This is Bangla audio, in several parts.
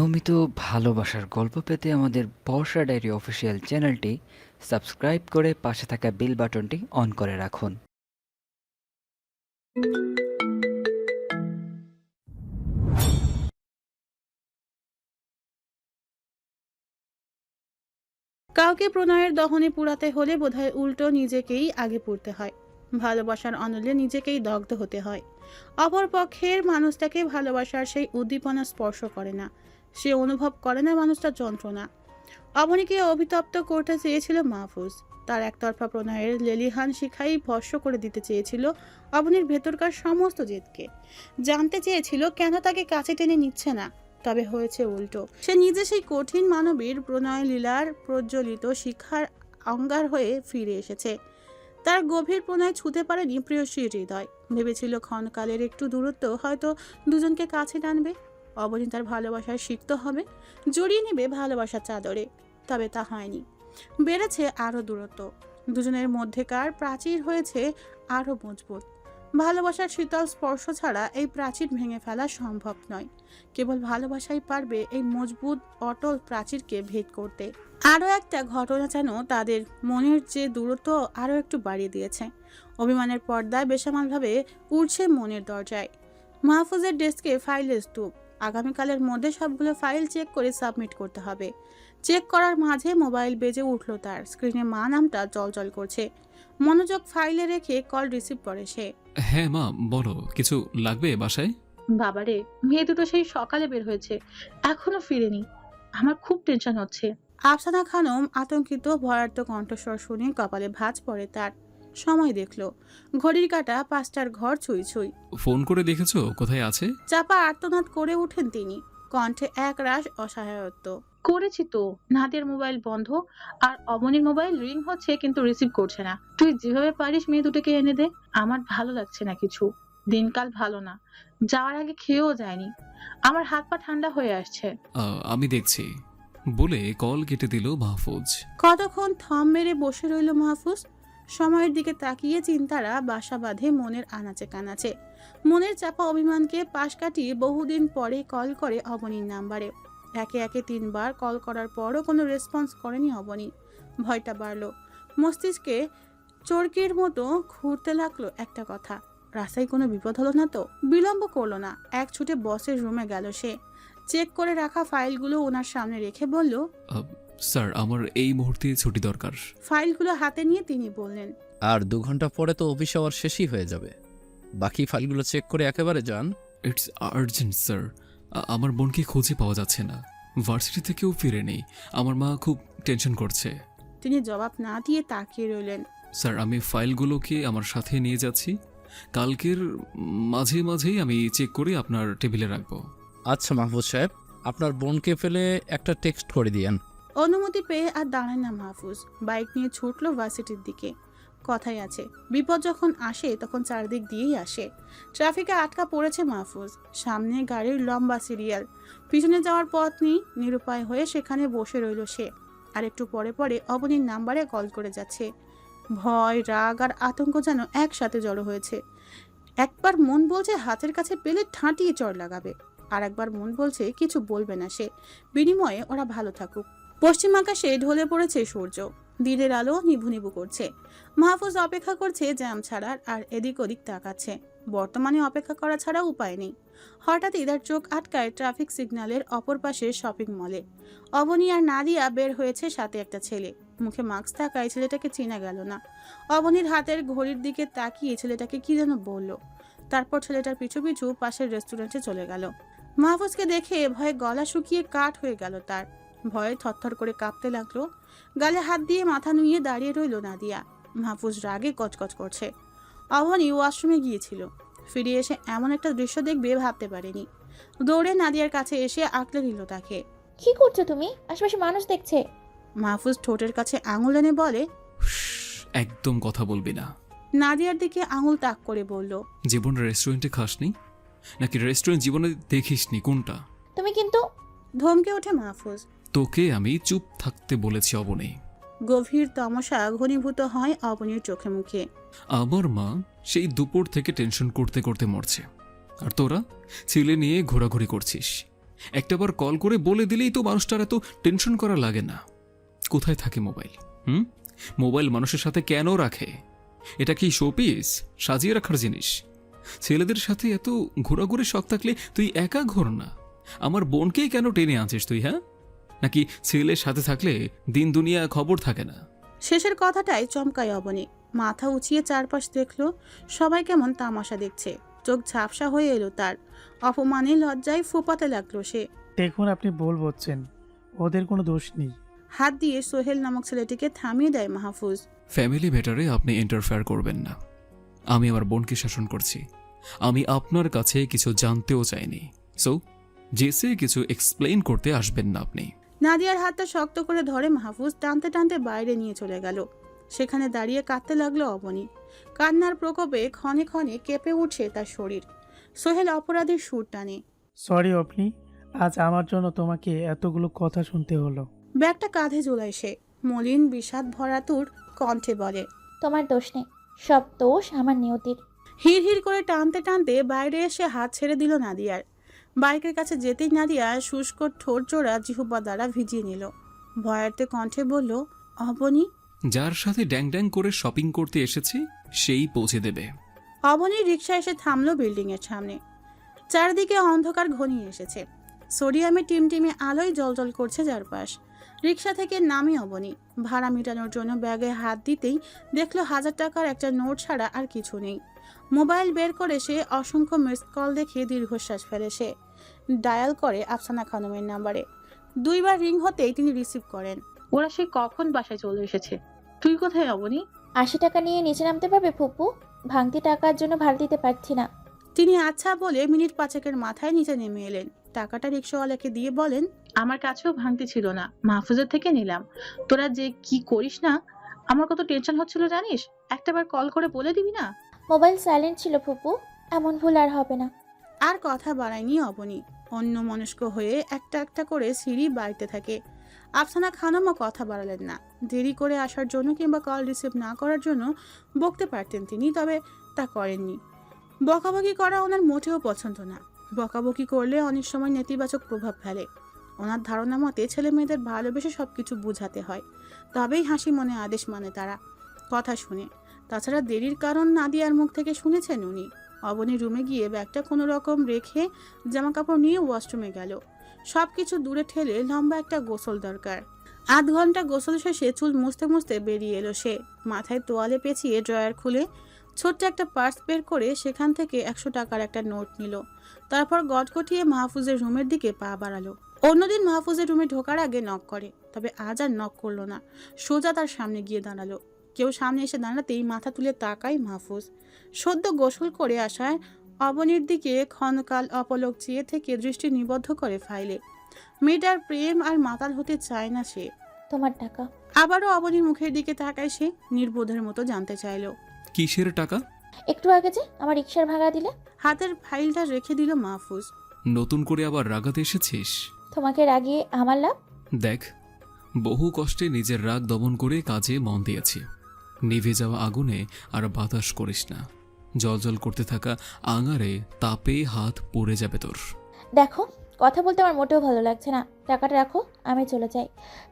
নিয়মিত ভালোবাসার গল্প পেতে আমাদের বর্ষা ডায়েরি অফিসিয়াল চ্যানেলটি সাবস্ক্রাইব করে পাশে থাকা বেল বাটনটি অন করে রাখুন। কাউকে প্রণয়ের দহনে পুরাতে হলে বোধহয় উল্টো নিজেকেই আগে পুড়তে হয়। ভালোবাসার অনলে নিজেকেই দগ্ধ হতে হয়। অপর পক্ষের মানুষটাকে ভালোবাসার সেই উদ্দীপনা স্পর্শ করে না, সে অনুভব করে না মানুষটার যন্ত্রণা। অবনীকে অভিতপ্ত করতে চেয়েছিল মাহফুজ। তার একতরফা প্রণয়ের লেলিহান শিখাই ভস্ম করে দিতে চেয়েছিল অবনীর ভেতরকার সমস্ত জেদকে। জানতে চেয়েছিল কেন তাকে কাছে টেনে নিচ্ছে না। তবে হয়েছে উল্টো। সে নিজে সেই কঠিন মানবীর প্রণয় লীলার প্রজ্বলিত শিখার অঙ্গার হয়ে ফিরে এসেছে। তার গভীর প্রণয় ছুঁতে পারেনি প্রিয়সীর হৃদয়। ভেবেছিল ক্ষণকালের একটু দূরত্ব হয়তো দুজনকে কাছে টানবে। অবনী তার ভালোবাসায় সিক্ত হবে, জড়িয়ে নেবে ভালোবাসার চাদরে। তবে তা হয়নি। বেড়েছে আরও দূরত্ব। দুজনের মধ্যেকার প্রাচীর হয়েছে আরও মজবুত। ভালোবাসার শীতল স্পর্শ ছাড়া এই প্রাচীর ভেঙে ফেলা সম্ভব নয়। কেবল ভালোবাসাই পারবে এই মজবুত অটল প্রাচীরকে ভেদ করতে। আরও একটা ঘটনা যেন তাদের মনের যে দূরত্ব আরও একটু বাড়িয়ে দিয়েছে। অভিমানের পর্দায় বেসামালভাবে উড়ছে মনের দরজায়। মাহফুজের ডেস্কে ফাইলের স্তূপ। আগামীকালের মধ্যে সবগুলো ফাইল চেক করে সাবমিট করতে হবে। চেক করার মাঝে মোবাইল বেজে উঠল তার। স্ক্রিনে মা নামটা জলজল করছে। মনোযোগ ফাইলে রেখে কল রিসিভ করে সে। হ্যাঁ মা, বলো। কিছু লাগবে বাসায়? বাবারে, মেয়ে দুটো সেই সকালে বের হয়েছে, এখনো ফিরেনি। আমার খুব টেনশন হচ্ছে। আফসানা খানম আতঙ্কিত ভয়ার্ত কণ্ঠস্বর শুনে কপালে ভাঁজ পড়ে তার। সময় দেখলো, ঘড়ির কাঁটা 5টার ঘর ছুঁই ছুঁই। ফোন করে দেখেছো কোথায় আছে? চাপা আর্তনাদ করে উঠেন তিনি, কণ্ঠে এক রাশ অসহায়ত্ব। করেছি তো, নাদের মোবাইল বন্ধ, আর অবনীর মোবাইল রিং হচ্ছে কিন্তু রিসিভ করছে না। তুই যেভাবে পারিস মেয়ে দুটোকে এনে দে। আমার ভালো লাগছে না কিছু, দিনকাল ভালো না। যাওয়ার আগে খেয়েও যায়নি, আমার হাত পা ঠান্ডা হয়ে আসছে। আমি দেখছি বলে কল কেটে দিল মাহফুজ। কতক্ষণ থম মেরে বসে রইল মাহফুজ। সময়ের দিকে তাকিয়ে চিন্তারা বাসা বাঁধে মনের আনাচে কানাচে। মনের চাপা অভিমানকে পাশ কাটিয়ে বহুদিন পরে কল করে অবনীর নাম্বারে। একে একে 3বার কল করার পরও কোনো রেসপন্স করেনি অবনী। ভয়টা বাড়ল। মস্তিষ্কে চরকির মতো ঘুরতে লাগলো একটা কথা, রাস্তায় কোনো বিপদ হলো না তো? বিলম্ব করলো না, এক ছুটে বসের রুমে গেল সে। চেক করে রাখা ফাইলগুলো ওনার সামনে রেখে বলল, স্যার, আমার এই মুহূর্তে ছুটি দরকার। ফাইলগুলো হাতে নিয়ে তিনি বললেন, আর 2 ঘন্টা পরে তো অফিস আওয়ার শেষই হয়ে যাবে। বাকি ফাইলগুলো চেক করে একেবারে যান। It's urgent sir. আমার বোনকে খুঁজে পাওয়া যাচ্ছে না, ভার্সিটি থেকেও ফিরেনি। আমার মা খুব টেনশন করছে। তিনি জবাব না দিয়ে তাকিয়ে রইলেন। স্যার, আমি ফাইলগুলোকে আমার সাথে নিয়ে যাচ্ছি। কালকের মাঝে মাঝেই আমি চেক করে আপনার টেবিলে রাখবো। আচ্ছা মাহফুজ সাহেব, আপনার বোনকে ফেলে একটা টেক্সট করে দিয়েন। অনুমতি পেয়ে আর দাঁড়ায় না মাহফুজ, বাইক নিয়ে ছুটলো ভার্সিটির দিকে। কথাই আছে, বিপদ যখন আসে তখন চারদিক দিয়েই আসে। ট্রাফিকে আটকা পড়েছে মাহফুজ। সামনে গাড়ির লম্বা সিরিয়াল, পিছনে যাওয়ার পথ নেই। নিরুপায় হয়ে সেখানে বসে রইল সে। আর একটু পরে পরে অবনীর নাম্বারে কল করে যাচ্ছে। ভয়, রাগ আর আতঙ্ক যেন একসাথে জড়ো হয়েছে। একবার মন বলছে হাতের কাছে পেলে ঠাঁটিয়ে চড় লাগাবে, আর একবার মন বলছে কিছু বলবে না সে, বিনিময়ে ওরা ভালো থাকুক। পশ্চিম আকাশে ঢলে পড়েছে সূর্য, দিনের আলো নিভু নিভু করছে। মাহফুজ অপেক্ষা করছে জ্যাম ছাড়ার, আর এদিক ওদিক তাকাচ্ছে। বর্তমানে অপেক্ষা করা ছাড়া উপায় নেই। হঠাৎই তার চোখ আটকায় ট্রাফিক সিগন্যালের অপর পাশে শপিং মলে। অবনী আর নাদিয়া বের হয়েছে, সাথে একটা ছেলে। মুখে মাস্ক থাকায় ছেলেটাকে চেনা গেল না। অবনীর হাতের ঘড়ির দিকে তাকিয়ে ছেলেটাকে কি যেন বলল, তারপর ছেলেটার পিছু পিছু পাশের রেস্টুরেন্টে চলে গেল। মাহফুজকে দেখে ভয়ে গলা শুকিয়ে কাঠ হয়ে গেল তার। ভয়ে থরথর করে কাঁপতে লাগলো। গালে হাত দিয়ে মাথা নুইয়ে দাঁড়িয়ে রইল নাদিয়া। মাহফুজ রাগে কচকচ করছে। অবনী ওয়াশরুমে গিয়েছিল, ফিরে এসে এমন একটা দৃশ্য দেখবে ভাবতে পারেনি। দৌড়ে নাদিয়ার কাছে এসে আঁকলে নিল তাকে। কি করছো তুমি? আশেপাশে মানুষ দেখছে। মাহফুজ ঠোঁটের কাছে আঙুল এনে বলে, একদম কথা বলবি না। নাদিয়ার দিকে আঙুল তাক করে বলল, জীবন রেস্টুরেন্টে খাসনি নাকি রেস্টুরেন্ট জীবনে দেখিসনি, কোনটা? তুমি কিন্তু। ধমকে ওঠে মাহফুজ। তোকে আমি চুপ থাকতে বলেছি অবনী। গভীর তমসা ঘনীভূত হয় অবনীর চোখে মুখে। আমার মা সেই দুপুর থেকে টেনশন করতে করতে মরছে, আর তোরা ছেলে নিয়ে ঘোরাঘুরি করছিস। একটাবার কল করে বলে দিলেই তো মানুষটার এত টেনশন করা লাগে না। কোথায় থাকে মোবাইল? মোবাইল মানুষের সাথে কেন রাখে? এটা কি শোপিস, সাজিয়ে রাখার জিনিস? ছেলেদের সাথে এত ঘোরাঘুরি শখ থাকলে তুই একা ঘোর না। আমার বোনকেই কেন টেনে আনছিস তুই? হ্যাঁ, নাকি ছেলের সাথে থাকলে দিন দুনিয়া খবর থাকে না? শেষের কথাটাই চমকায় অবনী। মাথা উঁচিয়ে চারপাশ দেখলো, সবাই কেমন তামাশা দেখছে। চোখ ঝাপসা হয়ে এলো তার। অপমানে লজ্জায় ফোপাতে লাগলো সে। দেখুন, আপনি ভুল বলছেন, ওদের কোনো দোষ নেই। হাত দিয়ে সোহেল নামক ছেলেটিকে থামিয়ে দেয় মাহফুজ। ফ্যামিলি ম্যাটারে আপনি ইন্টারফেয়ার করবেন না। আমি আমার বোনকে শাসন করছি। আমি আপনার কাছে কিছু জানতেও চাইনি। সো জেসে কিছু এক্সপ্লেইন করতে আসবেন না আপনি। নাদিয়ার হাতটা শক্ত করে ধরে মাহফুজ টানতে টানতে বাইরে নিয়ে চলে গেল। সেখানে দাঁড়িয়ে কাঁদতে লাগলো অবনী। কান্নার প্রকোপে ক্ষণে ক্ষণে কেঁপে উঠছে তার শরীর। সোহেল অপরাধীর সুর টানে। সরি অপনি, আজ আমার জন্য তোমাকে এতগুলো কথা শুনতে হলো। ব্যাগটা কাঁধে ঝোলায় সে। মলিন বিষাদ ভরাতুর কণ্ঠে বলে, তোমার দোষ নেই, সব দোষ আমার নিয়তির। হিড় হিড় করে টানতে টানতে বাইরে এসে হাত ছেড়ে দিল নাদিয়ার। বাইকের কাছে যেতেই নাদিয়া শুষ্ক ঠোঁট জোড়া জিহ্বা দ্বারা ভিজিয়ে নিল। ভয়ার্থে কণ্ঠে বলল, অবনী। যার সাথে ড্যাং ড্যাং করে শপিং করতে এসেছি সেই পৌঁছে দেবে। অবনীর রিকশা এসে থামলো বিল্ডিং এর সামনে। চারদিকে অন্ধকার ঘনিয়ে এসেছে। সোডিয়ামে টিমটিমে আলোয় জলজল করছে চারপাশ। রিকশা থেকে নামে অবনী। ভাড়া মেটানোর জন্য ব্যাগে হাত দিতেই দেখলো 1000 টাকার একটা নোট ছাড়া আর কিছু নেই। মোবাইল বের করে সে অসংখ্য মিসড কল দেখে দীর্ঘশ্বাস ফেলে সে। ডায়াল করে আফসানা খানমের নাম্বারে। 2 বার রিং হতেই তিনি রিসিভ করেন। ওরা সে কখন বাসায় চলে এসেছে? তুই কোথায় অবনী? 80 টাকা নিয়ে নিচে নামতে পারবে ফুপু? ভাঙতি টাকার জন্য ভাড়া দিতে পারছি না। তিনি আচ্ছা বলে মিনিট 5 মাথায় নিচে নেমে এলেন। টাকাটা রিকশাওয়ালাকে দিয়ে বলেন, আমার কাছেও ভাঙতি ছিল না, মাহফুজের থেকে নিলাম। তোরা যে কি করিস না, আমার কত টেনশন হচ্ছিল জানিস? একটাবার কল করে বলে দিবি না? মোবাইল সাইলেন্ট ছিল ফুপু, এমন ভুল আর হবে না। আর কথা বাড়ায়নি অবনী। অন্য মনস্ক হয়ে একটা একটা করে সিঁড়ি বাড়তে থাকে। আফসানা খানমও কথা বাড়ালেন না। দেরি করে আসার জন্য কিংবা কল রিসিভ না করার জন্য বকতে পারতেন তিনি, তবে তা করেননি। বকাবকি করা ওনার মোটেও পছন্দ না। বকাবকি করলে অনেক সময় নেতিবাচক প্রভাব ফেলে। ওনার ধারণা মতে ছেলে মেয়েদের ভালোবেসে সবকিছু বোঝাতে হয়, তবেই হাসি মনে আদেশ মানে তারা কথা শুনে। তাছাড়া দেরির কারণ নাদিয়ার মুখ থেকে শুনেছেন উনি। অবনী রুমে গিয়ে ব্যাগটা কোনো রকম রেখে জামা কাপড় নিয়ে ওয়াশরুমে গেল। সবকিছু দূরে ঠেলে লম্বা একটা গোসল দরকার। 8 ঘন্টা গোসল শেষে চুল মুছতে মুছতে বেরিয়ে এলো সে। মাথায় তোয়ালে পেঁচিয়ে ড্রয়ার খুলে ছোট্ট একটা পার্স বের করে সেখান থেকে 100 টাকার একটা নোট নিল। তারপর গটগটিয়ে মাহফুজের রুমের দিকে পা বাড়ালো। অন্যদিন মাহফুজের রুমে ঢোকার আগে নক করে, তবে আজ আর নক করলো না। সোজা তার সামনে গিয়ে দাঁড়ালো। কেউ সামনে এসে দাঁড়াতেই মাথা তুলে তাকায় মাহফুজ। সদ্য গোসল করে আসায় অবনীর দিকে ক্ষণকাল অপলক চেয়ে থেকে দৃষ্টি নিবদ্ধ করে ফাইলে। মেয়েটার প্রেম আর মাতাল হতে চায় না সে। তোমার টাকা। আবারও অবনীর মুখের দিকে তাকায় সে। নির্বোধের মতো জানতে চাইলো, কিসের টাকা? একটু আগে যে আমার রিকশার ভাড়া দিলে। হাতের ফাইলটা রেখে দিল মাহফুজ। নতুন করে আবার রাগাতে এসেছিস? তোমাকে রাগিয়ে আমার লাভ? দেখ, বহু কষ্টে নিজের রাগ দমন করে কাজে মন দিয়েছি। নিভে যাওয়া আগুনে আর বাতাস করিস না। জলজল করতে থাকা আঙারে তাপে হাত পড়ে যাবে তোর। দেখো, কথা বলতে আমার মোটেও ভালো লাগছে না। টাকাটা রাখো, আমি চলে যাই।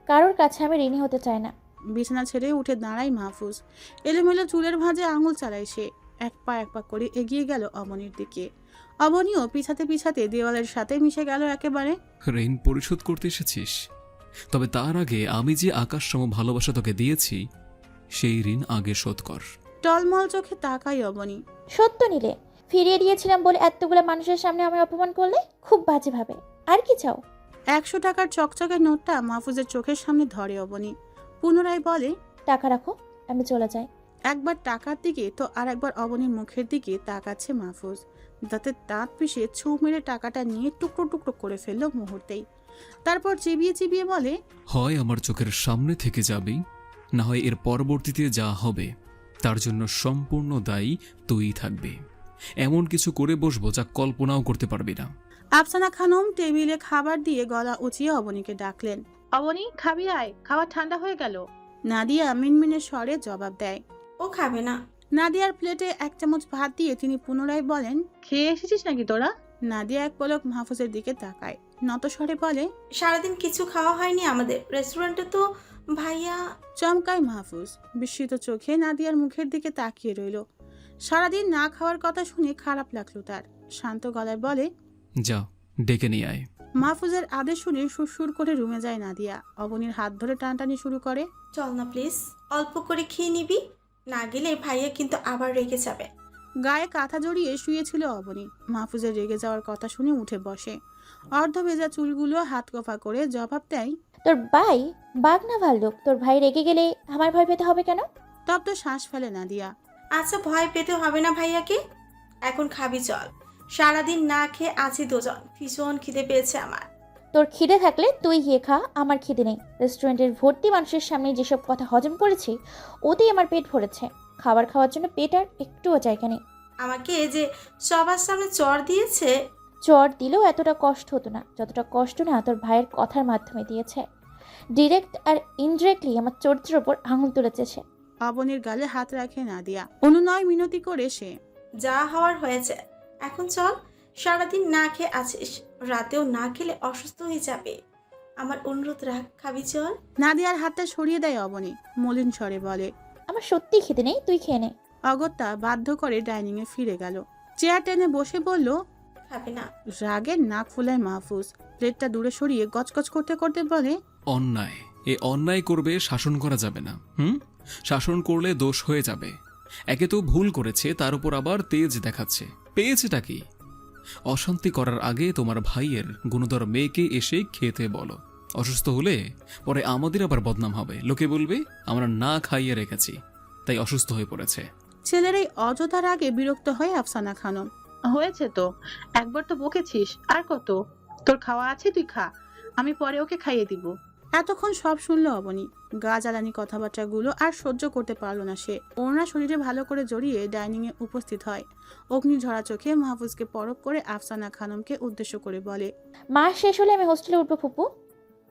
কারোর কাছে আমি ঋণী হতে চাই না। বিছানা ছেড়ে উঠে দাঁড়ায় মাহফুজ। এলোমেলো চুলের ভাঁজে আঙুল চালায় সে। এক পা করে এগিয়ে গেল অবনীর দিকে। অবনীও পিছাতে পিছাতে দেওয়ালের সাথে মিশে গেল একেবারে। ঋণ পরিশোধ করতে এসেছিস? তবে তার আগে আমি যে আকাশসম ভালোবাসা তোকে দিয়েছি সেই ঋণ আগে শোধ কর। টলমল চোখে তাকাই অবনী। সত্য নিলে ফিরিয়ে দিয়েছিলাম বলে এতগুলো মানুষের সামনে আমি অপমান করলে? খুব বাজে ভাবে। আর কি চাও? 100 টাকার চকচকে নোটটা মাহফুজের চোখের সামনে ধরে অবনী। পুনরায় বলে, টাকা রাখো, আমি চলে যাই। একবার টাকার দিকে তো আর একবার অবনীর মুখের দিকে তাকাচ্ছে মাহফুজ। দাঁতে দাঁত পিষে ছু মেরে টাকাটা নিয়ে টুকরো টুকরো করে ফেললো মুহূর্তেই। তারপর চিবিয়ে চিবিয়ে বলে, হয় আমার চোখের সামনে থেকে যাবি, না হয় এর পরবর্তীতে যা হবে তার জন্য সম্পূর্ণ দায়ী তুই থাকবি। এমন কিছু করে বসবো যা কল্পনাও করতে পারবি না। আফসানা খানম টেবিলে খাবার দিয়ে গলা উঁচিয়ে অবনীকে ডাকলেন। অবনী, খাবি আয়, খাবার ঠান্ডা হয়ে গেল। নাদিয়া মিনমিনের স্বরে জবাব দেয়। ও খাবে না। নাদিয়ার প্লেটে 1 চামচ ভাত দিয়ে তিনি পুনরায় বলেন, খেয়ে এসেছিস নাকি তোরা? নাদিয়া এক পলক মাহফুজের দিকে তাকায়। নতস্বরে বলে, সারাদিন কিছু খাওয়া হয়নি আমাদের, রেস্টুরেন্টে তো ভাইয়া। চমকায় মাহফুজ। বিস্মিত চোখে নাদিয়ার মুখের দিকে তাকিয়ে রইল। সারাদিন না খাওয়ার কথা শুনে খারাপ লাগলো তার। শান্ত গলায় বলে, যাও ডেকে নিয়ে আয়। মাহফুজের আদেশ শুনে সুরসুর করে রুমে যায় নাদিয়া। অবনীর হাত ধরে টানটানি শুরু করে। চল না প্লিজ, অল্প করে খেয়ে নিবি, না গেলে ভাইয়া কিন্তু আবার রেগে যাবে। গায়ে কাঁথা জড়িয়ে শুয়েছিল অবনী। মাহফুজের রেগে যাওয়ার কথা শুনে উঠে বসে। অর্ধভেজা চুলগুলো হাত কফা করে জবাব দেয়, তোর ভাই বাঘ না ভাল্লুক? তোর ভাই রেগে গেলে আমার ভয় পেতে হবে কেন? তপ্ত শ্বাস ফেলে নাদিয়া। আচ্ছা ভয় পেতে হবে না ভাইয়াকে, এখন খাবি চল। সারাদিন না খেয়ে আছি দুজন, ভীষণ খিদে পেয়েছে আমার। তোর খিদে থাকলে তুই গিয়ে খা, আমার খিদে নেই। রেস্টুরেন্টের ভর্তি মানুষের সামনে যেসব কথা হজম করেছি ওতেই আমার পেট ভরেছে। খাবার খাওয়ার জন্য পেট আর একটুও জায়গা নেই। আমাকে যে সবার সামনে চড় দিয়েছে। চর দিলেও এতটা কষ্ট হতো না যতটা কষ্ট না তোর ভাইয়ের কথার মাধ্যমে দিয়েছে। ডিরেক্ট আর ইনডিরেক্টলি আমার চরিত্রের ওপর আঙুল তুলেছে। অবনীর গালে হাত রাখে নাদিয়া। অনুনয় মিনতি করে সে। যা হওয়ার হয়েছে, এখন চল। সারাদিন না খেয়ে আছিস, রাতেও না খেলে অসুস্থ হয়ে যাবে। আমার অনুরোধ রাখ, খাবি চল। নাদিয়ার হাতটা সরিয়ে দেয় অবনী। মলিন স্বরে বলে, আমার সত্যি খিদে নেই, তুই খেয়ে নে। অগত্যা বাধ্য করে ডাইনিং এ ফিরে গেল। চেয়ার টেনে বসে বলল, খাবে না? রাগের নাক ফুলায় মাহফুজ। প্লেটটা দূরে সরিয়ে গজগজ করতে করতে বলে, অন্যায় এ অন্যায় করবে, শাসন করা যাবে না। শাসন করলে দোষ হয়ে যাবে। একে তো ভুল করেছে, তার উপর আবার তেজ দেখাচ্ছে। পেয়েছেটা কি? অশান্তি করার আগে তোমার ভাইয়ের গুণধর মেয়েকে এসে খেতে বলো। অসুস্থ হলে পরে আমাদের আবার বদনাম হবে। লোকে বলবে আমরা না খাইয়ে রেখেছি, তাই অসুস্থ হয়ে পড়েছে। ছেলের এই অযথার আগে বিরক্ত হয় আফসানা খানম। হয়েছে তো, একবার তো বকেছিস, আর কত? তোর খাওয়া আছে, তুই খা, আমি পরে ওকে খাইয়ে দিব। এতক্ষণ সব শুনলো অবনী। গা জ্বালানি কথাবার্তাগুলো আর সহ্য করতে পারল না সে। ওড়না শরীরে ভালো করে জড়িয়ে ডাইনিং এ উপস্থিত হয়। অগ্নিঝরা চোখে মাহফুজকে পরখ করে আফসানা খানমকে উদ্দেশ্য করে বলে, মাস শেষ হলে আমি হোস্টেলে উঠবো ফুপু।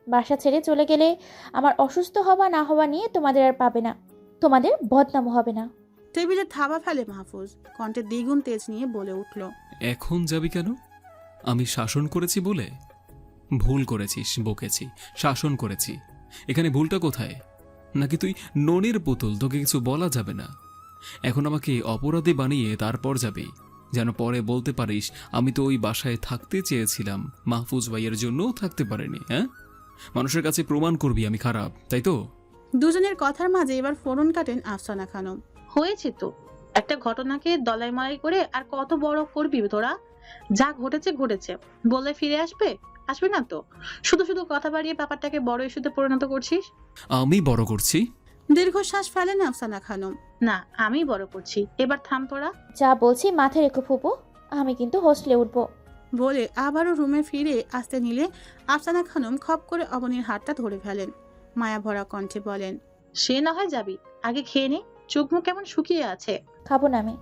বাসা ছেড়ে চলে গেলে আমার অসুস্থ হওয়া না হওয়া নিয়ে তোমাদের আর পাবে না, তোমাদের বদনামও হবে না। টেবিলে থাবা ফেলে মাহফুজ। কণ্ঠে দ্বিগুণ তেজ নিয়ে বলে উঠল, এখন যাবি কেন? আমি শাসন করেছি বলে? ভুল করেছিস, বকেছি, শাসন করেছি। এখানে ভুলটা কোথায়? নাকি তুই ননির পুতুল, তোকে কিছু বলা যাবে না? এখন আমাকে অপরাধী বানিয়ে তারপর যাবি, যেন পরে বলতে পারিস আমি তো ওই বাসায় থাকতে চেয়েছিলাম, মাহফুজ ভাইয়ের জন্যও থাকতে পারিনি। হ্যাঁ, মানুষের কাছে প্রমাণ করবি আমি খারাপ, তাই তো? দুজনের কথার মাঝে এবার ফোরন কাটেন আফসানা খানম। হয়েছে তো, একটা ঘটনাকে দলাই মালাই করে আর কত বড় করবি তোরা? যা ঘটেছে ঘটেছে, বলে ফিরে আসবে? আসবে না তো। শুধু শুধু কথা বাড়িয়ে ব্যাপারটাকে বড় ইস্যুতে পরিণত করছিস। আমি বড় করছি? দীর্ঘশ্বাস ফেলেন আফসানা খানম। না, আমি বড় করছি, এবার থাম তোরা। যা বলছি মাথায় রেখো ফুপু, আমি কিন্তু হোস্টেলে উঠবো। বলে আবারও রুমে ফিরে আসতে নিলে আফসানা খানম খপ করে অবনীর হাতটা ধরে ফেলেন। মায়া ভরা কণ্ঠে বলেন, সে না হয় যাবি, আগে খেয়ে নে। চোখ মুখ কেমন শুকিয়ে আছে। খাবো না আমি,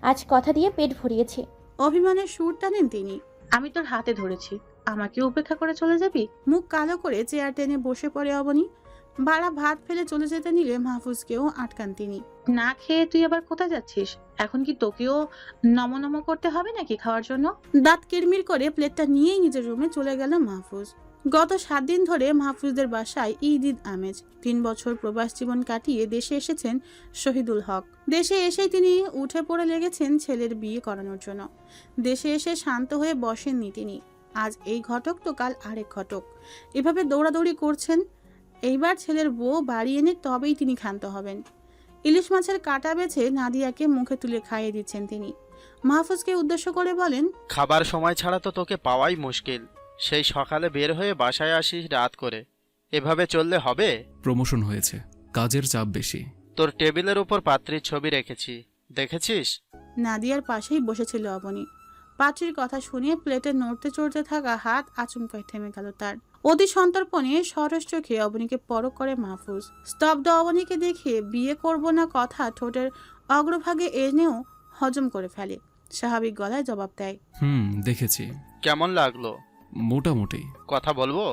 আজ কথা দিয়ে পেট ভরিয়েছি। অভিমানের সুর টানেন তিনি। আমি তোর হাতে ধরেছি, আমাকে উপেক্ষা করে চলে যাবি? মুখ কালো করে চেয়ার টেনে বসে পড়ে অবনী। বাড়া ভাত ফেলে চলে যেতে নিলে মাহফুজকেও আটকান তিনি। না খেয়ে তুই আবার কোথায় যাচ্ছিস? এখন কি তোকেও নম করতে হবে নাকি খাওয়ার জন্য? দাঁত কিরমির করে প্লেটটা নিয়েই নিজের রুমে চলে গেল মাহফুজ। গত 7 দিন ধরে মাহফুজদের বাসায় ঈদ আমেজ। 3 বছর প্রবাস জীবন কাটিয়ে দেশে এসেছেন শহীদুল হক। দেশে এসেই তিনি উঠে পড়ে লেগেছেন ছেলের বিয়ে করানোর জন্য। দেশে এসে শান্ত হয়ে বসেননি তিনি। আজ এই ঘটক তো কাল আরেক ঘটক, এভাবে দৌড়াদৌড়ি করছেন। এইবার ছেলের বউ বাড়ি এনে তবেই তিনি ক্ষান্ত হবেন। ইলিশ মাছের কাটা বেছে নাদিয়াকে মুখে তুলে খাইয়ে দিচ্ছেন তিনি। মাহফুজকে উদ্দেশ্য করে বলেন, খাবার সময় ছাড়া তো তোকে পাওয়াই মুশকিল। সেই সকালে বের হয়ে বাসায় আসিস রাত করে, এভাবে চললে হবে? প্রমোশন হয়েছে, কাজের চাপ বেশি। তোর টেবিলের উপর পাত্রীর ছবি রেখেছি, দেখেছিস? নাদিয়ার পাশেই বসেছিল অবনী। পাত্রীর কথা শুনে প্লেটে নড়তে চড়তে থাকা হাত আচমকায় থেমে গেল তার। অতি সন্তর্পণে সরস চোখে অবনীকে পরখ করে মাহফুজ। স্তব্ধ অবনীকে দেখে বিয়ে করব না কথা ঠোঁটের অগ্রভাগে এনেও হজম করে ফেলে। স্বাভাবিক গলায় জবাব দেয়, দেখেছি। কেমন লাগলো? মোটামুটি। কথা বলবো?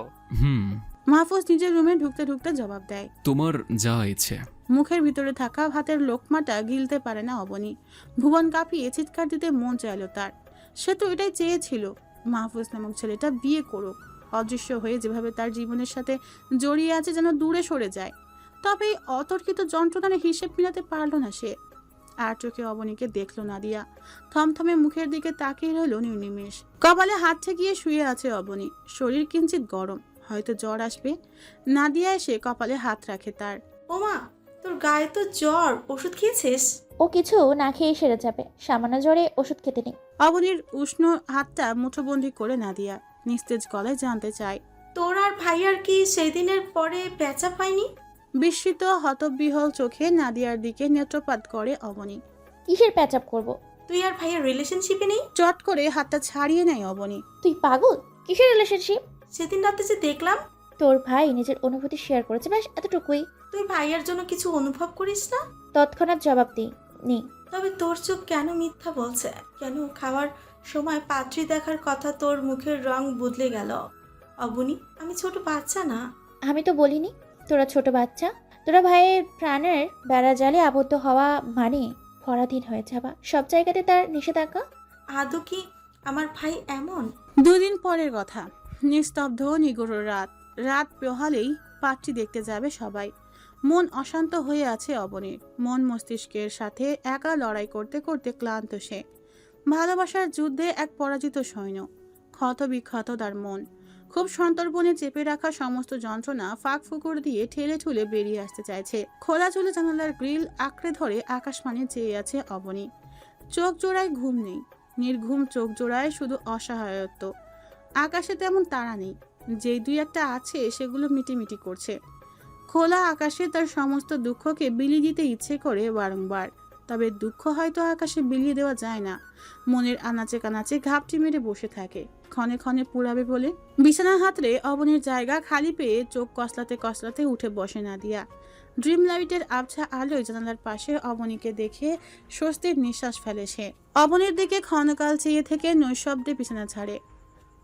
মাহফুজ নিজের রুমে ঢুকতে ঢুকতে জবাব দেয়, তোমার যা ইচ্ছে। মুখের ভিতরে থাকা ভাতের লোকমাটা গিলতে পারে না অবনী। ভুবন কাঁপিয়ে চিৎকার দিতে মন চাইল তার। সে তো এটাই চেয়েছিল, মাহফুজ নামক ছেলেটা বিয়ে করুক। অদৃশ্য হয়ে যেভাবে তার জীবনের সাথে জড়িয়ে আছে যেন দূরে সরে যায়। তবে এই অতর্কিত যন্ত্রণার হিসেব মিলাতে পারল না সে। আর চোখে অবনীকে দেখলো নাদিয়া। থমথমে মুখের দিকে তাকিয়ে রইল নির্নিমেষ। কপালে হাত ঠেকিয়ে শুয়ে আছে অবনী, শরীর কিঞ্চিত গরম, হয়তো জ্বর আসবে। নাদিয়া এসে কপালে হাত রাখে তার। ওমা, তোর গায়ে তো জ্বর, ওষুধ খেয়েছিস? ও কিছু না খেয়ে সেরে যাবে, সামান্য জ্বরে ওষুধ খেতে নেই। অবনীর উষ্ণ হাতটা মুঠোবন্দি করে নাদিয়া নিস্তেজ গলায় জানতে চায়। তোর আর ভাইয়ার কি সেদিনের পরে পেঁচাপ হয়নি? বিস্মিত হতবিহল চোখে নাদিয়ার দিকে নেত্রপাত করে অবনী। কিসের প্যাচ আপ করবো? তুই আর ভাইয়ার রিলেশনশিপে নেই? চট করে হাতটা ছাড়িয়ে নেয় অবনী। তুই পাগল? কিসের রিলেশনশিপ? সেদিন রাতে যে দেখলাম তোর ভাই নিজের অনুভূতি শেয়ার করেছে, ব্যাস এতটুকুই। তুই ভাইয়ার জন্য কিছু অনুভব করিস না? তৎক্ষণাৎ জবাব দিই নি। তবে তোর চোখ কেন মিথ্যা বলছে? কেন খাওয়ার সময় পাত্রী দেখার কথা তোর মুখের রং বদলে গেল? অবনী, আমি ছোট বাচ্চা না। আমি তো বলিনি তোরা ছোট বাচ্চা। তোরা ভাইয়ের প্রাণের বেড়া জালে আবদ্ধ হওয়া মানে পরাধীন হয়ে যাবা। সব জায়গাতে তার নিষেধাজ্ঞা। আদৌ কি আমার ভাই এমন? 2 দিন পরের কথা। নিস্তব্ধ নিগড় রাত। রাত পোহালেই পাত্রী দেখতে যাবে সবাই। মন অশান্ত হয়ে আছে অবনীর। মন মস্তিষ্কের সাথে একা লড়াই করতে করতে ক্লান্ত সে। ভালোবাসার যুদ্ধে এক পরাজিত সৈন্য। ক্ষত বিক্ষত তার মন। খুব সন্তর্পণে চেপে রাখা সমস্ত যন্ত্রণা ফাঁক ফুকুর দিয়ে ঠেলে ঠুলে বেরিয়ে আসতে চাইছে। খোলা চুলে জানালার গ্রিল আঁকড়ে ধরে আকাশপানে চেয়ে আছে অবনী। চোখ জোড়ায় ঘুম নেই। নির্ঘুম চোখ জোড়ায় শুধু অসহায়ত্ব। আকাশে তেমন তারা নেই। যেই 2-1টা আছে সেগুলো মিটিমিটি করছে। খোলা আকাশে তার সমস্ত দুঃখকে বিলিয়ে দিতে ইচ্ছে করে বারংবার। তবে দুঃখ হয়তো আকাশে বিলিয়ে দেওয়া যায় না। মনের আনাচে কানাচে ঘাপটি মেরে বসে থাকে, ক্ষণে ক্ষণে পুড়াবে বলে। বিছানা হাতড়ে অবনীর জায়গা খালি পেয়ে চোখ কসলাতে কসলাতে উঠে বসে নাদিয়া। ড্রিম লাইটের আবছা আলোয় জানালার পাশে অবনীকে দেখে স্বস্তির নিঃশ্বাস ফেলে সে। অবনীর দিকে ক্ষণকাল চেয়ে থেকে নৈশব্দে বিছানা ছাড়ে।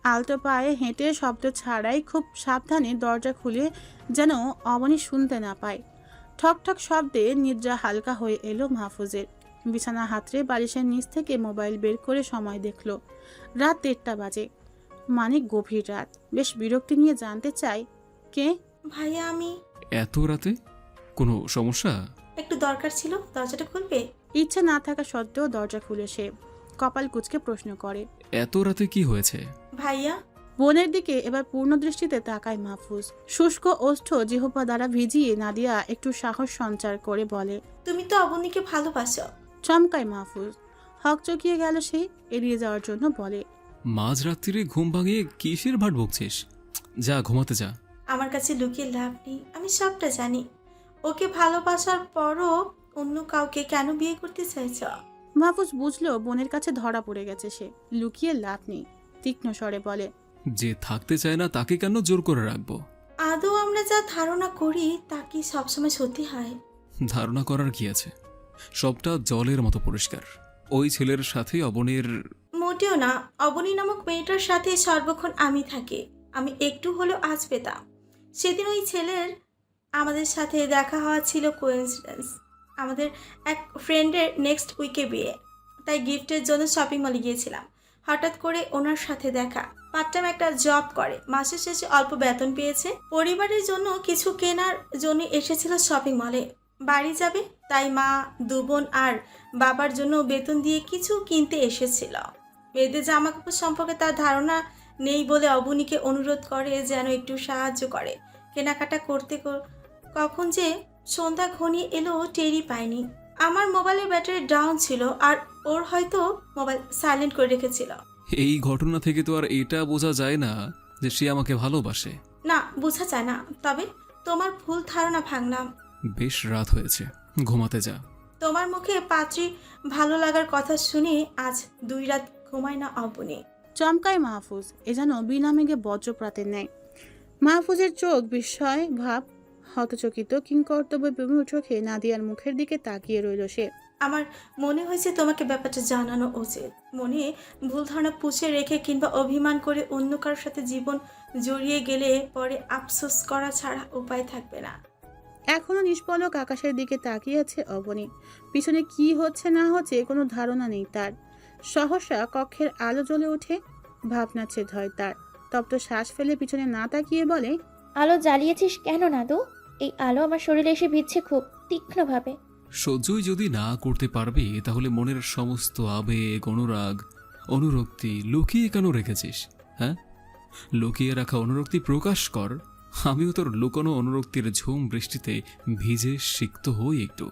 আলতো পায়ে হেঁটে শব্দ ছাড়াই খুব সাবধানে দরজা খুলে যেন অবনী শুনতে না পায়। ঠক ঠক শব্দে নিদ্রা হালকা হয়ে এলো মাহফুজের। বিছানা হাতড়ে বালিশের নিচ থেকে মোবাইল বের করে সময় দেখল। রাত 1টা বাজে, মানে গভীর রাত। বেশ বিরক্তি নিয়ে জানতে চাই, কে? ভাইয়া, আমি এত রাতে কোনো সমস্যা? একটু দরকার ছিল, দরজাটা খুলবে? ইচ্ছে না থাকা সত্ত্বেও দরজা খুলে সে কপাল কুঁচকে প্রশ্ন করে, এত রাতে কি হয়েছে? ভাইয়া। বোনের দিকে এবার পূর্ণ দৃষ্টিতে তাকায় মাহফুজ। শুষ্ক ওষ্ঠ জিহ্বা দ্বারা ভিজিয়ে নাদিয়া একটু সাহস সঞ্চার করে বলে, তুমি তো অবনীকে ভালোবাসো। চমকায় মাহফুজ। হক চকিয়ে গেল সে, এড়িয়ে যাওয়ার জন্য বলে, মাঝরাত্রিরে ঘুম ভাঙিয়ে কিসের ভাট বকছিস? যা ঘুমাতে যা। আমার কাছে লুকিয়ে লাভ নেই, আমি সবটা জানি। ওকে ভালোবাসার পরও অন্য কাউকে কেন বিয়ে করতে চাইছ? মাহফুজ বুঝলো বোনের কাছে ধরা পড়ে গেছে সে। লুকিয়ে লাভ নেই, তীক্ষ্ণ স্বরে বলে, যে থাকতে চায় না তাকে কেন জোর করে রাখবো? আদৌ আমরা যা ধারণা করি তা কি সবসময় সত্যি হয়? ধারণা করার কি আছে? সবটা জলের মতো পরিষ্কার। ওই ছেলের সাথে অবনীর মোটেও না। অবনী নামক মেয়েটার সাথে সর্বক্ষণ আমি থাকি। আমি একটু হলেও আজ পেতাম। সেদিন ওই ছেলের আমাদের সাথে দেখা হওয়া ছিল কোইন্সিডেন্স। আমাদের এক ফ্রেন্ডের নেক্সট উইকে বিয়ে, তাই গিফটের জন্য শপিং মলে গিয়েছিলাম। হঠাৎ করে ওনার সাথে দেখা। পার্ট টাইম একটা জব করে, মাসের শেষে অল্প বেতন পেয়েছে। পরিবারের জন্য কিছু কেনার জন্য এসেছিল শপিং মলে। বাড়ি যাবে, তাই মা, 2 বোন আর বাবার জন্য বেতন দিয়ে কিছু কিনতে এসেছিল। মেয়েদের জামা কাপড় সম্পর্কে তার ধারণা নেই বলে অবনীকে অনুরোধ করে যেন একটু সাহায্য করে কেনাকাটা করতে। কখন যে সন্ধ্যা ঘনিয়ে এলো টেরই পায়নি। আমার মোবাইলের ব্যাটারি ডাউন ছিল আর ওর হয়তো মোবাইল সাইলেন্ট করে রেখেছিল। এই ঘটনা থেকে তো আর এটা বোঝা যায় না যে সে আমাকে ভালোবাসে। না, বোঝা যায় না। তবে তোমার ভুল ধারণা ভাঙলাম। বেশ রাত হয়েছে, ঘুমাতে যা। তোমার মুখে পাত্রী ভালো লাগার কথা শুনে আজ 2 রাত ঘুমায় না অবনী। চমকায় মাহফুজ। এ যেন বিনামেঘে বজ্রপ্রাতের ন্যায়। মাহফুজের চোখ বিস্ময় ভাব, হতচকিত কিংকর্তব্যবিমূঢ় চোখে নাদিয়ার মুখের দিকে তাকিয়ে রইল সে। আমার মনে হয়েছে তোমাকে ব্যাপারটা জানানো উচিত। মনে ভুল ধারণা পুষে রেখে কিংবা অভিমান করে অন্য কারোর সাথে জীবন জড়িয়ে গেলে পরে আফসোস করা ছাড়া উপায় থাকবে না। এখনো নিষ্পলক আকাশের দিকে তাকিয়ে আছে অবনী। পিছনে কি হচ্ছে না হচ্ছে কোনো ধারণা নেই তার। সহসা কক্ষের আলো জ্বলে ওঠে। ভাবনাচ্ছে ধয় তার। তপ্ত শ্বাস ফেলে পিছনে না তাকিয়ে বলে, আলো জ্বালিয়েছিস কেন নাদু? এই আলো আমার শরীরে এসে ভিজছে খুব তীক্ষ্ণভাবে। সহ্যই যদি না করতে পারবি তাহলে মনের সমস্ত আবেগ, অনুরাগ, অনুরক্তি লুকিয়ে কেন রেখেছিস? হ্যাঁ, লুকিয়ে রাখা অনুরক্তি প্রকাশ কর। আমিও তোর লুকানো অনুরক্তির ঝুম বৃষ্টিতে ভিজে সিক্ত হই একটু,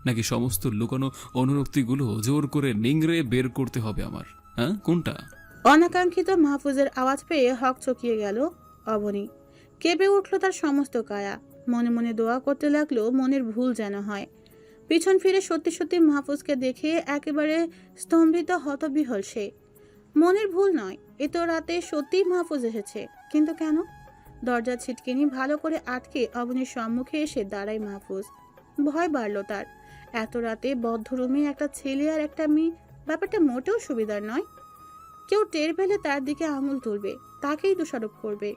নাকি সমস্ত লুকানো অনুরক্তিগুলো জোর করে নিংড়ে বের করতে হবে আমার? হ্যাঁ, কোনটা? অনাকাঙ্ক্ষিত মাহফুজের আওয়াজ পেয়ে হক চকিয়ে গেল অবনী। কেঁপে উঠল তার সমস্ত কায়া। মনে মনে দোয়া করতে লাগলো মনের ভুল যেন হয়। পিছন ফিরে সত্যি সত্যি মাহফুজকে দেখে একেবারে স্তম্ভিত হতবিহ্বল সে। মনের ভুল নয়, এ তো রাতে সত্যিই মাহফুজ এসেছে, কিন্তু কেন? দরজা ছিটকিনি ভালো করে আটকে অবনীর সম্মুখে এসে দাঁড়ায় মাহফুজ। ভয় বাড়ল তার। এত রাতে বদ্ধ রুমে একটা ছেলে আর একটা মেয়ে, ব্যাপারটা মোটেও সুবিধার নয়। কেউ টের পেলে তার দিকে আঙুল তুলবে, তাকেই দোষারোপ করবে।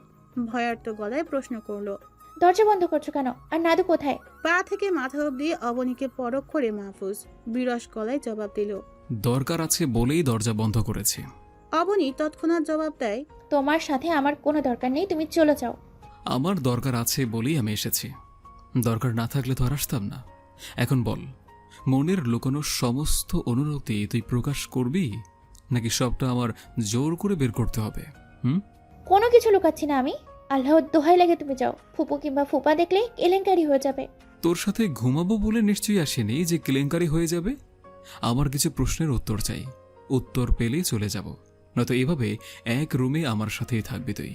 ভয়ার্ত গলায় প্রশ্ন করলো, দরজা বন্ধ করছো কেন? আর নাদু কোথায়? পা থেকে মাথা অবধি অবনীকে পরখ করে মাহফুজ বিরস গলায় জবাব দিল। দরকার আছে বলেই দরজা বন্ধ করেছি। অবনী তৎক্ষণাৎ জবাব দেয়, তোমার সাথে আমার কোনো দরকার নেই, তুমি চলে যাও। আমার দরকার আছে বলেই আমি এসেছি। দরকার না থাকলে তো আর আসতাম না। এখন বল, মনের লুকানো সমস্ত অনুরক্তি তুই প্রকাশ করবি, নাকি সবটা আমার জোর করে বের করতে হবে? কোনো কিছু লুকাচ্ছি না আমি। আল্লাহর দোহাই লাগে তুমি যাও। ফুপু কিংবা ফুপা দেখলে কেলেঙ্কারি হয়ে যাবে। তোর সাথে ঘুমাবো বলে নিশ্চয়ই আসেনি যে কেলেঙ্কারি হয়ে যাবে। আমার কিছু প্রশ্নের উত্তর চাই, উত্তর পেলে চলে যাব, নয়তো এভাবে এক রুমে আমার সাথেই থাকবি তুই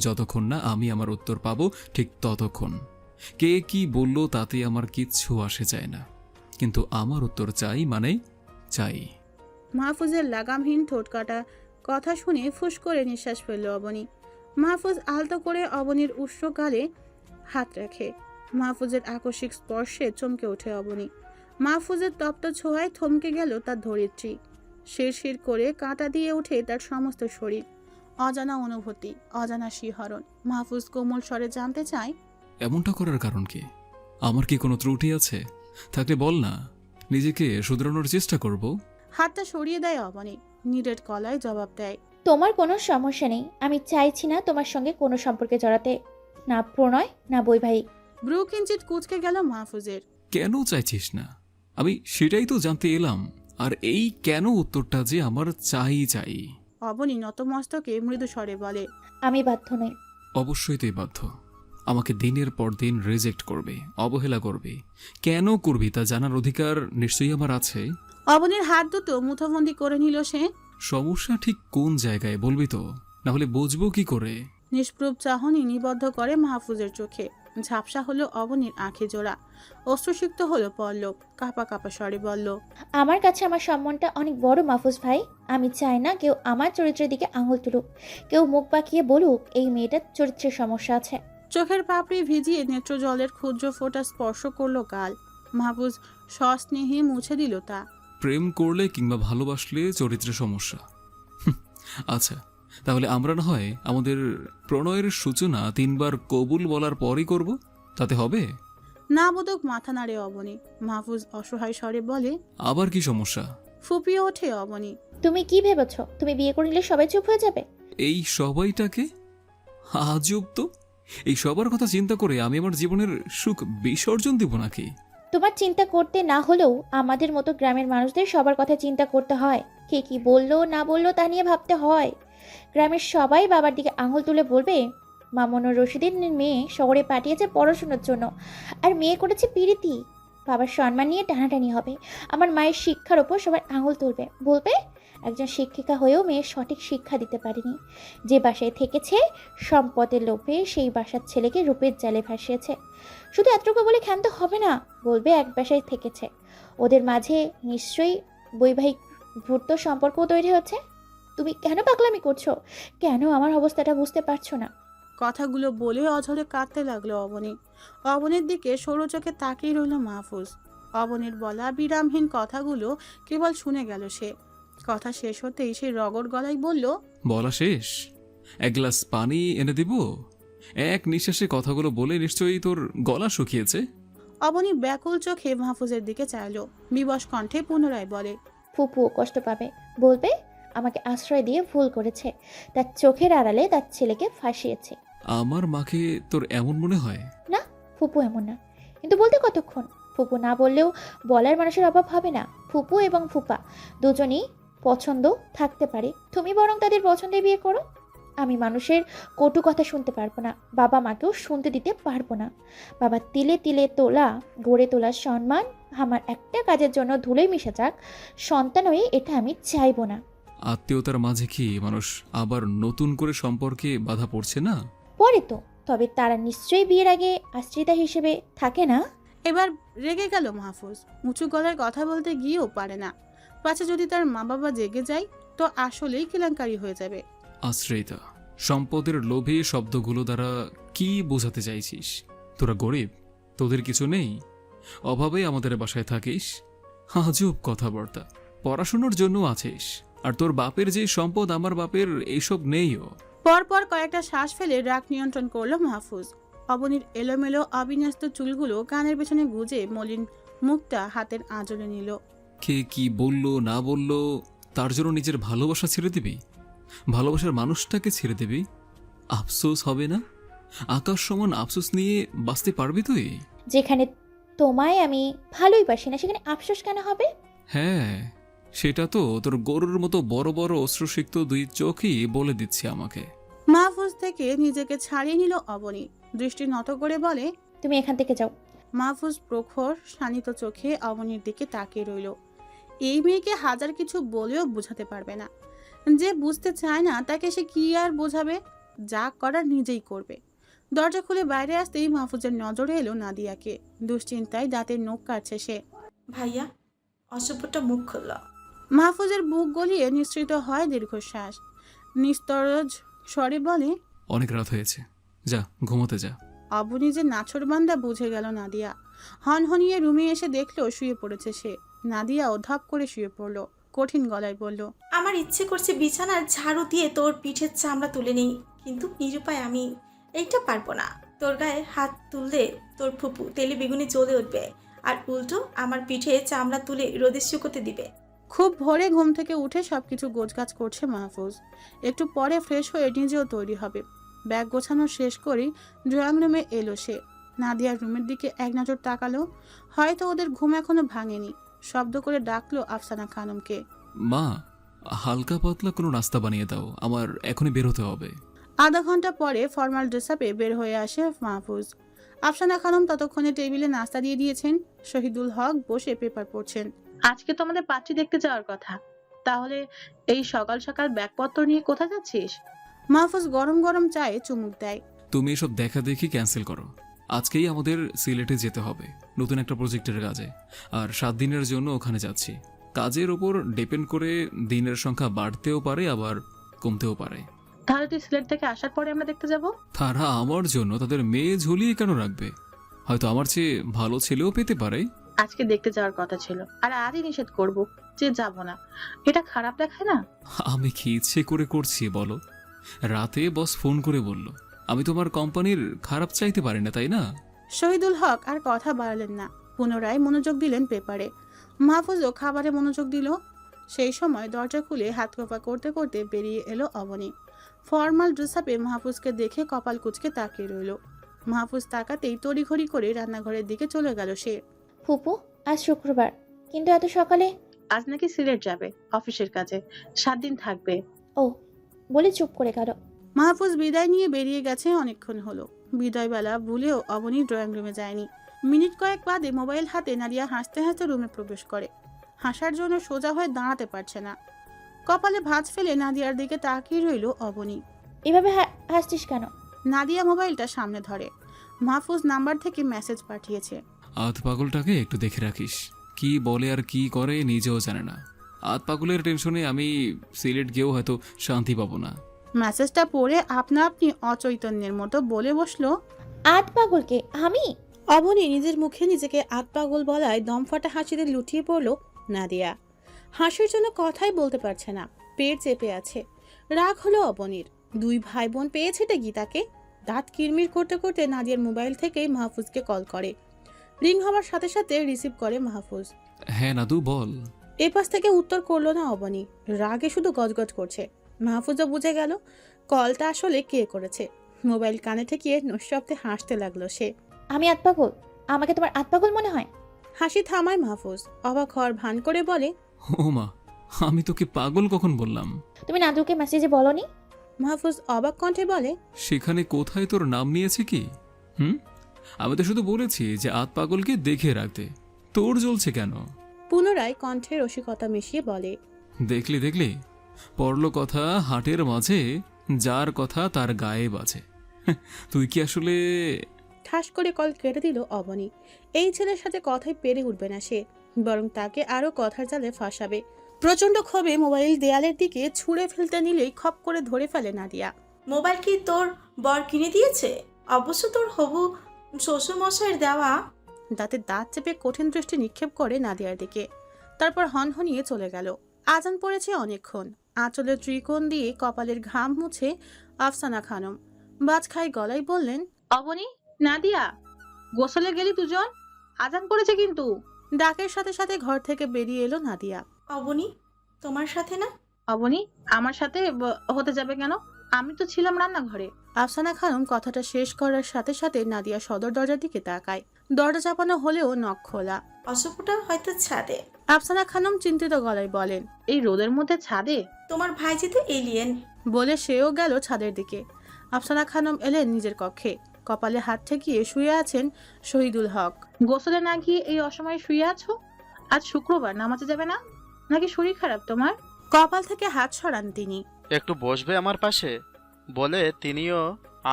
যতক্ষণ না আমি আমার উত্তর পাবো। ঠিক ততক্ষণ কে কি বলল তাতে আমার কিচ্ছু আসে যায় না, কিন্তু আমার উত্তর চাই, মানে চাই। মাহফুজের লাগামহীন ঠোঁটকাটা কথা শুনে ফুস করে নিঃশ্বাস ফেলল অবনী। মাহফুজ আলতো করে অবনীর উষ্ণ গালে হাত রাখে। মাহফুজের আকস্মিক স্পর্শে চমকে ওঠে অবনী। মাহফুজের তপ্ত ছোঁয়ায় থমকে গেল তার ধরিত্রী। শিরশির করে কাঁটা দিয়ে ওঠে তার সমস্ত শরীর। অজানা অনুভূতি, অজানা শিহরণ। মাহফুজ কোমল স্বরে জানতে চায়, এমনটা করার কারণ কি? আমার কি কোনো ত্রুটি আছে? থাকলে বল না, নিজেকে শুধরানোর চেষ্টা করব। হাতটা সরিয়ে দেয় অবনী। নিরেট গলায় জবাব দেয়, তোমার কোনো সমস্যা নেই। আমি চাইছি না তোমার সঙ্গে কোনো সম্পর্কে জড়াতে, না প্রণয় না বৈবাহিক। ব্রু কিঞ্চিত কুঁচকে গেল মাহফুজের। কেন চাইছিস না? আমি সেটাই তো জানতে এলাম। আর এই কেন উত্তরটা যে আমার চাই চাই। অবনী নতমস্তকে মৃদু স্বরে বলে, আমি বাধ্য নই। অবশ্যই তুই বাধ্য। আমাকে দিনের পর দিন রিজেক্ট করবে, অবহেলা করবে। কেন করবি তা জানার অধিকার নিশ্চয়ই আমার আছে। অবনীর হাত দুটো মুঠোবন্দি করে নিল সে। সমস্যা ঠিক কোন জায়গায় বলবি তো, না হলে বুঝবো কি করে? নিষ্প্রভ চাহনি নিবদ্ধ করে মাহফুজের চোখে। ঝাপসা হলো অবনীর আঁখি জোড়া। অশ্রুসিক্ত হলো পল্লব। কাঁপা কাঁপা স্বরে বলল, আমার কাছে আমার সম্মানটা অনেক বড় মাহফুজ ভাই। আমি চাই না কেউ আমার চরিত্রের দিকে আঙুল তুলুক, কেউ মুখ বাঁকিয়ে বলুক এই মেয়েটার চরিত্রের সমস্যা আছে। চোখের পাপড়ি ভিজিয়ে নেত্র জলের ক্ষুদ্র ফোঁটা স্পর্শ করলো গাল। মাহফুজ সস্নেহে মুছে দিল তা। প্রেম করলে কিংবা ভালোবাসলে চরিত্রের সমস্যা? আচ্ছা, তাহলে আমরা না হয় আমাদের প্রণয়ের সূচনা 3 বার কবুল বলার পরই করব, তাতে হবে? না বোধক মাথা নাড়ে অবনী। মাহফুজ অসহায় স্বরে বলে, আবার কি সমস্যা? ফুপিয়ে ওঠে অবনী। তুমি কি ভেবেছ তুমি বিয়ে করলে সবাই চুপ হয়ে যাবে? এই সবাইটাকে আজব তো। এই সবার কথা চিন্তা করে আমি আমার জীবনের সুখ বিসর্জন দিব নাকি? তোমার চিন্তা করতে না হলেও আমাদের মতো গ্রামের মানুষদের সবার কথা চিন্তা করতে হয়। কে কি বললো না বললো তা নিয়ে ভাবতে হয়। গ্রামের সবাই বাবার দিকে আঙুল তুলে বলবে মামুনুর রশিদের মেয়ে শহরে পাঠিয়েছে পড়াশোনার জন্য, আর মেয়ে করেছে পিরিতি। বাবার সম্মান নিয়ে টানাটানি হবে। আমার মায়ের শিক্ষার ওপর সবার আঙুল তুলবে, বলবে একজন শিক্ষিকা হয়েও মেয়ের সঠিক শিক্ষা দিতে পারেনি। যে বাসায় থেকেছে সম্পদের লোভে সেই বাসার ছেলেকে রূপের জালে ভাসিয়েছে। শুধু এতটুকু বলে ক্ষান্ত হবে না, বলবে এক বাসায় থেকেছে, ওদের মাঝে নিশ্চয়ই বৈবাহিক ভূত সম্পর্কও তৈরি হচ্ছে। তুমি কেন পাগলামি করছো? কেন আমার অবস্থাটা বুঝতে পারছো না? কথাগুলো বলে অঝরে কাঁদতে লাগলো অবনী। অবনীর দিকে সরু চোখে তাকিয়ে রইল মাহফুজ। অবনীর বলা বিরামহীন কথাগুলো কেবল শুনে গেল সে। কথা শেষ হতেই সে রগড় গলায় বলল, বলা শেষ? এক গ্লাস পানি এনে দিব? এক নিঃশ্বাসে কথাগুলো বলে নিশ্চয়ই তোর গলা শুকিয়েছে। অবনী ব্যাকুল চোখে মাহফুজের দিকে চাইল। বিবশ কণ্ঠে পুনরায় বলে, ফুপু কষ্ট পাবে, বলবে আমাকে আশ্রয় দিয়ে ভুল করেছে, তার চোখের আড়ালে তার ছেলেকে ফাঁসিয়েছে। আমার মাকে তোর এমন মনে হয়? না, ফুপু এমন না, কিন্তু বলতে কতক্ষণ? ফুপু না বললেও বলার মানুষের অভাব হবে না। ফুপু এবং ফুপা দুজনই পছন্দ থাকতে পারে, তুমি বরং তাদের পছন্দে বিয়ে করো। আমি মানুষের কটু কথা শুনতে পারবো না, বাবা মাকেও শুনতে দিতে পারবো না। বাবা তিলে তিলে তোলা গড়ে তোলার সম্মান আমার একটা কাজের জন্য ধুলোয় মিশে যাক, সন্তান হয়ে এটা আমি চাইবো না। আত্মীয়তার মাঝে কি মানুষ আবার নতুন করে সম্পর্কে বাধা পড়ছে না? পরে তো, তবে তারা নিশ্চয়ই বিয়ের আগে আশ্রিতা হিসেবে থাকে না। এবার রেগে গেল মাহফুজ, উঁচু গলায় কথা বলতে গিয়েও পারে না। পাছে যদি তার মা বাবা জেগে যায় তো আসলেই কেলেঙ্কারি হয়ে যাবে। আশ্রয়িতা, সম্পদের লোভে শব্দগুলো দ্বারা কি বোঝাতে চাইছিস? তোরা গরিব, তোদের কিছু নেই, অভাবে আমাদের বাসায় থাকিস? আজব কথাবার্তা। পড়াশোনার জন্য আছিস, আর তোর বাপের যে সম্পদ আমার বাপের এইসব নেইও। পরপর কয়েকটা শ্বাস ফেলে রাগ নিয়ন্ত্রণ করলো মাহফুজ। অবনীর এলোমেলো অবিন্যস্ত চুলগুলো কানের পেছনে গুজে মলিন মুখটা হাতের আঁচলে নিল। কে কি বলল না বলল তার জন্য নিজের ভালোবাসা ছেড়ে দিবি? ভালোবাসার মানুষটাকে ছেড়ে দিবি? আফসোস হবে না? আকাশ সমান আফসোস নিয়ে বাঁচতে পারবি তুই? যেখানে তোমায় আমি ভালোই বাসি না, সেখানে আফসোস কেন হবে? হ্যাঁ, সেটা তো তোর গরুর মতো বড় বড় অশ্রুসিক্ত দুই চোখই বলে দিচ্ছে আমাকে। মাহফুজ থেকে নিজেকে ছাড়িয়ে নিল অবনী, দৃষ্টি নত করে বলে, তুমি এখান থেকে যাও। মাহফুজ প্রখর শানিত চোখে অবনীর দিকে তাকিয়ে রইল। এই মেয়েকে হাজার কিছু বলেও বোঝাতে পারবে না। যে বুঝতে চায় না তাকে সে কি আর বোঝাবে? যা করার নিজেই করবে। দরজা খুলে বাইরে আসতেই মাহফুজের নজরে এলো নাদিয়াকে। দুশ্চিন্তায় দাঁতের নখ কাটছে সে। ভাইয়া, অসভ্যটা মুখ খুলল। মাহফুজের বুক গলিয়ে নিঃসৃত হয় দীর্ঘশ্বাস। নিস্তরজ স্বরে বলে, অনেক রাত হয়েছে, যা ঘুমোতে যা। অবনী যে নাছোড়বান্দা বুঝে গেল নাদিয়া। হনহনিয়ে রুমে এসে দেখলো শুয়ে পড়েছে সে। নাদিয়াও ধপ করে শুয়ে পড়ল, কঠিন গলায় বলল, আমার ইচ্ছে করছে বিছানার ঝাড়ু দিয়ে তোর পিঠের চামড়া তুলে নিই, কিন্তু নিরুপায় আমি এইটা পারবো না। তোর গায়ে হাত তুললে তোর ফুপু তেলে বেগুনে জ্বলে উঠবে, আর উল্টো আমার পিঠে চামড়া তুলে রোদে শুকোতে দিবে। খুব ভোরে ঘুম থেকে উঠে সবকিছু গোছগাছ করছে মাহফুজ। একটু পরে ফ্রেশ হয়ে নিজেও তৈরি হবে। ব্যাগ গোছানো শেষ করেই ড্রয়িং রুমে এলো সে। নাদিয়ার রুমের দিকে এক নজর তাকালো, হয়তো ওদের ঘুম এখনো ভাঙেনি। শব্দ করে ডাকলো আফসানা খানমকে। মা, হালকা পাতলা কোনো নাস্তা বানিয়ে দাও, আমার এখনই বের হতে হবে। আধা ঘন্টা পরে ফর্মাল ড্রেস আপে বের হয়ে আসে মাহফুজ। আফসানা খানম ততক্ষণে টেবিলে নাস্তা দিয়ে দিয়েছেন। শহীদুল হক বসে পেপার পড়ছেন। আজকে তো আমাদের পাত্রী দেখতে যাওয়ার কথা, তাহলে এই সকাল সকাল ব্যাগপত্র নিয়ে কোথায় যাচ্ছিস? মাহফুজ গরম গরম চায়ে চুমুক দেয়। তুমি এসব দেখা দেখি ক্যান্সেল করো। আজকেই আমাদের সিলেটে যেতে হবে নতুন একটা প্রজেক্টের কাজে, আর 7 দিনের জন্য ওখানে যাচ্ছি। কাজের ওপর ডিপেন্ড করে দিনের সংখ্যা বাড়তেও পারে আবার কমতেও পারে। তাহলে তুই সিলেট থেকে আসার পরে আমরা দেখতে যাব? তারা আমার জন্য তাদের মেয়ে ঝুলিয়ে কেন রাখবে? হয়তো আমার চেয়ে ভালো ছেলেও পেতে পারে। আজকে দেখতে যাওয়ার কথা ছিল, আর আজই নিষেধ করব যে যাব না। এটা খারাপ দেখায় না? আমি কি ইচ্ছে করে করছি বলো? রাতে বস ফোন করে বলল, আমি তোমার কোম্পানির খারাপ চাইতে পারি না, তাই না? শহীদুল হক আর কথা বাড়ালেন না, পুনরায় মনোযোগ দিলেন পেপারে। মাহফুজও খাবারে মনোযোগ দিল। সেই সময় দরজা খুলে হাত কোপা করতে করতে বেরিয়ে এলো অবনী। ফর্মাল ড্রেস আপে মাহফুজকে দেখে কপাল কুঁচকে তাকিয়ে রইল। মাহফুজ তাকাতেই তড়িঘড়ি করে রান্নাঘরের দিকে চলে গেল সে। ফুপু, আজ শুক্রবার, কিন্তু এত সকালে? আজ নাকি সিলেট যাবে অফিসের কাজে, 7 দিন থাকবে। ও, বলে চুপ করে গেল। মাহফুজ বিদায় নিয়ে বেরিয়ে গেছে অনেকক্ষণ হলো। বিদায়বেলা ভুলেও অবনী ড্রয়িং রুমে যায়নি। মিনিট কয়েক বাদে মোবাইল হাতে নাদিয়া হাসতে হাসতে রুমে প্রবেশ করে। হাসার জন্য সোজা হয়ে দাঁড়াতে পারছে না। কপালে ভাঁজ ফেলে নাদিয়ার দিকে তাকিয়ে রইল অবনী। এভাবে হাসছিস কেন? নাদিয়া মোবাইলটা সামনে ধরে। মাহফুজ নাম্বার থেকে মেসেজ পাঠিয়েছে। আধ পাগলটাকে একটু দেখে রাখিস, কি বলে আর কি করে নিজেও জানে না। আধ পাগলের টেনশনে আমি সিলেট গিয়েও হয়তো শান্তি পাবো না। মেসেজটা পড়ে আপনা আপনি অচৈতন্যের মতো বলে বসলো, আট পাগলকে আমি? অবনী নিজের মুখে নিজেকে আতপাগল বলায় দমফাটা হাসিতে লুটিয়ে পড়ল নাদিয়া। হাসির জন্য কথাই বলতে পারছে না, পেট চেপে আছে। রাগ হলো অবনীর। 2 ভাই বোন পেয়েছেটা গীতাকে। দাঁত কিরমির করতে করতে নাদিয়ার মোবাইল থেকেই মাহফুজকে কল করে। রিং হওয়ার সাথে সাথে রিসিভ করে মাহফুজ। হ্যাঁ নাদু, বল। এপাশ থেকে উত্তর করলো না অবনী, রাগে শুধু গজগজ করছে। মাহফুজও বুঝে গেল কলটা আসলে কে করেছে। মোবাইল কানে ঠেকিয়ে নিঃশব্দে হাসতে লাগলো সে। আমি আতপাগল? আমাকে তোমার আতপাগল মনে হয়? হাসি থামায় মাহফুজ, অবাক হওয়ার ভান করে বলে, ও মা, আমি তোকে পাগল কখন বললাম? তুমি নাদুকে মেসেজে বলনি? মাহফুজ অবাক কণ্ঠে বলে, সেখানে কোথায় তোর নাম নিয়েছে কি? হুম, আমি তো শুধু বলেছি যে আত পাগলকে দেখে রাখতে। তোর জ্বলছে কেন? পুনরায় কণ্ঠে রসিকতা মিশিয়ে বলে, দেখলি দেখলি, পড়ল কথা হাটের মাঝে, যার কথা তার গায়ে বাজে। তুই কি আসলে... ঠাস করে কল কেটে দিল অবনী। এই ছেলের সাথে কথাই পেরে উঠবে না সে, বরং তাকে আরো কথার জালে ফাঁসাবে। প্রচন্ড ক্ষোভে মোবাইল দেয়ালের দিকে ছুঁড়ে ফেলতে নিলেই খপ করে ধরে ফেলে নাদিয়া। মোবাইল কি তোর বর কিনে দিয়েছে? অবশ্য তোর হবু শ্বশুরমশাইয়ের দেওয়া। দাঁতে দাঁত চেপে কঠিন দৃষ্টি নিক্ষেপ করে নাদিয়ার দিকে, তারপর হনহনিয়ে চলে গেল। আজান পড়েছে অনেকক্ষণ। আঁচলের ত্রিকোণ দিয়ে কপালের ঘাম মুছে আফসানা খানম বাজখাই গলায় বললেন, অবনী, নাদিয়া, গোসলে গেলি দুজন? আজান পড়েছে কিন্তু। ডাকের সাথে সাথে ঘর থেকে বেরিয়ে এলো নাদিয়া। অবনী, তোমার সাথে না? অবনী আমার সাথে হতে যাবে কেন? আমি তো ছিলাম রান্নাঘরে। আফসানা খানম কথাটা শেষ করার সাথে সাথে নাদিয়া সদর দরজার দিকে তাকায়। দরজা চাপানো হলেও নখ খোলা। অশুভটা হয়তো ছাদে। আফসানা খানম চিন্তিত গলায় বলেন, এই রোদের মধ্যে ছাদে? তোমার ভাইজি তো এলিয়েন। বলে সেও গেল ছাদের দিকে। আফসানা খানম এলেন নিজের কক্ষে। কপালে হাত ঠেকিয়ে শুয়ে আছেন শহীদুল হক। গোসলে না গিয়ে এই অসময়ে শুয়ে আছো? আজ শুক্রবার, নামাজে যাবে না? নাকি শরীর খারাপ তোমার? কপাল থেকে হাত সরান তিনি। একটু বসবে আমার পাশে, বলে তিনিও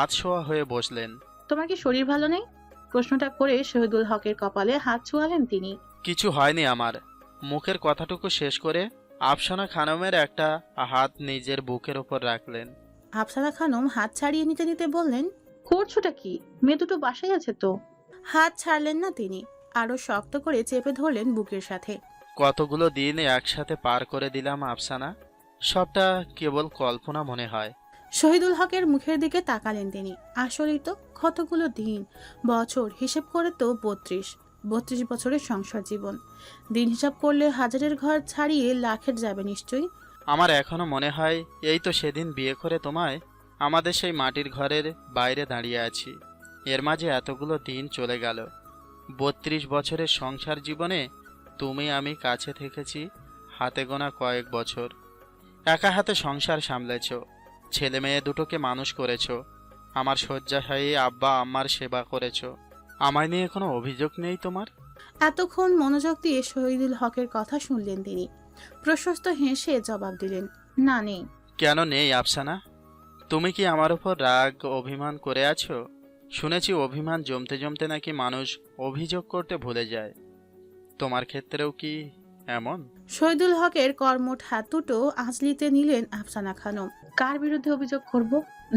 আধশোয়া হয়ে বসলেন। তোমার কি শরীর ভালো নেই? প্রশ্নটা করে শহীদুল হকের কপালে হাত ছোঁয়ালেন তিনি। কিছু হয়নি আমার। মুখের কথাটুকু শেষ করে আফসানা খানমের একটা হাত নিজের বুকের ওপর রাখলেন। আফসানা খানম হাত ছাড়িয়ে নিতে নিতে বললেন, করছোটা কি? মেয়ে দুটো বাসায় আছে তো। হাত ছাড়লেন না তিনি, আরো শক্ত করে চেপে ধরলেন বুকের সাথে। কতগুলো দিন একসাথে পার করে দিলাম আফসানা, সবটা কেবল কল্পনা মনে হয়। শহীদুল হকের মুখের দিকে তাকালেন তিনি। আসলেই তো কতগুলো দিন, বছর, হিসেব করে তো 32 বছরের সংসার জীবন। দিন হিসাব করলে হাজারের ঘর ছাড়িয়ে লাখের যাবে নিশ্চয়ই। আমার এখনো মনে হয় এই তো সেদিন বিয়ে করে তোমায় আমাদের সেই মাটির ঘরের বাইরে দাঁড়িয়ে আছি। এর মাঝে এতগুলো দিন চলে গেল। 32 বছরের সংসার জীবনে তুমি আমি কাছে থেকেছি হাতে গোনা কয়েক বছর। একা হাতে সংসার সামলেছ, ছেলে মেয়ে দুটোকে মানুষ করেছ, আমার শয্যাশায়ী আব্বা আম্মার সেবা করেছ। আমায় নিয়ে কোনো অভিযোগ নেই তোমার? এতক্ষণ মনোযোগ দিয়ে শহীদুল হকের কথা শুনলেন তিনি। প্রশস্ত হেসে জবাব দিলেন, না, নেই। কেন নেই আফসানা? তুমি কি আমার উপর রাগ অভিমান করে আছো? শুনেছি অভিমান জমতে জমতে নাকি মানুষ অভিযোগ করতে ভুলে যায়। তোমার ক্ষেত্রেও কি এমন? শহীদুল হকের কর্মঠ হাত দুটো আঁচলিতে নিলেন আফসানা খানম। কার বিরুদ্ধে অভিযোগ করব?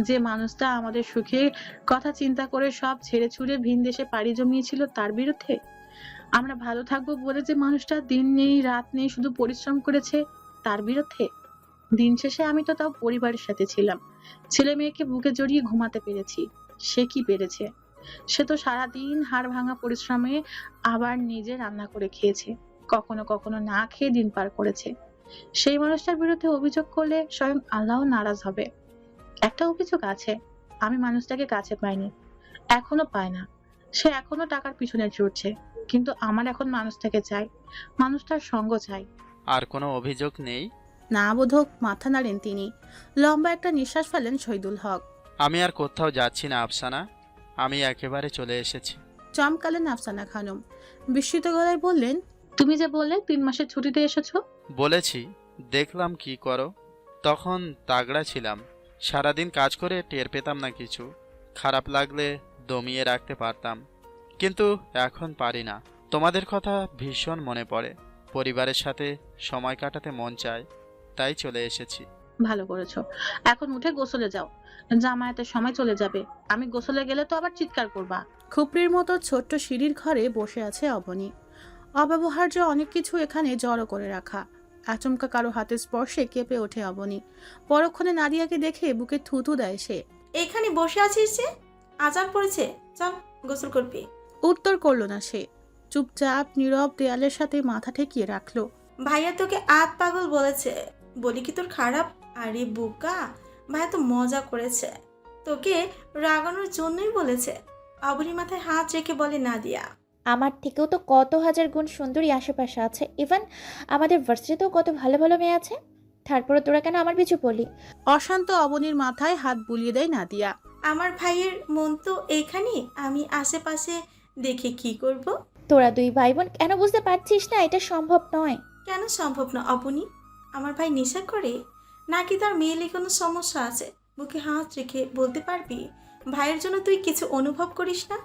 যে মানুষটা আমাদের সুখের কথা চিন্তা করে সব ছেড়ে ছুড়ে ভিন দেশে পাড়ি জমিয়েছিল তার বিরুদ্ধে? আমরা ভালো থাকবো বলে যে মানুষটা দিন নেই রাত নেই শুধু পরিশ্রম করেছে তার বিরুদ্ধে? দিন শেষে আমি তো তাও পরিবারের সাথে ছিলাম, ছেলে মেয়েকে বুকে জড়িয়ে ঘুমাতে পেরেছি। সে কি পেরেছে? সে তো সারাদিন হাড় ভাঙা পরিশ্রমে আবার নিজে রান্না করে খেয়েছে, কখনো কখনো না খেয়ে দিন পার করেছে। সেই মানুষটার বিরুদ্ধে অভিযোগ করলে স্বয়ং আল্লাহ নারাজ হবে। একটা অভিযোগ আছে, আমি মানুষটাকে কাছে পাইনি, এখনো পায় না। সে এখনো টাকার পিছনে ছুটছে, কিন্তু আমার এখন মানুষটাকে চাই, মানুষটার সঙ্গ চাই। আর কোনো অভিযোগ নেই? না বোধক মাথা নাড়েন তিনি। লম্বা একটা নিঃশ্বাস ফেলেন শহীদুল হক। আমি আর কোথাও যাচ্ছি না আফসানা, আমি একেবারে চলে এসেছি। চমকালেন আফসানা খানম। বিস্মিত গলায় বললেন, তুমি যে বললে 3 মাসের ছুটিতে এসেছো। বলেছি, দেখলাম কি করো। তখন তাগড়া ছিলাম, সারাদিন কাজ করে টের পেতাম না কিছু। খারাপ লাগলে দমিয়ে রাখতে পারতাম, কিন্তু এখন পারি না। তোমাদের কথা ভীষণ মনে পড়ে, পরিবারের সাথে সময় কাটাতে মন চায়, তাই চলে এসেছি। ভালো করেছো। এখন উঠে গোসলে যাও, জামায়াতের সময় চলে যাবে। আমি গোসলে গেলে তো আবার চিৎকার করবা। খুপড়ির মতো ছোট্ট সিঁড়ির ঘরে বসে আছে অবনী। অব্যবহার্য অনেক কিছু এখানে জড়ো করে রাখা। আচমকা কারো হাতের স্পর্শে কেঁপে ওঠে অবনী। পরক্ষণে নাদিয়াকে দেখে বুকে থুতু দেয় সে। এখানে বসে আছিস যে? আজান পড়েছে, চল গোসল করবি। উত্তর করল না সে। চুপচাপ নীরব দেয়ালের সাথে মাথা ঠেকিয়ে রাখলো। ভাইয়া তোকে পাগল বলেছে বলি কি তোর খারাপ? আরে বোকা, ভাইয়া তো মজা করেছে, তোকে রাগানোর জন্যই বলেছে। অবনীর মাথায় হাত রেখে বলে নাদিয়া। আমার থেকেও তো কত হাজার গুণ সুন্দরী আশেপাশে আছে, ইভেন আমাদের ভার্সিটিতেও কত ভালো ভালো মেয়ে আছে। তারপরে তোরা কেন আমার পিছু পড়লি? অশান্ত অবনীর মাথায় হাত বুলিয়ে দেয় নাদিয়া। আমার ভাইয়ের মন তো এখানে, আমি আশেপাশে দেখে কি করব? তোরা দুই ভাই বোন কেন বুঝতে পারছিস না এটা সম্ভব নয়? কেন সম্ভব না অবনী? আমার ভাই নেশা করে নাকি তার মেয়েলি কোনো সমস্যা আছে? বুকে হাত রেখে বলতে পারবি ভাইয়ের জন্য তুই কিছু অনুভব করিস না?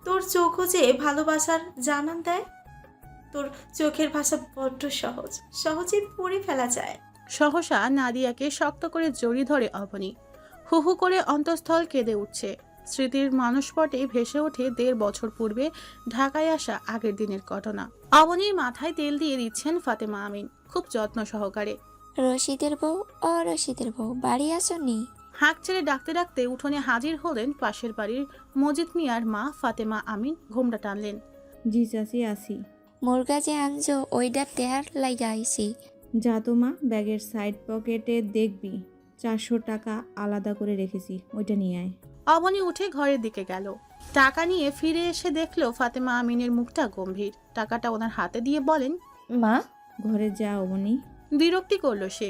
তোর চোখও যে ভালোবাসার জানান দেয়। তোর চোখের ভাষা বড্ড সহজ, সহজেই পড়ে ফেলা যায়। সহসা নাদিয়াকে শক্ত করে জড়িয়ে ধরে অবনী। হু হু করে অন্তঃস্থল কেঁদে উঠছে। স্মৃতির মানসপটে ভেসে ওঠে ১.৫ বছর পূর্বে ঢাকায় আসা আগের দিনের ঘটনা। অবনীর মাথায় তেল দিয়ে দিচ্ছেন ফাতেমা আমিন খুব যত্ন সহকারে। রশিদের বউ ও রশিদের বউ বাড়ি আসনি? হাঁক ছেড়ে ডাকতে ডাকতে উঠোনে হাজির হলেন পাশের বাড়ির মজিদ মিয়ার মা ফাতেমা আমিন। ঘোমটা টানলেন। জি চাচি আসি। মুরগা যে আনছো ওইটা তেহার লাইগা আইছি। যা তো মা, ব্যাগের সাইড পকেটে দেখবি 400 টাকা আলাদা করে রেখেছি, ওইটা নিয়ে আয়। অবনী উঠে ঘরের দিকে গেল। টাকা নিয়ে ফিরে এসে দেখলো ফাতেমা আমিনের মুখটা গম্ভীর। টাকাটা ওনার হাতে দিয়ে বলেন, মা, ঘরে যা অবনী। বিরক্তি করলো সে।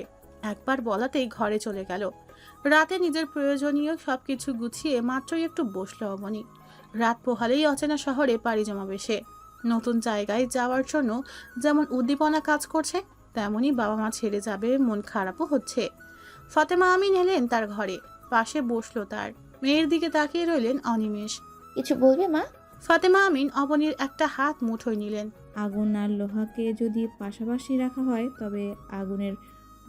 একবার বলাতেই ঘরে চলে গেল। রাতে নিজের প্রয়োজনীয় সবকিছু গুছিয়ে মাত্রই একটু বসলো অবনী। রাত পোহালেই অচেনা শহরে পাড়ি জমাবে সে। নতুন জায়গায় যাওয়ার জন্য যেমন উদ্দীপনা কাজ করছে, তেমনই বাবা মা ছেড়ে যাবে মন খারাপও হচ্ছে। ফাতেমা আমিন এলেন তার ঘরে। পাশে বসলো তার মেয়ের দিকে তাকিয়ে রইলেন অনিমেষ। কিছু বলবে মা? ফাতেমা আমিন অবনীর একটা হাত মুঠোয় নিলেন। আগুন আর লোহাকে যদি পাশাপাশি রাখা হয় তবে আগুনের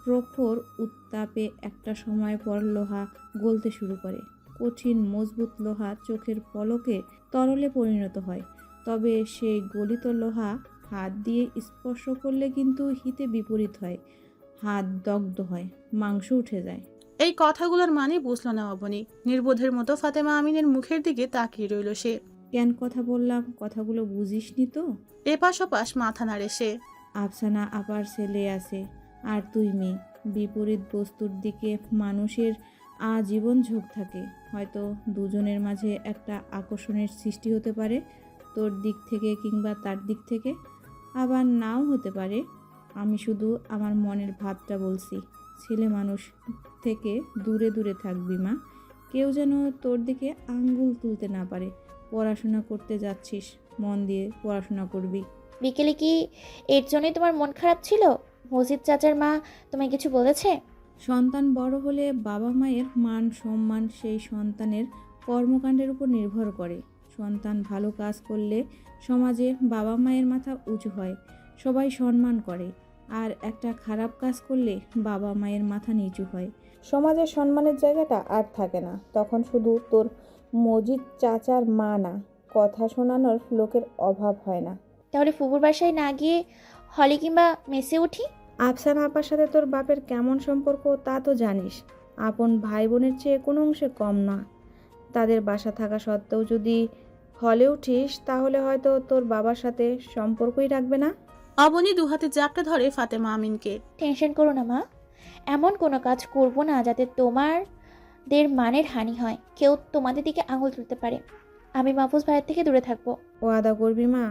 প্রখর উত্তাপে একটা সময় পর লোহা গলতে শুরু করে। কঠিন মজবুত লোহা চোখের পলকে তরলে পরিণত হয়। তবে সেই গলিত লোহা হাত দিয়ে স্পর্শ করলে কিন্তু হিতে বিপরীত হয়। হাত দগ্ধ হয়, মাংস উঠে যায়। এই কথাগুলোর মানে বুঝলো না অবনী। নির্বোধের মতো ফাতেমা আমিনের মুখের দিকে তাকিয়ে রইল সে। কেন কথা বললাম, কথাগুলো বুঝিসনি তো? এপাশ ওপাশ মাথা নাড়ে সে। আফসানা আপার ছেলে আছে আর তুই মেয়ে। বিপরীত বস্তুর দিকে মানুষের আজীবন ঝোঁক থাকে। হয়তো দুজনের মাঝে একটা আকর্ষণের সৃষ্টি হতে পারে, তোর দিক থেকে কিংবা তার দিক থেকে, আবার নাও হতে পারে। আমি শুধু আমার মনের ভাবটা বলছি। ছেলে মানুষ থেকে দূরে দূরে থাকবি মা। কেউ যেন তোর দিকে আঙ্গুল তুলতে না পারে। পড়াশোনা করতে যাচ্ছিস, মন দিয়ে পড়াশোনা করবি। বিকেলে কি এর জন্যই তোমার মন খারাপ ছিল? মজিদ চাচার মা তোমায় কিছু বলেছে? সন্তান বড় হলে বাবা মায়ের মান সম্মান সেই সন্তানের কর্মকাণ্ডের উপর নির্ভর করে। সন্তান ভালো কাজ করলে সমাজে বাবা মায়ের মাথা উঁচু হয়, সবাই সম্মান করে। আর একটা খারাপ কাজ করলে বাবা মায়ের মাথা নিচু হয়, সমাজের সম্মানের জায়গাটা আর থাকে না। তখন শুধু তোর মজিদ চাচার মা না, কথা শোনানোর লোকের অভাব হয় না। তাহলে ফুপুর বাসায় না গিয়ে হলে কিংবা মেসে উঠি? আফসানা আপার সাথে তোর বাপের কেমন সম্পর্ক তা তো জানিস। আপন ভাই বোনের চেয়ে কোনো অংশে কম না। তাদের বাসা থাকা সত্ত্বেও যদি হলে উঠিস তাহলে হয়তো তোর বাবার সাথে সম্পর্কই রাখবে না। অবনী দুহাতে জাপটা ধরে ফাতেমা আমিনকে। টেনশন করো না মা, এমন কোনো কাজ করব না যাতে তোমাদের মানের হানি হয়, কেউ তোমাদের দিকে আঙুল তুলতে পারে। আমি মাহফুজ ভাইয়ের থেকে দূরে থাকবো। ওয়াদা করবি মা?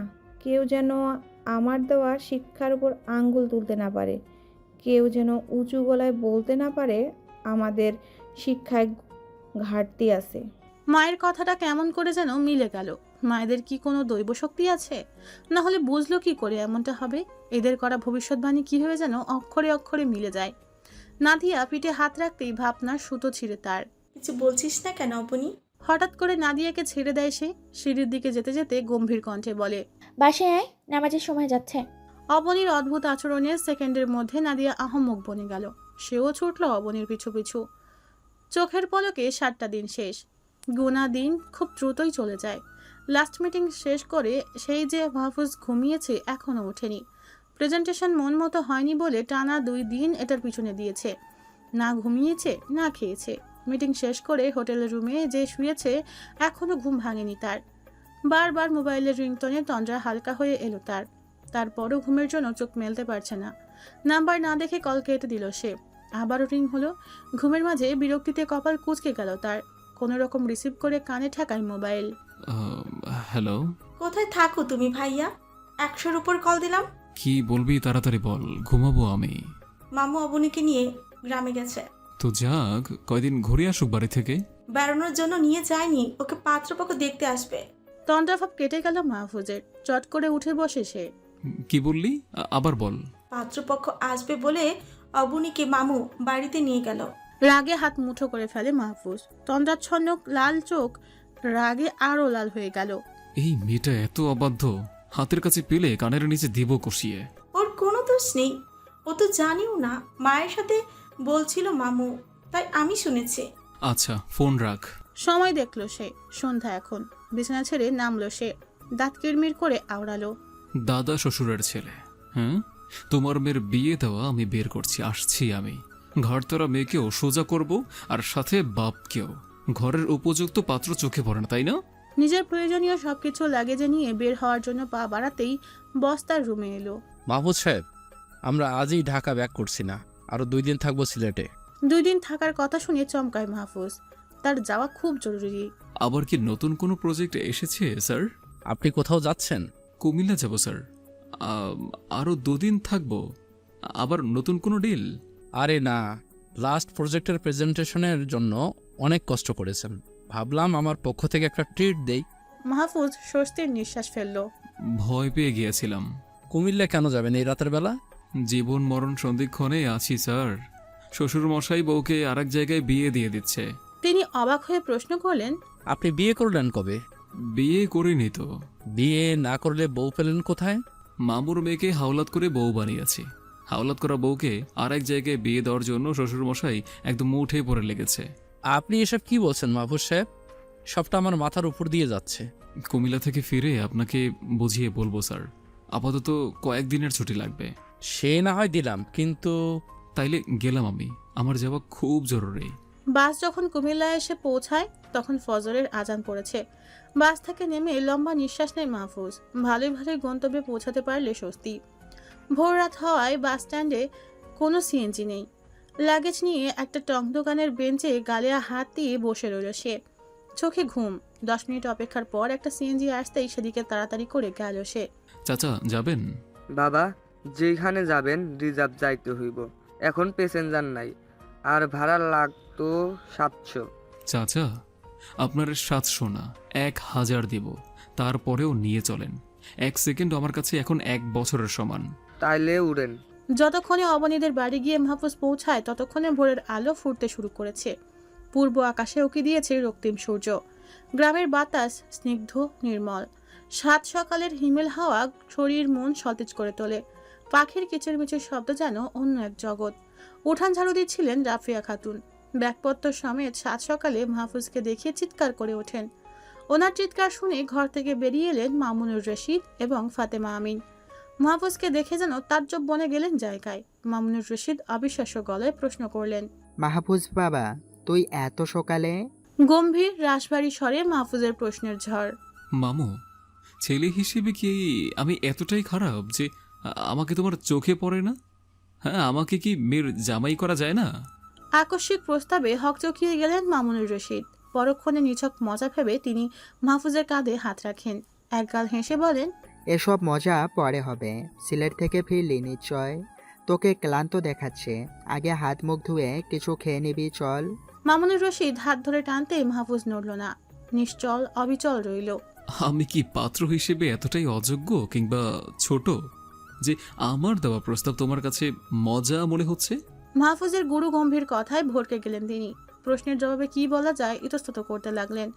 কেউ যেন আমার দেওয়া শিক্ষার উপর আঙ্গুল তুলতে না পারে, কেউ যেন উঁচু গলায় বলতে না পারে আমাদের শিক্ষায় ঘাটতি আছে। মায়ের কথাটা কেমন করে যেন মিলে গেল। মায়েদের কি কোনো দৈব শক্তি আছে? না হলে বুঝলো কি করে এমনটা হবে? এদের করা ভবিষ্যৎবাণী কিভাবে যেন অক্ষরে অক্ষরে মিলে যায়। নাদিয়া পিঠে হাত রাখতেই ভাবনার সুতো ছিঁড়ে তার। কিছু বলছিস না কেন অবনী? হঠাৎ করে নাদিয়াকে ছেড়ে দেয় সে। সিঁড়ির দিকে যেতে যেতে গম্ভীর কণ্ঠে বলে, বাসায় আয়, নামাজের সময় যাচ্ছে। অবনীর অদ্ভুত আচরণে সেকেন্ডের মধ্যে নাদিয়া আহম্মক বনে গেল। সেও ছুটল অবনীর পিছু পিছু। চোখের পলকে 7টা দিন শেষ। গোনা দিন খুব দ্রুতই চলে যায়। লাস্ট মিটিং শেষ করে সেই যে মাহফুজ ঘুমিয়েছে এখনও ওঠেনি। প্রেজেন্টেশন মন মতো হয়নি বলে টানা 2 দিন এটার পিছনে দিয়েছে। না ঘুমিয়েছে না খেয়েছে। মিটিং শেষ করে হোটেলের রুমে যে শুয়েছে এখনও ঘুম ভাঙেনি তার। বারবার মোবাইলের রিংটনে তন্দ্রা হালকা হয়ে এলো তার। তারপরও ঘুমের জন্য চোখ মেলতে পারছে না। নাম্বার না দেখে কল কেটে দিল সে। আবারও রিং হলো। ঘুমের মাঝে বিরক্তিতে কপাল কুঁচকে গেল তার। কোনো রকম রিসিভ করে কানে ঠেকায় মোবাইল। হ্যালো, কোথায় থাকো তুমি ভাইয়া? 100-র উপর কল দিলাম। কি বলবি তাড়াতাড়ি বল, ঘুমাবো আমি। মামু অবনীকে নিয়ে গ্রামে গেছে। তো যাক, কয়দিন ঘুরে আসুক বাড়ি থেকে। বেড়ানোর জন্য নিয়ে যায়নি, ওকে পাত্রপক্ষ দেখতে আসবে। তন্দ্রাভাব কেটে গেল মাহফুজের। চট করে উঠে বসে সে। কি বললি, আবার বল। পাত্রপক্ষ আসবে বলে অবনীকে মামু বাড়িতে নিয়ে গেল। রাগে হাত মুঠো করে ফেলে মাহফুজ। তন্দ্রাচ্ছন্ন লাল চোখ রাগে আরো লাল হয়ে গেল। এই মেয়েটা এত অবাধ্য, হাতের কাছে পেলে কানের নিচে দিব কষিয়ে। ওর কোনো দোষ নেই, ও তো জানিও না। মায়ের সাথে বলছিল মামু, তাই আমি শুনেছি। আচ্ছা, ফোন রাখ। সময় দেখলো সে, সন্ধ্যা এখন। বিছানা ছেড়ে নামলো সে। দাঁত কিরমির করে আওড়ালো। দাদা শ্বশুরের ছেলে, হ্যাঁ? তোমার মেয়ের বিয়ে দেওয়া আমি বের করছি, আসছি আমি। ঘরতরা মেয়েকেও সোজা করব, আর সাথে বাপকেও। ঘরের উপযুক্ত পাত্র চোখে পড়ে না, তাই না? নিজের প্রয়োজনীয় সবকিছু লাগেজে নিয়ে বের হওয়ার জন্য পা বাড়াতেই বস্তার রুমে এলো। মাহফুজ সাহেব, আমরা আজই ঢাকা ব্যাক করছি না, আরো 2 দিন থাকবো সিলেটে। 2 দিন থাকার কথা শুনে চমকায় মাহফুজ। তার যাওয়া খুব জরুরি। আবার কি নতুন কোনো প্রজেক্ট এসেছে স্যার? আপনি কোথাও যাচ্ছেন? কুমিল্লা যাব স্যার। আরো 2 দিন থাকবো। আবার নতুন কোনো ডিল? আরে না, লাস্ট প্রজেক্টের প্রেজেন্টেশনের জন্য অনেক কষ্ট করেছেন, ভাবলাম আমার পক্ষ থেকে একটা ট্রিট দেই। মাহফুজ স্বস্তির নিঃশ্বাস ফেললো। ভয় পেয়ে গিয়েছিলাম। কুমিল্লা কেন যাবেন এই রাতের বেলা? জীবন মরণ সন্ধিক্ষণে আছি স্যার। শ্বশুর মশাই বউকে আরেক জায়গায় বিয়ে দিয়ে দিচ্ছে। তিনি অবাক হয়ে প্রশ্ন করলেন, আপনি বিয়ে করলেন কবে? বিয়ে করিনি তো। বিয়ে না করলে বউ পেলেন কোথায়? মামুর মেয়েকে হাওলাত করে বউ বানিয়েছি। হাওলাত করা বউকে আরেক জায়গায় বিয়ে দেওয়ার জন্য শ্বশুর মশাই একদম মুঠে পড়ে লেগেছে। আপনি এসব কি বলছেন মাহফুজ সাহেব? সবটা আমার মাথার উপর দিয়ে যাচ্ছে। কুমিল্লা থেকে ফিরে আপনাকে বুঝিয়ে বলবো স্যার। আপাতত কয়েকদিনের ছুটি লাগবে। সে না হয় দিলাম, কিন্তু তাইলে গেলাম আমি, আমার যাওয়া খুব জরুরি। বাস যখন কুমিল্লায় এসে পৌঁছায় তখন ফজরের আজান পড়েছে। বাস থেকে নেমে লম্বা নিঃশ্বাস নেয় মাহফুজ। ভালোই ভালোই গন্তব্যে পৌঁছাতে পারলে স্বস্তি। ভোর রাত হওয়ায় বাস স্ট্যান্ডে কোনো সিএনজি নেই। লাগেজ নিয়ে একটা টং দোকানের বেঞ্চে গালে হাত দিয়ে বসে রইল সে। চোখে ঘুম। 10 মিনিট অপেক্ষার পর একটা সিএনজি আসতেই সেদিকে তাড়াতাড়ি করে গেল সে। চাচা যাবেন? বাবা, যেখানে যাবেন রিজার্ভ যাইতে হইব, এখন প্যাসেঞ্জার নাই, আর ভাড়া লাগতো 700। চাচা, আপনার 700 না, 1000 দিব, তারপরেও নিয়ে চলেন। 1 সেকেন্ড আমার কাছে এখন 1 বছরের সমান। তাইলে উড়েন। যতক্ষণে অবনীদের বাড়ি গিয়ে মাহফুজ পৌঁছায় ততক্ষণে ভোরের আলো ফুটতে শুরু করেছে। পূর্ব আকাশে উকি দিয়েছে রক্তিম সূর্য। গ্রামের বাতাস স্নিগ্ধ নির্মল। সাত সকালের হিমেল হাওয়া শরীর মন সতেজ করে তোলে। পাখির কিচিরমিচির শব্দ যেন অন্য এক জগৎ। উঠান ঝাড়ু দিচ্ছিলেন রাফিয়া খাতুন। ব্যাগপত্র সমেত সাত সকালে মাহফুজকে দেখিয়ে চিৎকার করে ওঠেন। ওনার চিৎকার শুনে ঘর থেকে বেরিয়ে এলেন মামুনুর রশিদ এবং ফাতেমা আমিন। মাহফুজকে দেখে যেন তাজ্জব বনে গেলেন জায়গায়। মামুনুর রশিদ অবিশ্বাস্য গলায় প্রশ্ন করলেন, মাহফুজ বাবা, তুই এত সকালে? গম্ভীর রাশভারী স্বরে মাহফুজের প্রশ্নের ঝড়। মামু, ছেলে হিসেবে কি আমি এতটাই খারাপ যে আমাকে তোমার চোখে পড়ে না? হ্যাঁ, আমাকে কি মেয়ের জামাই করা যায় না? আকস্মিক প্রস্তাবে হকচকিয়ে গেলেন মামুনুর রশিদ। পরক্ষণে নিছক মজা ভেবে তিনি মাহফুজের কাঁধে হাত রাখেন। একগাল হেসে বলেন, এসব মজা পরে হবে। সিলেট থেকে ফিরলি নিশ্চয়, তোকে ক্লান্ত দেখাচ্ছে। আগে হাত মুখ ধুয়ে কিছু খেয়ে নিবি, চল। মামুনুর রশিদ হাত ধরে টানতে মাহফুজ নড়ল না, নিশ্চল অবিচল রইল। আমি কি পাত্র হিসেবে এতটাই অযোগ্য কিংবা ছোট যে আমার দেওয়া প্রস্তাব তোমার কাছে মজা মনে হচ্ছে? মাহফুজের গুরু গম্ভীর কথায় ভড়কে গেলেন তিনি। প্রশ্নের জবাবে কি বলা যায় ইতস্তত করতে লাগলেন।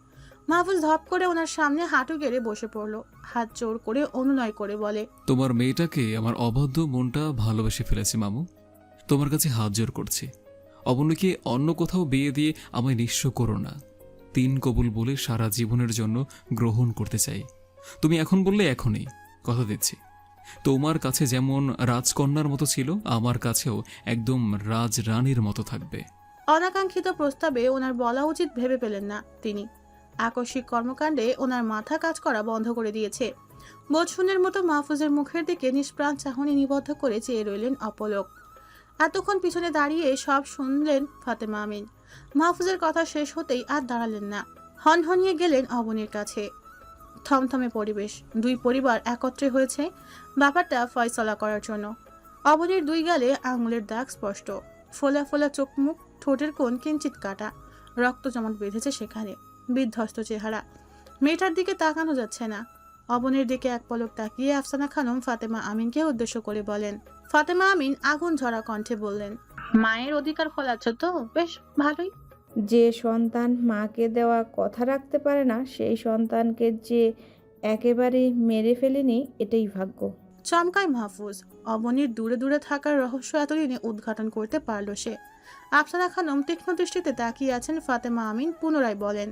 মাহফুজ ধপ করে ওনার সামনে হাঁটু গেড়ে বসে পড়ল। হাত জোর করে অনুনয় করে বলে, তোমার মেয়েটাকে আমার অবাধ্য মনটা ভালোবেসে ফেলেছে মামু। তোমার কাছে হাত জোর করছি, অবনীকে অন্য কোথাও বিয়ে দিয়ে আমায় নিঃস্ব করো না। 3 কবুল বলে সারা জীবনের জন্য গ্রহণ করতে চাই। তুমি এখন বললে এখনই, কথা দিচ্ছি। তোমার কাছে যেমন রাজকন্যার মতো ছিল, আমার কাছেও একদম রাজরানীর মতো থাকবে। অনাকাঙ্ক্ষিত প্রস্তাবে ওনার বলা উচিত ভেবে পেলেন না তিনি। আকস্মিক কর্মকাণ্ডে ওনার মাথা কাজ করা বন্ধ করে দিয়েছে। বোধশূন্যের মতো মাহফুজের মুখের দিকে নিষ্প্রাণ চাহনি নিবদ্ধ করে চেয়ে রইলেন অপলক। এতক্ষণ পিছনে দাঁড়িয়ে সব শুনলেন ফাতেমা আমিন। মাহফুজের কথা শেষ হতেই আর দাঁড়ালেন না, হনহনিয়ে গেলেন অবনীর কাছে। থমথমে পরিবেশ, দুই পরিবার একত্রে হয়েছে ব্যাপারটা ফয়সলা করার জন্য। অবনীর দুই গালে আঙুলের দাগ স্পষ্ট, ফোলা ফোলা চোখ মুখ, ঠোঁটের কোণ কিঞ্চিত কাটা, রক্ত জমাট বেঁধেছে সেখানে। বিধ্বস্ত চেহারা, মেয়েটার দিকে তাকানো যাচ্ছে না। অবনীর দিকে এক পলক তাকিয়ে আফসানা খানম ফাতেমা আমিনকে উদ্দেশ্য করে বলেন। ফাতেমা আমিন আগুন ঝরা কণ্ঠে বললেন, মায়ের অধিকার ফলাচ্ছ তো, বেশ ভালোই। যে সন্তান মাকে দেওয়া কথা রাখতে পারে না, সেই সন্তানকে যে একেবারে মেরে ফেলেনি, এটাই ভাগ্য। চমকায় মাহফুজ। অবনীর দূরে দূরে থাকার রহস্য এতদিনে উদ্ঘাটন করতে পারল সে। আফসানা খানম তীক্ষ্ণ দৃষ্টিতে তাকিয়ে আছেন। ফাতেমা আমিন পুনরায় বলেন,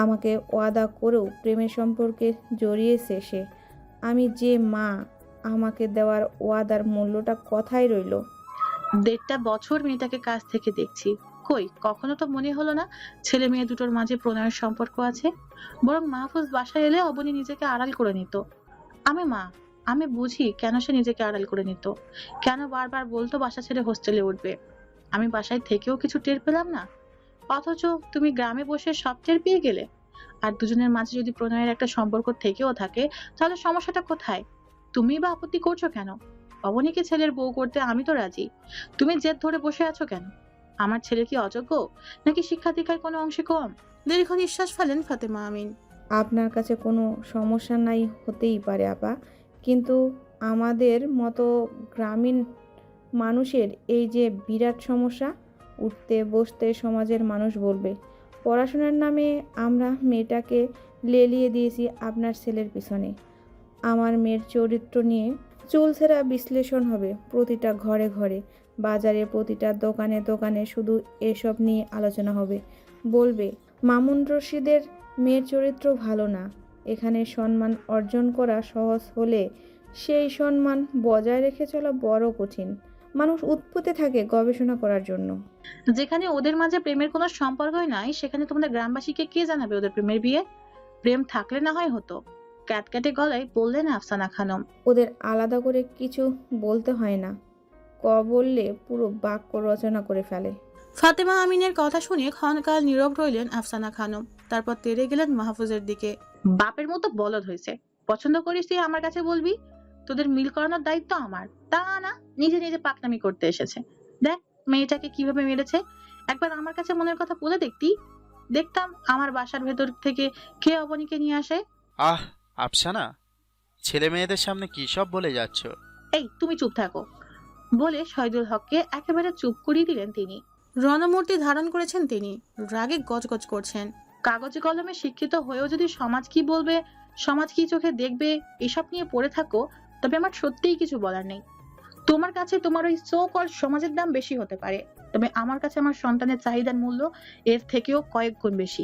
আমাকে ওয়াদা করেও প্রেমের সম্পর্কে জড়িয়েছে সে। আমি যে মা, আমাকে দেওয়ার ওয়াদার মূল্যটা কথাই রইল। 1.5 বছর মেয়েটাকে কাছ থেকে দেখছি, কই কখনো তো মনে হলো না ছেলে মেয়ে দুটোর মাঝে প্রণয়ের সম্পর্ক আছে। বরং মাহফুজ বাসায় এলে অবনী নিজেকে আড়াল করে নিত। আমি বুঝি কেন সে নিজেকে আড়াল করে নিত, কেন বারবার বলতো বাসা ছেড়ে হোস্টেলে উঠবে। আমি বাসায় থেকেও কিছু টের পেলাম না, অথচ তুমি গ্রামে বসে সব টের পেয়ে গেলে। আর দুজনের মাঝে যদি প্রণয়ের একটা সম্পর্ক থেকেও থাকে, তাহলে সমস্যাটা কোথায়? তুমি বা আপত্তি করছো কেন? অবনীকে ছেলের বউ করতে আমি তো রাজি, তুমি জেদ ধরে বসে আছো কেন? আমার ছেলে কি অযোগ্য, নাকি শিক্ষা দীক্ষায় কোনো অংশে কম? দীর্ঘ নিঃশ্বাস ফেলেন ফাতেমা আমিন। আপনার কাছে কোনো সমস্যা নাই হতেই পারে আপা, কিন্তু আমাদের মতো গ্রামীণ মানুষের এই যে বিরাট সমস্যা, উঠতে বসতে সমাজের মানুষ বলবে। পড়াশোনার নামে আমরা মেয়েটাকে লেলিয়ে দিয়েছি আপনার ছেলের পিছনে। আমার মেয়ের চরিত্র নিয়ে চুলছেরা বিশ্লেষণ হবে প্রতিটা ঘরে ঘরে, বাজারে প্রতিটা দোকানে দোকানে শুধু এসব নিয়ে আলোচনা হবে। বলবে মামুন রশিদের মেয়ের চরিত্র ভালো না। এখানে সম্মান অর্জন করা সহজ হলে সেই সম্মান বজায় রেখে চলা বড় কঠিন। মানুষ উৎপত্তি থাকে গবেষণা করার জন্য। যেখানে ওদের মাঝে প্রেমের কোনো সম্পর্কই নাই, সেখানে তোমাদের গ্রামবাসীকে কে জানাবে ওদের প্রেমের বিয়ে? প্রেম থাকলে না হয় হতো, ক্যাটক্যাটে গলায় বললেন আফসানা খানম। ওদের আলাদা করে কিছু বলতে হয় না, বললে পুরো বাক্য রচনা করে ফেলে। ফাতেমা আমিনের কথা শুনে ক্ষণকাল নীরব রইলেন আফসানা খানম। তারপর তেড়ে গেলেন মাহফুজের দিকে। বাপের মতো বলদ হয়েছে, পছন্দ করিস তুই আমার কাছে বলবি, তোদের মিল করানোর দায়িত্ব আমার। তা না, নিজে নিজে পাকনামি করতে এসেছে। দেখ মেয়েটাকে কিভাবে মেরেছে, একবার আমার কাছে মনের কথা বলে দেখতাম আমার বাসার ভেতর থেকে কে অবনীকে নিয়ে আসে। আহ আফসানা, ছেলে মেয়েদের সামনে কি সব বলে যাচ্ছ? এই তুমি চুপ থাকো বলে শহীদুল হককে একেবারে চুপ করিয়ে দিলেন তিনি। রণমূর্তি ধারণ করেছেন তিনি, রাগে গজগজ করছেন। কাগজে কলমে শিক্ষিত হয়েও যদি সমাজ কি বলবে, সমাজ কি চোখে দেখবে, এসব নিয়ে পড়ে থাকো, তবে আমার সত্যিই কিছু বলার নেই। তোমার কাছে তোমার ওই সো কল সমাজের দাম বেশি হতে পারে, তবে আমার কাছে আমার সন্তানের চাহিদার মূল্য এর থেকেও কয়েক গুণ বেশি।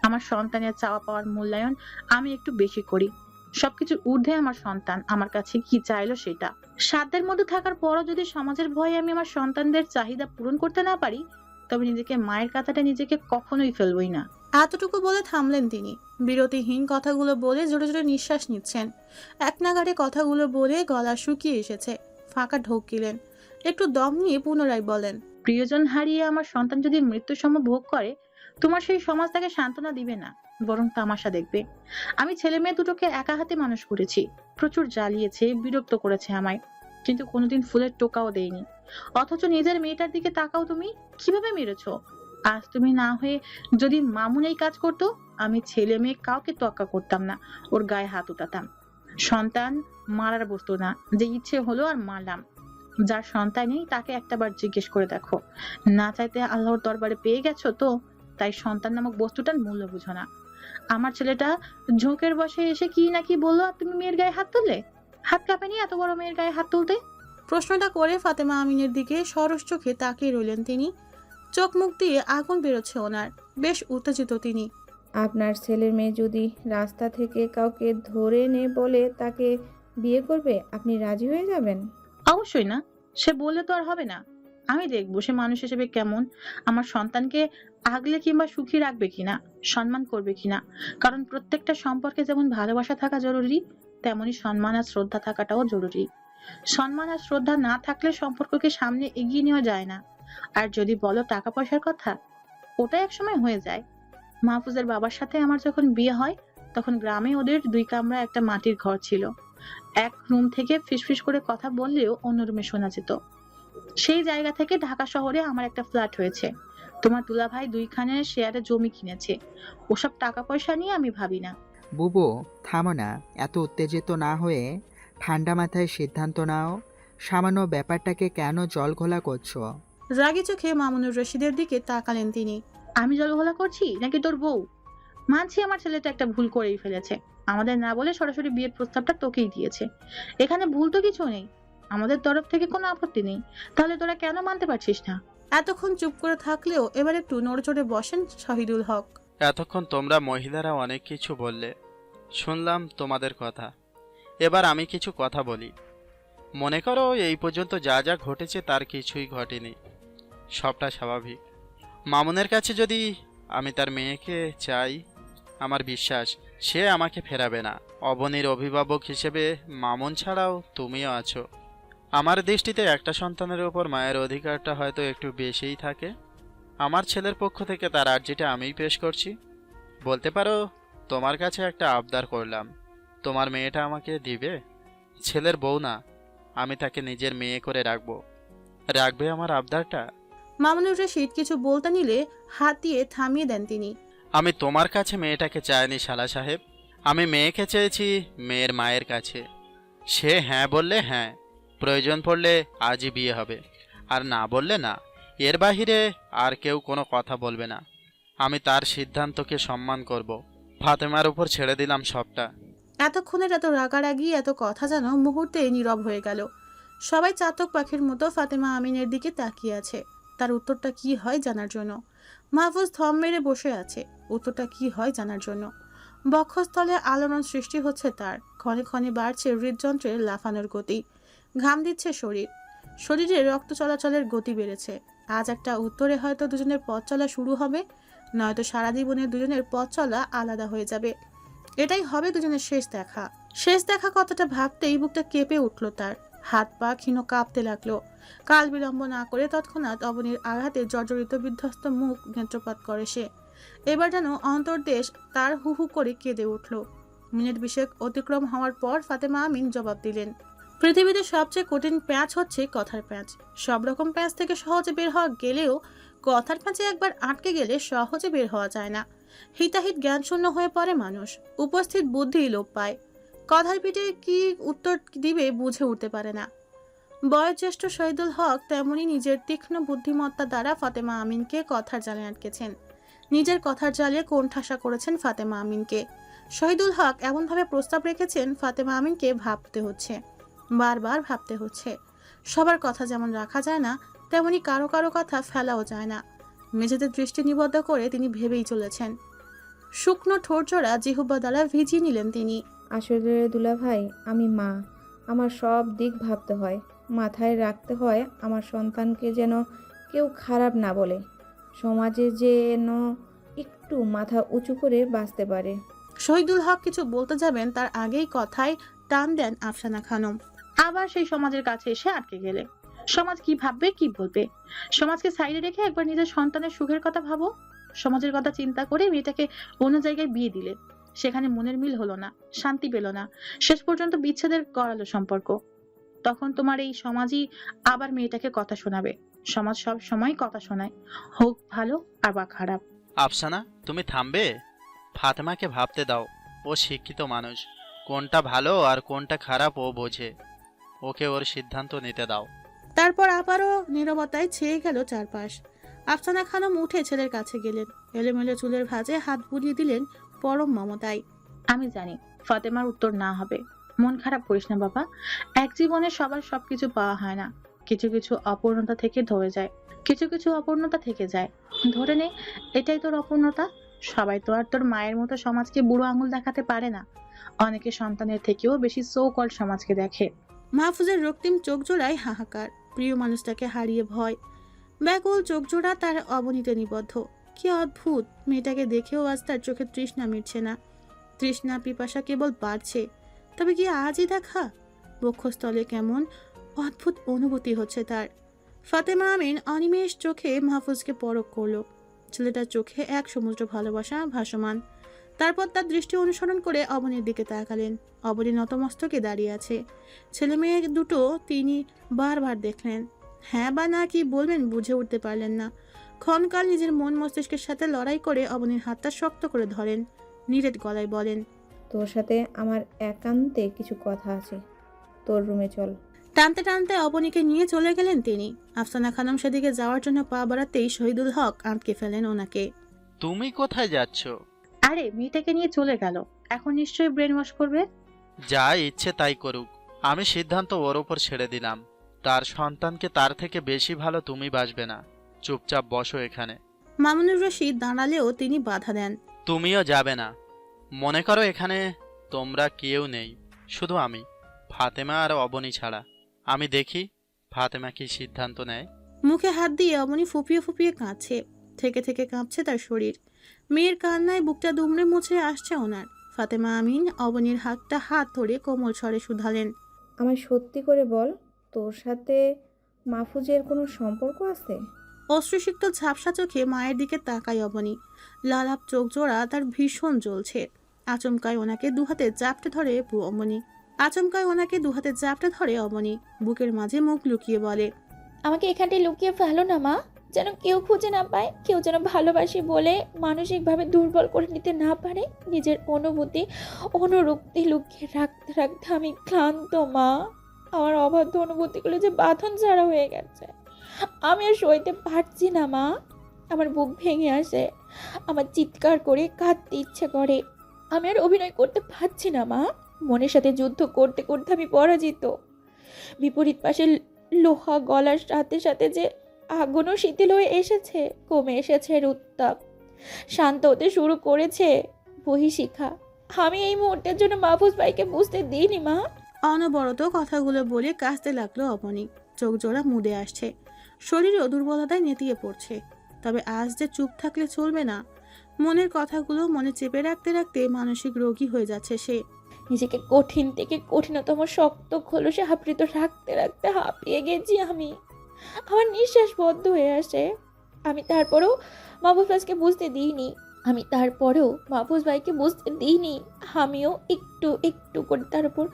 আমার সন্তানের চাওয়া পাওয়ার মূল্যায়ন আমি একটু বেশি করি। সবকিছুর ঊর্ধ্বে আমার সন্তান আমার কাছে কি চাইলো সেটা। সাধ্যের মধ্যে থাকার পরও যদি সমাজের ভয়ে আমি আমার সন্তানদের চাহিদা পূরণ করতে না পারি, তবে নিজেকে মায়ের কাঁথাটা নিজেকে কখনোই ফেলবই না। এতটুকু বলে থামলেন তিনি। বিরতিহীন কথাগুলো বলে জোরে জোরে নিঃশ্বাস নিচ্ছেন। এক নাগাড়ে কথাগুলো বলে গলা শুকিয়ে এসেছে। ফাঁকা ঢোকিলেন, একটু দম নিয়ে পুনরায় বলেন, প্রিয়জন হারিয়ে আমার সন্তান যদি মৃত্যুর সম ভোগ করে, তোমার সেই সমাজ তাকে সান্ত্বনা দিবে না, বরং তামাশা দেখবে। আমি ছেলে মেয়ে দুটোকে একা হাতে মানুষ করেছি, প্রচুর জ্বালিয়েছে, বিরক্ত করেছে আমায়, কিন্তু কোনোদিন ফুলের টোকাও দেয়নি। অথচ নিজের মেয়েটার দিকে তাকাও, তুমি কিভাবে মেরেছ। আজ তুমি না হয়ে যদি মামুন এই কাজ করতো, আমি ছেলে মেয়ে কাউকে তোয়াক্কা করতাম না, ওর গায়ে হাত উঠাতাম। সন্তান মারার বস্তু না, যে ইচ্ছে হলো আর মারলাম। যার সন্তান নেই তাকে একটাবার জিজ্ঞেস করে দেখো, না চাইতে আল্লাহর দরবারে পেয়ে গেছো তো, তাই সন্তান নামক বস্তুটার মূল্য বুঝো না। আমার ছেলেটা ঝোঁকের বসে এসে কি নাকি বললো, আর তুমি মেয়ের গায়ে হাত তুললে? হাত কাঁপেনি এত বড় মেয়ের গায়ে হাত তুলতে? প্রশ্নটা করে ফাতেমা আমিনের দিকে সরস চোখে তাকিয়ে রইলেন তিনি। চোখ মুখ দিয়ে আগুন বেরোচ্ছে ওনার। বেশ উত্তেজিত তিনি। আপনার ছেলের মেয়ে যদি রাস্তা থেকে কাউকে ধরে নে বলে তাকে বিয়ে করবে, আপনি রাজি হয়ে যাবেন? অবশ্যই না, সে বললে তো আর হবে না। আমি দেখবো সে মানুষ হিসেবে কেমন, আমার সন্তানকে আগলে কিংবা সুখী রাখবে কিনা, সম্মান করবে কিনা। কারণ প্রত্যেকটা সম্পর্কে যেমন ভালোবাসা থাকা জরুরি, তেমনি সম্মান আর শ্রদ্ধা থাকাটাও জরুরি। সম্মান আর শ্রদ্ধা না থাকলে সম্পর্ককে সামনে এগিয়ে নেওয়া যায় না। আর যদি বলো টাকা পয়সার কথা, ওটা একসময় হয়ে যায়। মাহফুজের বাবার সাথে আমার যখন বিয়ে হয়, তখন গ্রামে ওদের 2 কামরা একটা মাটির ঘর ছিল। এক রুম থেকে ফিসফিস করে কথা বললেও অন্য রুমে শোনা যেত। সেই জায়গা থেকে ঢাকা শহরে আমার একটা ফ্ল্যাট হয়েছে। তোমার দুলাভাই 2খানে শেয়ারে জমি কিনেছে। ওসব টাকা পয়সা নিয়ে আমি ভাবি না। বুবু, থামো না, এত উত্তেজিত না হয়ে ঠান্ডা মাথায় সিদ্ধান্ত নাও। সামান্য ব্যাপারটাকে কেন জল ঘোলা করছো? রাগী চোখে মামুনুর রশিদের দিকে তাকালেন তিনি। আমি জলঘোলা করছি নাকি তোর বউ? মানছি আমার ছেলেটা একটা ভুল করেই ফেলেছে। আমাদের না বলে সরাসরি বিয়ের প্রস্তাবটা তোকেই দিয়েছে। এখানে ভুল তো কিছু নেই, আমাদের তরফ থেকে কোনো আপত্তি নেই। তাহলে তোরা কেন মানতে পারছিস না? এতক্ষণ চুপ করে থাকলেও এবার একটু নড়চড়ে বসেন শহীদুল হক। এতক্ষণ তোমরা মহিলারা অনেক কিছু বললে, শুনলাম তোমাদের কথা। এবার আমি কিছু কথা বলি। মনে করো এই পর্যন্ত যা যা ঘটেছে তার কিছুই ঘটেনি, সবটা স্বাভাবিক। মামুনের কাছে যদি আমি তার মেয়েকে চাই, আমার বিশ্বাস সে আমাকে ফেরাবে না। অবনীর অভিভাবক হিসেবে মামুন ছাড়াও তুমিও আছো। আমার দৃষ্টিতে একটা সন্তানের উপর মায়ের অধিকারটা হয়তো একটু বেশিই থাকে। আমার ছেলের পক্ষ থেকে তার আর্জিটা আমিই পেশ করছি। বলতে পারো তোমার কাছে একটা আবদার করলাম, তোমার মেয়েটা আমাকে দিবে? ছেলের বউ না, আমি তাকে নিজের মেয়ে করে রাখবে আমার আবদারটা? মামুনুর রশিদ কিছু বলতে নিলে হাত দিয়ে থামিয়ে দেন তিনি। আমি তোমার কাছে মেয়েটাকে চাইনি শালা সাহেব, আমি মেয়েকে চেয়েছি মেয়ের মায়ের কাছে। সে হ্যাঁ বললে হ্যাঁ, প্রয়োজন পড়লে আজই বিয়ে হবে, আর না বললে না। এর বাহিরে আর কেউ কোনো কথা বলবে না। আমি তার সিদ্ধান্তকে সম্মান করব। ফাতেমার উপর ছেড়ে দিলাম সবটা। এতক্ষণের এত রাগারাগি, এত কথা যেন মুহূর্তে নীরব হয়ে গেল। সবাই চাতক পাখির মতো ফাতেমা আমিনের দিকে তাকিয়ে আছে, তার উত্তরটা কি হয় জানার জন্য। মাহফুজ থম মেরে বসে আছে, উত্তরটা কি হয় জানার জন্য। বক্ষস্থলে আলোড়ন সৃষ্টি হচ্ছে তার, ক্ষণে ক্ষণে বাড়ছে হৃদযন্ত্রের লাফানোর গতি। ঘাম দিচ্ছে শরীরে রক্ত চলাচলের গতি বেড়েছে। আজ একটা উত্তরে হয়তো দুজনের পথ চলা শুরু হবে, নয়তো সারা জীবনে দুজনের পথ চলা আলাদা হয়ে যাবে। এটাই হবে দুজনের শেষ দেখা কথাটা ভাবতেই বুকটা কেঁপে উঠল তার, হাত পা ক্ষীণ কাঁপতে লাগলো। কাল বিলম্ব না করে তৎক্ষণাৎ অবনীর আঘাতে জর্জরিত বিধ্বস্ত মুখ নেত্রপাত করে সে। এবার যেন অন্তর্দেশ তার হু হু করে কেঁদে উঠল। মিনিট 20 অতিক্রম হওয়ার পর ফাতেমা আমিন জবাব দিলেন, পৃথিবীতে সবচেয়ে কঠিন প্যাঁচ হচ্ছে কথার প্যাঁচ। সব রকম প্যাঁচ থেকে সহজে বের হওয়া গেলেও কথার প্যাঁচে একবার আটকে গেলে সহজে বের হওয়া যায় না। হিতাহিত জ্ঞান শূন্য হয়ে পড়ে মানুষ, উপস্থিত বুদ্ধি লোপ পায়। কথার পিঠে কি উত্তর দিবে বুঝে উঠতে পারে না। বয়োজ্যেষ্ঠ শহীদুল হক তেমনি নিজের তীক্ষ্ণ বুদ্ধিমত্তা দ্বারা ফাতেমা আমিনকে কথার জালে আটকেছেন। নিজের কথার জালে কোণঠাসা করেছেন ফাতেমা আমিনকে। শহীদুল হক এমনভাবে প্রস্তাব রেখেছেন ফাতেমা আমিনকে ভাবতে হচ্ছে, বারবার ভাবতে হচ্ছে। সবার কথা যেমন রাখা যায় না, তেমনি কারো কারো কথা ফেলাও যায় না। মেঝেতে দৃষ্টি নিবদ্ধ করে তিনি ভেবেই চলেছেন। শুকনো ঠোঁটজোড়া জিহ্বা দ্বারা ভিজিয়ে নিলেন তিনি। আসলে দুলাভাই, আমি মা, আমার সব দিক ভাবতে হয়, মাথায় রাখতে হয় আমার সন্তানকে যেন কেউ খারাপ না বলে, সমাজে যেন একটু মাথা উঁচু করে বাঁচতে পারে। শহীদুল হক কিছু বলতে যাবেন, তার আগেই কথায় টান দেন আফসানা খানম। আবার সেই সমাজের কাছে এসে আটকে গেলে। সমাজ কি ভাববে, কি বলবে? সমাজকে সাইডে রেখে একবার নিজের সন্তানের সুখের কথা ভাবো। সমাজের কথা চিন্তা করে মেয়েটাকে অন্য জায়গায় বিয়ে দিলে, সেখানে মনের মিল হলো না, শান্তি পেল না, শেষ পর্যন্ত বিচ্ছেদের করালো সম্পর্ক। তখন তোমার এই সমাজই আবার মেয়েটাকে কথা শোনাবে। সমাজ সব সময় কথা শোনায়, হোক ভালো আর বা খারাপ। আফসানা, তুমি থামবে? ফাতেমাকে ভাবতে দাও, ও শিক্ষিত মানুষ, কোনটা ভালো আর কোনটা খারাপ ও বোঝে। ওকে ওর সিদ্ধান্ত নিতে দাও। তারপর আবারও নীরবতায় ছেয়ে গেল চারপাশ। আফসানা খানম উঠে ছেলের কাছে গেলেন, এলোমেলো চুলের ভাঁজে হাত বুলিয়ে দিলেন পরম মমতায়। আমি জানি ফাতেমার উত্তর না হবে, মন খারাপ করিস না বাবা। এক জীবনে সবার সবকিছু পাওয়া হয় না, কিছু কিছু অপূর্ণতা থেকে অপূর্ণতা থেকে যায়। ধরে নে এটাই তোর অপূর্ণতা। সবাই তো আর তোর মায়ের মতো সমাজকে বুড়ো আঙুল দেখাতে পারে না। অনেকে সন্তানের থেকেও বেশি সো কল সমাজকে দেখে। মাহফুজের রক্তিম চোখ জোড়ায় হাহাকার, প্রিয় মানুষটাকে হারিয়ে ভয়। ব্যাকুল চোখ জোড়া তার অবনীতে নিবদ্ধ। কি অদ্ভুত, মেয়েটাকে দেখেও আজ তার চোখে তৃষ্ণা মিটছে না। তৃষ্ণা পিপাসা কেবল বাড়ছে। তবে কি আজই দেখা? বক্ষস্থলে কেমন অদ্ভুত অনুভূতি হচ্ছে তার। ফাতেমা আমিন অনিমেষ চোখে মাহফুজকে পরখ করলো। ছেলেটার চোখে এক সমুদ্র ভালোবাসা ভাসমান। তারপর তার দৃষ্টি অনুসরণ করে অবনীর দিকে তাকালেন। অবনী নতমস্তকে দাঁড়িয়ে আছে। ছেলে মেয়ে দুটো তিনি বারবার দেখলেন। হ্যাঁ বা না কি বলবেন বুঝে উঠতে পারলেন না। ক্ষণকাল নিজের মন মস্তিষ্কের সাথে লড়াই করে অবনীর হাতটা শক্ত করে ধরেন। নিরেট গলায় বলেন, তোর সাথে আমার একান্তে কিছু কথা আছে, তোর রুমে চল। টানতে টানতে অবনীকে নিয়ে চলে গেলেন তিনি। আফসানা খানম সেদিকে যাওয়ার জন্য পা বাড়াতেই শহীদুল হক আটকে ফেলেন ওনাকে। তুমি কোথায় যাচ্ছ? আরে মেয়েটাকে নিয়ে চলে গেল, এখন নিশ্চয়ই ব্রেন ওয়াশ করবে। যা ইচ্ছে তাই করুক, আমি সিদ্ধান্ত ওর ওপর ছেড়ে দিলাম। তার সন্তানকে তার থেকে বেশি ভালো তুমি বাসবে না। চুপচাপ বসো এখানে। মামুনুর রশিদ দাঁড়ালেও তিনি বাধা দেন। তুমিও যাবে না। মনে করো এখানে তোমরা কেউ নেই, শুধু আমি, ফাতেমা আর অবনী ছাড়া। আমি দেখি ফাতেমা কি সিদ্ধান্ত নেয়। মুখে হাত দিয়ে অবনী ফুপিয়ে ফুপিয়ে কাঁদছে। থেকে থেকে কাঁপছে তার শরীর। মেয়ের কান্নায় বুকটা দুমড়ে মুচড়ে আসছে ওনার। ফাতেমা আমিন অবনীর হাত ধরে কোমল স্বরে শুধালেন, আমায় সত্যি করে বল, তোর সাথে মাহফুজের কোনো সম্পর্ক আছে? অশ্রুসিক্ত ঝাপসা চোখে মায়ের দিকে তাকায় অবনী। লালাপ চোখ জোড়া তার ভীষণ জ্বলছে। আচমকায় ওনাকে দুহাতে জাপটে ধরে অবনী বুকের মাঝে মুখ লুকিয়ে বলে, আমাকে এখানটায় লুকিয়ে ফেলো না মা, যেন কেউ খুঁজে না পায়, কেউ যেন ভালোবাসি বলে মানসিকভাবে দুর্বল করে নিতে না পারে। নিজের অনুরক্তি লুকিয়ে রাখতে রাখতে আমি ক্লান্ত মা। আমার অবাধ্য অনুভূতিগুলো যে বাঁধন ছাড়া হয়ে গেছে। আমি আর সইতে পারছি না মা। আমার বুক ভেঙে আসে, আমার চিৎকার করে কাঁদতে ইচ্ছে করে। আমি আর অভিনয় করতে পারছি না মা। মনের সাথে যুদ্ধ করতে করতে আমি পরাজিত। বিপরীত পাশে লোহা গলার সাথে সাথে যে আগুনও শিথিল হয়ে এসেছে, কমে এসেছে এর উত্তাপ, শান্ত হতে শুরু করেছে বহিশিখা। আমি এই মুহূর্তের জন্য মাহফুজ ভাইকে বুঝতে দিইনি মা। অনবরত কথাগুলো বলে কাঁদতে লাগলো অবনী। চোখ জোড়া মুদে আসছে, শরীরও দুর্বলতায় নেতিয়ে পড়ছে। তবে আজ যে চুপ থাকলে চলবে না। মনের কথাগুলো মনে চেপে রাখতে রাখতে মানসিক রোগী হয়ে যাচ্ছে সে। নিজেকে কঠিন থেকে কঠিনতম শক্ত খোলসে আবৃত রাখতে রাখতে হাঁপিয়ে গেছি আমি। আমার নিঃশ্বাস বন্ধ হয়ে আসে। আমি তারপরেও মাহফুজ ভাইকে বুঝতে দিইনি। আমিও একটু একটু করে তার উপর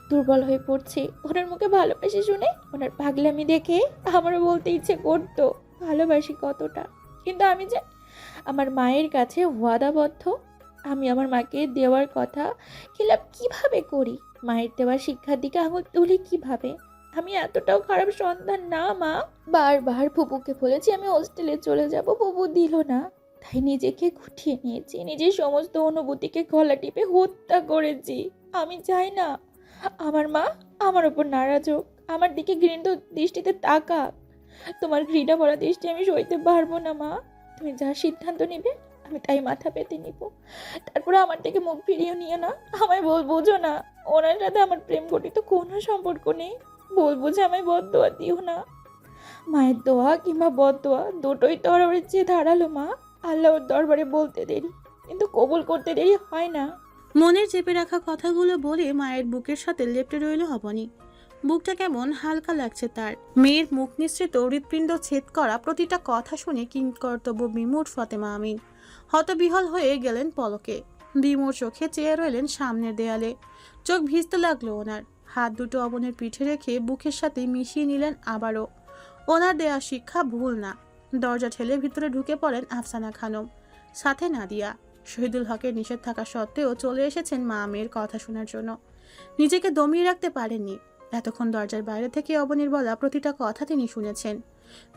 দুর্বল হয়ে পড়ছি। ওনার মুখে ভালোবাসি শুনে, ওনার পাগলামি দেখে আমারও বলতে ইচ্ছে করতো ভালোবাসি কতটা। কিন্তু আমি যে আমার মায়ের কাছে ওয়াদাবদ্ধ, আমি আমার মাকে দেওয়ার কথা খেলাপ কিভাবে করি? মায়ের দেওয়া শিক্ষার দিকে আঙুল তুলি কিভাবে? আমি এতটাও খারাপ সন্তান না মা। বারবার ফুপুকে বলেছি আমি হোস্টেলে চলে যাব, ফুপু দিল না। তাই নিজেকে গুটিয়ে নিয়েছি, নিজের সমস্ত অনুভূতিকে গলা টিপে হত্যা করেছি। আমি চাই না আমার মা আমার ওপর নারাজ হোক, আমার দিকে ঘৃণিত দৃষ্টিতে তাকাক। তোমার ঘৃণা ভরা দৃষ্টি আমি সইতে পারবো না মা। তুমি যা সিদ্ধান্ত নিবে আমি তাই মাথা পেতে নিব। তারপরে আমার থেকে মুখ ফিরিয়ে নিও না। আমায় বোঝো না, ওনার সাথে আমার প্রেম ঘটিত কোনো সম্পর্ক নেই। বুঝে আমায় বদদোয়া দিও না। মায়ের দোয়া কিংবা বদদোয়া দুটোই তরবারির চেয়ে ধারালো মা। আল্লাহর দরবারে বলতে দেরি, কিন্তু কবুল করতে দেরি হয় না। মনের চেপে রাখা কথাগুলো বলে মায়ের বুকের সাথে লেপ্টে রইল অবনী। বুকটা কেমন হালকা লাগছে তার। মেয়ের মুখ নিঃসৃত হৃৎপিণ্ড ছেদ করা প্রতিটা কথা শুনে কিংকর্তব্য বিমূঢ় ফাতেমা আমিন হতবিহল হয়ে গেলেন পলকে। বিমূঢ় চোখে চেয়ে রইলেন সামনের দেয়ালে। চোখ ভিজতে লাগলো ওনার। হাত দুটো অবনের পিঠে রেখে বুকের সাথে মিশিয়ে নিলেন আবারও। ওনার দেয়া শিক্ষা ভুল না। দরজা ঠেলে ভিতরে ঢুকে পড়েন আফসানা খানম, সাথে নাদিয়া। শহীদুল হকের নিষেধ থাকা সত্ত্বেও চলে এসেছেন মা মেয়ের কথা শোনার জন্য। নিজেকে দমিয়ে রাখতে পারেননি। এতক্ষণ দরজার বাইরে থেকে অবনীর বলা প্রতিটা কথা তিনি শুনেছেন।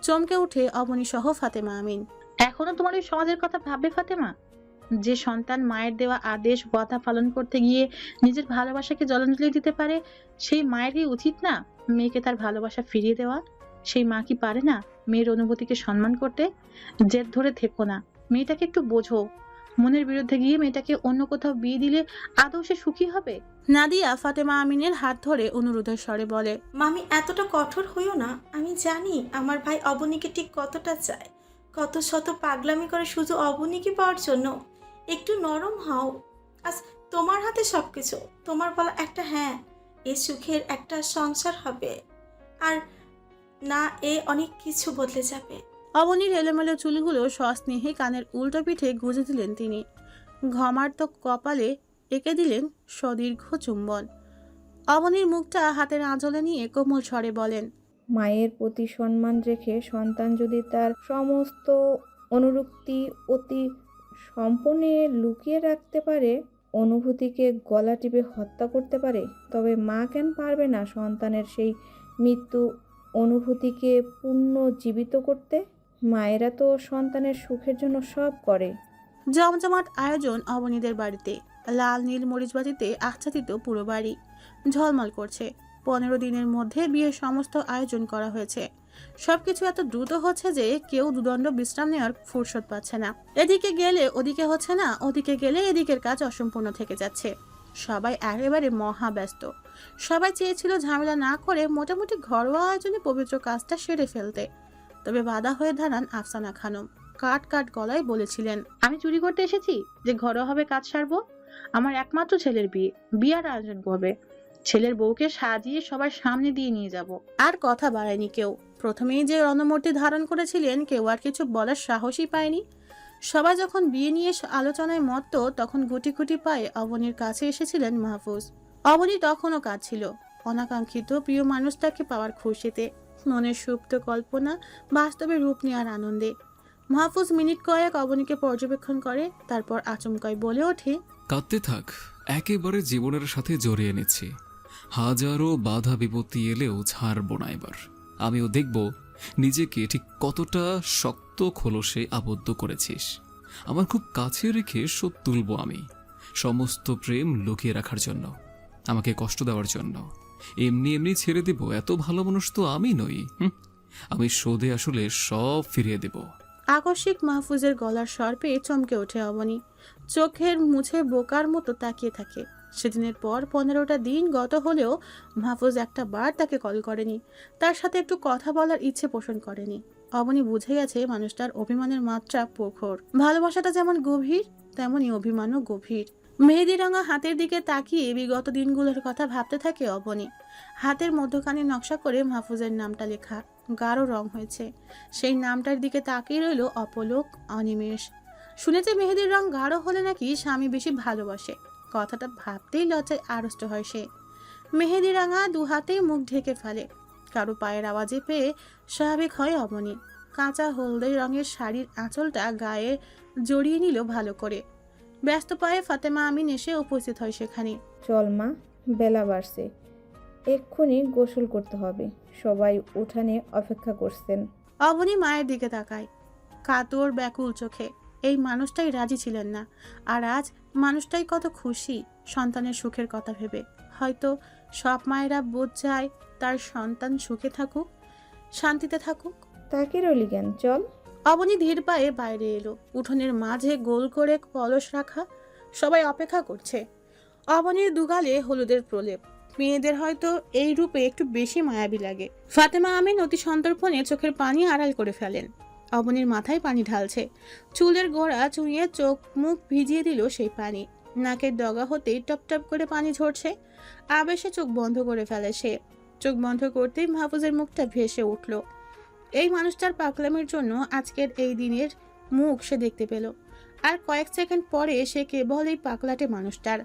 চমকে উঠে অবনী সহ ফাতেমা আমিন। এখনো তোমার ওই সমাজের কথা ভাববে ফাতেমা? যে সন্তান মায়ের দেওয়া আদেশ কথা পালন করতে গিয়ে নিজের ভালোবাসাকে জলাঞ্জলি দিতে পারে, সেই মায়েরই উচিত না মেয়েকে তার ভালোবাসা ফিরিয়ে দেওয়া? সেই মা কি পারে না মেয়ের অনুভূতিকে সম্মান করতে? জেদ ধরে থেকো না, মেয়েটাকে একটু বোঝো। মনের বিরুদ্ধে গিয়ে মেয়েটাকে অন্য কোথাও বিয়ে দিলে আদৌ সে সুখী হবে? নাদিয়া ফাতেমা আমিনের হাত ধরে অনুরোধের স্বরে বলে, মামি এতটা কঠোর হইও না। আমি জানি আমার ভাই অবনীকে ঠিক কতটা চায়। কত শত পাগলামি করে শুধু অবনীকে পাওয়ার জন্য। একটু নরম হও। আজ তোমার হাতে সব কিছু, তোমার বলা একটা হ্যাঁ এ সুখের একটা সংসার হবে, আর না এ অনেক কিছু বদলে যাবে। অবনীর এলোমেলো চুলগুলো সস্নেহে কানের উল্টো পিঠে গুঁজে দিলেন তিনি। ঘমার্ত কপালে এঁকে দিলেন সদীর্ঘ চুম্বন। অবনীর মুখটা হাতের আঁচলে নিয়ে কোমল স্বরে বলেন, মায়ের প্রতি সম্মান রেখে সন্তান যদি তার সমস্ত অনুরক্তি অতি সম্পূর্ণে লুকিয়ে রাখতে পারে, অনুভূতিকে গলা টিপে হত্যা করতে পারে, তবে মা কেন পারবে না সন্তানের সেই মৃত্যু অনুভূতিকে পুনর্জীবিত করতে? মায়েরা তো সন্তানের সুখের জন্য সব করে। জমজমাট আয়োজন অবনীদের বাড়িতে। লাল নীল মরিচবাতিতে আচ্ছাদিত পুরো বাড়ি ঝলমল করছে। 15 দিনের মধ্যে বিয়ের সমস্ত আয়োজন করা হয়েছে। সবকিছু এত দ্রুত হচ্ছে যে কেউ দুদণ্ড বিশ্রাম নেওয়ার ফুরসত পাচ্ছে না। এদিকে গেলে ওদিকে হচ্ছে না, ওদিকে গেলে এদিকের কাজ অসম্পূর্ণ থেকে যাচ্ছে। সবাই একেবারে মহা ব্যস্ত। সবাই চেয়েছিল ঝামেলা না করে মোটামুটি ঘরোয়া আয়োজনে পবিত্র কাজটা সেরে ফেলতে। তবে বাধা হয়ে দাঁড়ান আফসানা খানম। কাট কাট গলায় বলেছিলেন, আমি চুরি করতে এসেছি যে ঘরোয়াভাবে কাজ সারবো? আমার একমাত্র ছেলের বিয়ার আয়োজন করবে। ছেলের বউকে সাজিয়ে সবার সামনে দিয়ে নিয়ে যাব। আর কথা বাড়ায়নি কেউ। প্রথমেই যে রণমূর্তি ধারণ করেছিলেন কেউ আর কিছু বলার সাহসই পায়নি। সবাই যখন বিয়ে নিয়ে আলোচনায় মত্ত, তখন গুটি গুটি পায়ে অবনীর কাছে এসেছিলেন মাহফুজ। অবনী তখনও কাঁদছিল অনাকাঙ্ক্ষিত প্রিয় মানুষটাকে পাওয়ার খুশিতে, মনের সুপ্ত কল্পনা বাস্তবে রূপ নেওয়ার আনন্দে। মাহফুজ মিনিট কয়েক অবনীকে পর্যবেক্ষণ করে, তারপর আচমকায় বলে ওঠে, কাঁদতে থাক, একেবারে জীবনের সাথে জড়িয়ে নিচ্ছি। হাজারো বাধা বিপত্তি এলেও ছাড়ব না এবার। আমিও দেখব নিজেকে ঠিক কতটা শক্ত খোলসে আবদ্ধ করেছিস। আমার খুব কাছে রেখে শোধ তুলব আমি, সমস্ত প্রেম লুকিয়ে রাখার জন্য, আমাকে কষ্ট দেওয়ার জন্য। এমনি এমনি ছেড়ে দেব এত ভালো মানুষ তো আমি নই। আমি শোধে আসলে সব ফিরিয়ে দেব। আকস্মিক মাহফুজের গলার স্বর পেয়ে চমকে ওঠে অবনী। চোখের মুছে বোকার মতো তাকিয়ে থাকে। সেদিনের পর 15টা দিন গত হলেও মাহফুজ একটা বার তাকে কল করেনি, তার সাথে একটু কথা বলার ইচ্ছে পোষণ করেনি। অবনী বুঝে গেছে মানুষটার অভিমানের মাত্রা প্রখর। ভালোবাসাটা যেমন গভীর, তেমনই অভিমানও গভীর। মেহেদি রাঙা হাতের দিকে তাকিয়ে বিগত দিনগুলোর কথা ভাবতে থাকে অবনী। হাতের মধ্যখানে নকশা করে মাহফুজের নামটা লেখা, গাঢ় রং হয়েছে। সেই নামটার দিকে তাকিয়ে রইল অপলক অনিমেষ। শুনেছে মেহেদির রং গাঢ় হলে নাকি স্বামী বেশি ভালোবাসে। কথাটা ভাবতেই লজ্জায় আড়ষ্ট হয় সে। মেহেদি রাঙা দু হাতেই মুখ ঢেকে ফেলে। কারো পায়ের আওয়াজে পেয়ে স্বাভাবিক হয় অবনী। কাঁচা হলদে রঙের শাড়ির আঁচলটা গায়ে জড়িয়ে নিল ভালো করে। ব্যস্ত পায়ে ফাতেমা আমিন এসে উপস্থিত হয় সেখানে। চল মা, বেলা বাড়ছে, এক্ষুনি গোসল করতে হবে। সবাই উঠানে অপেক্ষা করছেন। অবনী মায়ের দিকে তাকায় কাতর ব্যাকুল চোখে। এই মানুষটাই রাজি ছিলেন না, আর আজ মানুষটাই কত খুশি সন্তানের সুখের কথা ভেবে। হয়তো সব মায়েরা বোধ যায় তার সন্তান সুখে থাকুক, শান্তিতে থাকুক। তাকে রলি কেন, চল। অবনী ধীর পায়ে বাইরে এলো। উঠোনের মাঝে গোল করে কলস রাখা, সবাই অপেক্ষা করছে। অবনীর দুগালে হলুদের প্রলেপ। মেয়েদের হয়তো এই রূপে একটু বেশি মায়াবী লাগে। ফাতেমা আমিন অতি সন্তর্পণে চোখের পানি আড়াল করে ফেলেন। অবনীর মাথায় পানি ঢালছে। চুলের গোড়া চুইয়ে চোখ মুখ ভিজিয়ে দিল সেই পানি। নাকের ডগা হতেই টপ টপ করে পানি ঝরছে। আবেশে চোখ বন্ধ করে ফেলে সে। চোখ বন্ধ করতেই মাহফুজের মুখটা ভেসে উঠল। এই মানুষটার পাগলামির জন্য আজকের এই দিনের মুখ সে দেখতে পেল। আর কয়েক সেকেন্ড পরে সে কেবল এই পাগলাটে মানুষটার,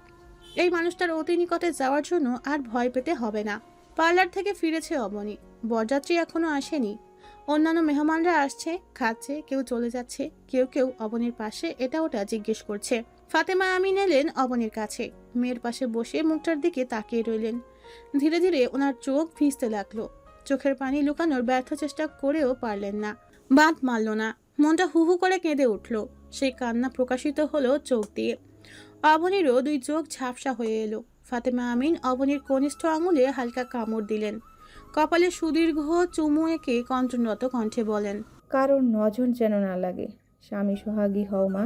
এই মানুষটার অতি নিকটে যাওয়ার জন্য আর ভয় পেতে হবে না। পার্লার থেকে ফিরেছে অবনী। বরযাত্রী এখনো আসেনি। অন্যান্য মেহমানরা আসছে, খাচ্ছে, কেউ চলে যাচ্ছে, কেউ কেউ অবনীর পাশে এটা ওটা জিজ্ঞেস করছে। ফাতেমা আমিন এলেন অবনীর কাছে। মেয়ের পাশে বসে মুখটার দিকে তাকিয়ে রইলেন। ধীরে ধীরে ওনার চোখ ভিজতে লাগলো। চোখের পানি লুকানোর ব্যর্থ চেষ্টা করেও পারলেন না, বাঁধ মারল না। মনটা হু হু করে কেঁদে উঠল। সেই কান্না প্রকাশিত হলো চোখ দিয়ে। অবনীরও দুই চোখ ঝাপসা হয়ে এলো। ফাতেমা আমিন অবনীর কনিষ্ঠ আঙুলে হালকা কামড় দিলেন। কপালে সুদীর্ঘ চুমু এঁকে কণ্ঠনত কণ্ঠে বলেন, কারোর নজর যেন না লাগে। স্বামী সোহাগী হও মা,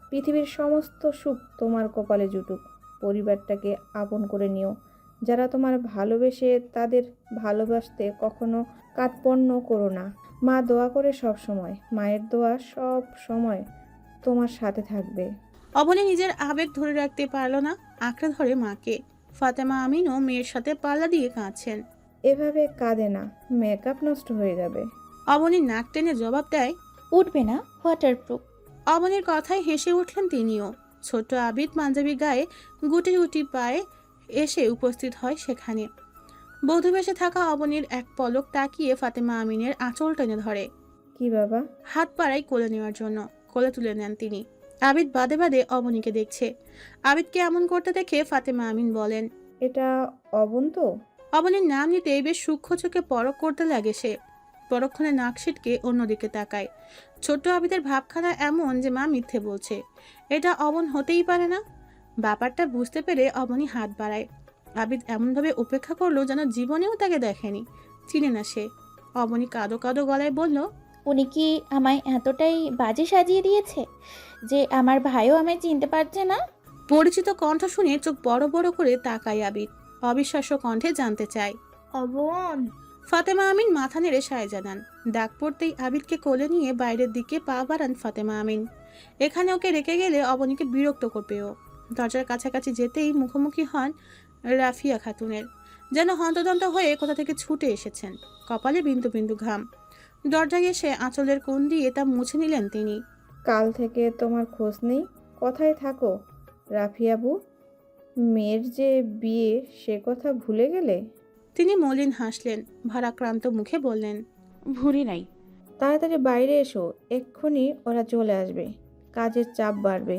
পৃথিবীর সমস্ত সুখ তোমার কপালে জুটুক। পরিবারটাকে আপন করে নিও। যারা তোমার ভালোবেসে তাদের ভালোবাসতে কখনো কার্পণ্য করো না। মা দোয়া করে সব সময়, মায়ের দোয়া সব সময় তোমার সাথে থাকবে। অবনী নিজের আবেগ ধরে রাখতে পারল না, আঁকড়ে ধরে মাকে। ফাতেমা আমিনও মেয়ের সাথে পাল্লা দিয়ে কাঁদছেন। এভাবে কাঁদে না, মেকআপ নষ্ট হয়ে যাবে। অবনী নাক টেনে জবাব দেয়, উঠবে না, ওয়াটারপ্রুফ। অবনীর কথায় হেসে উঠলেন তিনিও। ছোট্ট আবিদ পাঞ্জাবি গায়ে গুটি গুটি পায়ে এসে উপস্থিত হয় সেখানে। বধূ বেশে থাকা অবনীর এক পলক তাকিয়ে ফাতেমা আমিনের আঁচল টেনে ধরে, কি বাবা? হাত পাড়ায় কোলে নেওয়ার জন্য। কোলে তুলে নেন তিনি। আবিদ বাদে বাদে অবনীকে দেখছে। আবিদকে এমন করতে দেখে ফাতেমা আমিন বলেন, এটা অবন তো? অবনীর নাম নিতে বেশ সূক্ষ্ম চোখে পরখ করতে লাগে সে। পরক্ষণে নাক সিটকে অন্যদিকে তাকায়। ছোট্ট আবিদের ভাবখানা এমন যে মা মিথ্যে বলছে, এটা অবন হতেই পারে না। ব্যাপারটা বুঝতে পেরে অবনী হাত বাড়ায়। আবিদ এমনভাবে উপেক্ষা করলো যেন জীবনেও তাকে দেখেনি, চিনে না সে। অবনী কাঁদো কাঁদো গলায় বলল, উনি কি আমায় এতটাই বাজে সাজিয়ে দিয়েছে যে আমার ভাইও আমায় চিনতে পারছে না? পরিচিত কণ্ঠ শুনে চোখ বড় বড় করে তাকায় আবিদ। অবিশ্বাস্য কণ্ঠে জানতে চায়, অবন? ফাতেমা আমিন মাথা নেড়ে সায় জানান। ডাক পড়তেই আবিদকে কোলে নিয়ে বাইরের দিকে পা বাড়ান ফাতেমা আমিন। এখানে ওকে রেখে গেলে অবনীকে বিরক্ত করবে ও। দরজার কাছাকাছি যেতেই মুখোমুখি হন রাফিয়া খাতুনের। যেন হন্তদন্ত হয়ে কোথা থেকে ছুটে এসেছেন, কপালে বিন্দু বিন্দু ঘাম। দরজায় এসে আঁচলের কোণ দিয়ে তা মুছে নিলেন তিনি। কাল থেকে তোমার খোঁজ নেই, কোথায় থাকো রাফিয়াবু? মেয়ের যে বিয়ে সে কথা ভুলে গেলে? তিনি মলিন হাসলেন, ভারাক্রান্ত মুখে বললেন, ভুলি নাই। তাড়াতাড়ি বাইরে এসো, এক্ষুনি ওরা চলে আসবে, কাজের চাপ বাড়বে।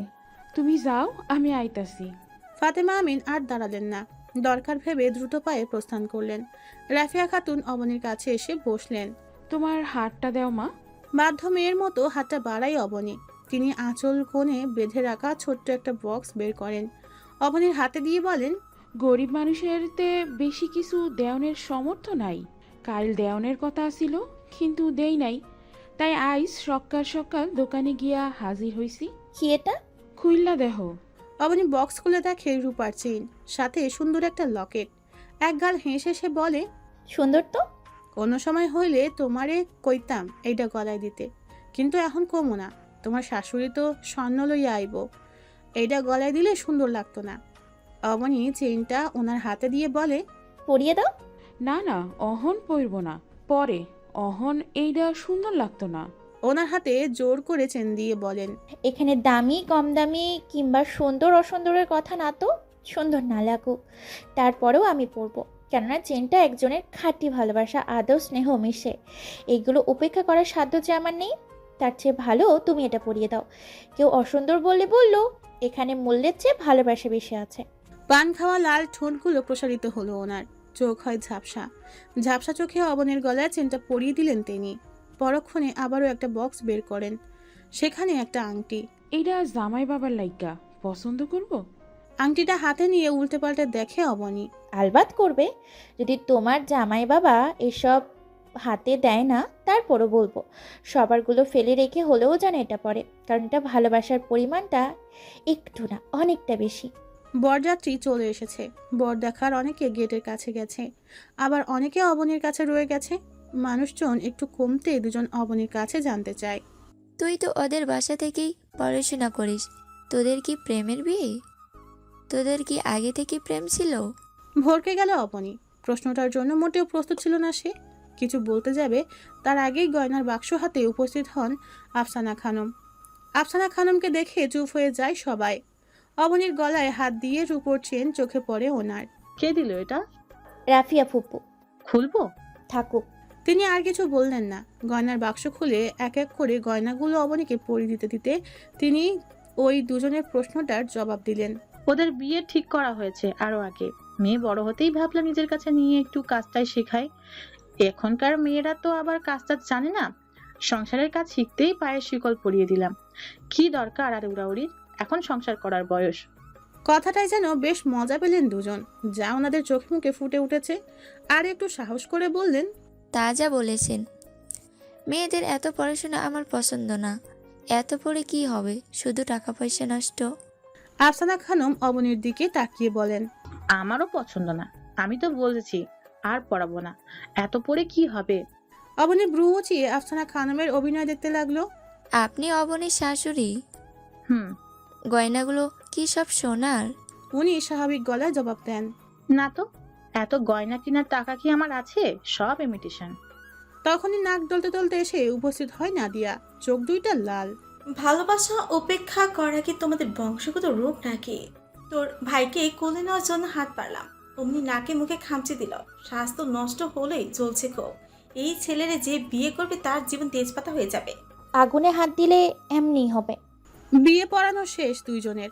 তুমি যাও, আমি আইতাছি। ফাতেমা আমিন আর দাঁড়ালেন না, দরকার ভেবে দ্রুত পায়ে প্রস্থান করলেন। রাফিয়া খাতুন অবনীর কাছে এসে বসলেন। তোমার হাতটা দাও মা। বাধ্য মেয়ের মতো হাতটা বাড়াই অবনী। তিনি আঁচল কোণে বেঁধে রাখা ছোট্ট একটা বক্স বের করেন, অবনীর হাতে দিয়ে বলেন, গরিব মানুষের তে বেশি কিছু দেওনের সমর্থ নাই। কাল দেওনের কথা ছিল, কিন্তু দেই নাই, তাই আইস সকাল সকাল দোকানে গিয়া হাজির হইছি। কি এটা? খুইল্লা দেহ। অবনী বক্স খুলে দেখে রূপার চেইন, সাথে সুন্দর একটা লকেট। এক গাল হেসে সে বলে, সুন্দর তো। অন্য সময় হইলে তোমারে কইতাম এইটা গলায় দিতে, কিন্তু এখন কমো না। তোমার শাশুড়ি তো স্বর্ণ লইয়া আইব, এইটা গলায় দিলে সুন্দর লাগতো না। অবনী চেইনটা ওনার হাতে দিয়ে বলে, পরিয়ে দাও। না না, অহন পরব না, পরে। অহন এইটা সুন্দর লাগতো না। ওনার হাতে জোর করে চেন দিয়ে বলেন, এখানে দামি কম দামি কিংবা সুন্দর অসুন্দরের কথা না তো। সুন্দর না লাগুক, তারপরেও আমি পরবো, কেননা চেনটা একজনের খাঁটি ভালোবাসা, আদর, স্নেহ মিশে। এগুলো উপেক্ষা করার সাধ্য যে আমার নেই। তার চেয়ে ভালো তুমি এটা পরিয়ে দাও। কেউ অসুন্দর বললে বললো, এখানে মূল্যের চেয়ে ভালোবাসা বেশি আছে। পান খাওয়া লাল ঠোঁটগুলো প্রসারিত হলো ওনার। চোখ হয় ঝাপসা। ঝাপসা চোখে অবনের গলায় চেনটা পরিয়ে দিলেন তিনি। পরক্ষণে আবারও একটা বক্স বের করেন, সেখানে একটা আংটি। এইটা জামাই বাবার লাইগা, পছন্দ করব? আংটিটা হাতে নিয়ে উল্টে পাল্টে দেখে অবনী। আলবাত করবে, যদি তোমার জামাই বাবা এসব হাতে দেয় না তারপরও বলবো। সবারগুলো ফেলে রেখে হলেও জানে এটা পরে, কারণ এটা ভালোবাসার পরিমাণটা একটু না অনেকটা বেশি। বরযাত্রী চলে এসেছে। বর দেখার অনেকে গেটের কাছে গেছে, আবার অনেকে অবনীর কাছে রয়ে গেছে। মানুষজন একটু কমতে দুজন অবনীর কাছে জানতে চায়, তুই তো ওদের বাসা থেকেই পড়াশোনা করিস, তোদের কি প্রেমের বিয়ে? তোদের কি আগে থেকে প্রেম ছিল? ভরকে গেল অবনী। প্রশ্নটার জন্য মোটেও প্রস্তুত ছিল না সে। কিছু বলতে যাবে তার আগেই গয়নার বাক্স হাতে উপস্থিত হন আফসানা খানম। আফসানা খানমকে দেখে চুপ হয়ে যায় সবাই। অবনীর গলায় হাত দিয়ে রূপোর চেন চোখে পড়ে ওনার। কে দিল এটা? রাফিয়া ফুপু। খুলবো? থাকুক। তিনি আর কিছু বললেন না। গয়নার বাক্স খুলে এক এক করে গয়নাগুলো অবনীকে পরিয়ে দিতে দিতে তিনি ওই দুজনের প্রশ্নটার জবাব দিলেন। ওদের বিয়ে ঠিক করা হয়েছে আরো আগে। মেয়ে বড় হতেই ভাবলাম নিজের কাছে নিয়ে একটু কাজটাই শেখাই। এখনকার মেয়েরা তো আবার কাজটা জানে না। সংসারের কাজ শিখতেই পায়ের শিকল পরিয়ে দিলাম। কি দরকার আর উড়াউড়ির? এখন সংসার করার বয়স। কথাটাই যেন বেশ মজা পেলেন দুজন, যা ওনাদের চোখে মুখে ফুটে উঠেছে। আর একটু সাহস করে বললেন, তা যা বলেছেন। মেয়েদের এত পড়াশোনা আমার পছন্দ না। এত পড়ে কি হবে, শুধু টাকা পয়সা নষ্ট। আফসানা খানম অবনীর দিকে তাকিয়ে বলেন, আমারও পছন্দ না। আমি তো বলেছি আর পড়াবো না। এত পড়ে কি হবে? অবনী ব্রু উঁচিয়ে আফসানা খানমের অভিনয় দেখতে লাগলো। আপনি অবনীর শাশুড়ি? হুম। গয়নাগুলো কি সব সোনার? উনি স্বাভাবিক গলায় জবাব দেন। না তো, এত গয়না কেনার টাকা কি আমার আছে? সব ইমিটেশন। তখনই নাক ডলতে ডলতে এসে উপস্থিত হয় নাদিয়া, চোখ দুইটা লাল। ভালোবাসা উপেক্ষা করা কি তোমাদের বংশগত রোগ নাকি? তোর ভাইকে কোলে নেওয়ার জন্য হাত পারলাম, অমনি নাকে মুখে খামচে দিল। স্বাস্থ্য নষ্ট হলেই চলছে কো। এই ছেলেরে যে বিয়ে করবে তার জীবন তেজপাতা হয়ে যাবে। আগুনে হাত দিলে এমনি হবে। বিয়ে পড়ানো শেষ দুইজনের।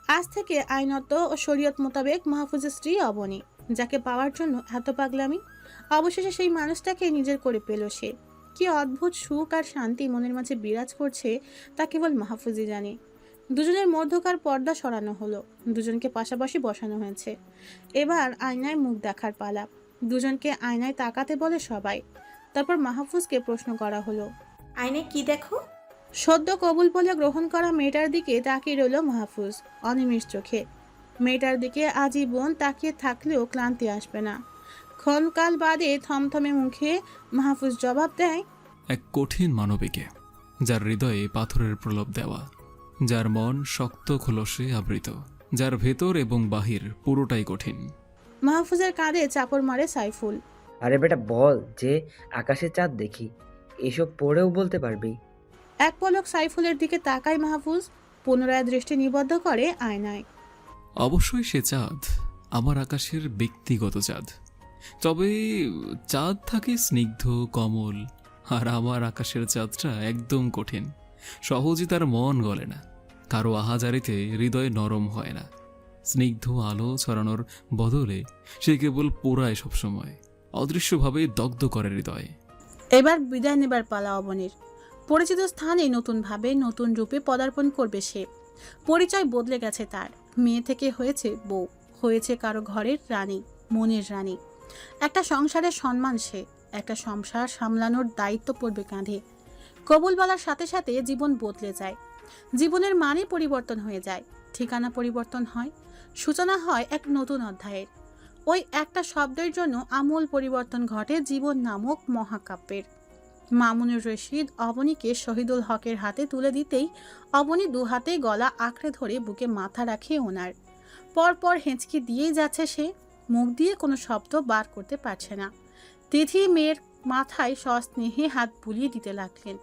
আজ থেকে আইনত ও শরীয়ত মোতাবেক মাহফুজের স্ত্রী অবনী, যাকে পাওয়ার জন্য এত পাগলামি। অবশেষে সেই মানুষটাকে নিজের করে পেল সে। কি অদ্ভুত সুখ আর শান্তি মনের মাঝে বিরাজ করছে তা কেবল মাহফুজই জানে। দুজনের মধ্যকার পর্দা সরানো হলো, দুজনকে পাশাপাশি বসানো হয়েছে। এবার আয়নায় মুখ দেখার পালা। দুজনকে আয়নায় তাকাতে বলে সবাই। তারপর মাহফুজকে প্রশ্ন করা হলো, আয়নায় কি দেখো? সদ্য কবুল বলে গ্রহণ করা মেয়েটার দিকে তাকিয়ে রইল মাহফুজ অনিমিষ চোখে। মেয়েটার দিকে আজীবন তাকিয়ে থাকলেও ক্লান্তি আসবে না। ক্ষণকাল বাদে থমথমে মুখে মাহফুজ জবাব দেয়, এক কঠিন মানবিকে, যার হৃদয়ে পাথরের প্রলোভ দেওয়া, যার মন শক্ত খোলসে আবৃত, যার ভেতর এবং বাহির পুরোটাই কঠিন। মাহফুজের কাঁধে চাপড় মারে সাইফুল। আরে বেটা বল যে আকাশে চাঁদ দেখি, এসব পড়েও বলতে পারবি? এক পলক সাইফুলের দিকে তাকায় মাহফুজ, পুনরায় দৃষ্টি নিবদ্ধ করে আয়নায়। অবশ্যই সে চাঁদ আমার আকাশের ব্যক্তিগত চাঁদ, তবে চাঁদ থাকে স্নিগ্ধ কমল, আর আমার আকাশের চাঁদটা একদম কঠিন, সহজে তার মন গলে না, কারো আহাজারিতে হৃদয় নরম হয় না। স্নিগ্ধ আলো ছড়ানোর বদলে সে কেবল পোড়ায় সবসময়, অদৃশ্যভাবে দগ্ধ করে হৃদয়। এবার বিদায় নেবার পালা অবনীর। পরিচিত স্থানে নতুনভাবে নতুন রূপে পদার্পণ করবে সে। পরিচয় বদলে গেছে তার। মেয়ে থেকে হয়েছে বউ, হয়েছে কারো ঘরের রানী, মনের রানী। একটা সংসারের সম্মান সে, একটা সংসার সামলানোর দায়িত্ব পড়বে কাঁধে। কবুল বলার সাথে সাথে জীবন বদলে যায়, জীবনের মানে পরিবর্তন হয়ে যায়, ঠিকানা পরিবর্তন হয়, সূচনা হয় এক নতুন অধ্যায়ের। ওই একটা শব্দের জন্য আমূল পরিবর্তন ঘটে জীবন নামক মহাকাব্যের। মামুনুর রশিদ অবনীকে শহীদুল হকের হাতে তুলে দিতেই অবনী দু হাতে গলা আঁকড়ে ধরে বুকে মাথা রাখে ওনার। পরপর হেঁচকি দিয়েই যাচ্ছে সে, মুখ দিয়ে কোনো শব্দ বার করতে পারছে না। তিথি মেয়ের মাথায় সস্নেহে হাত বুলিয়ে দিতে লাগলেন।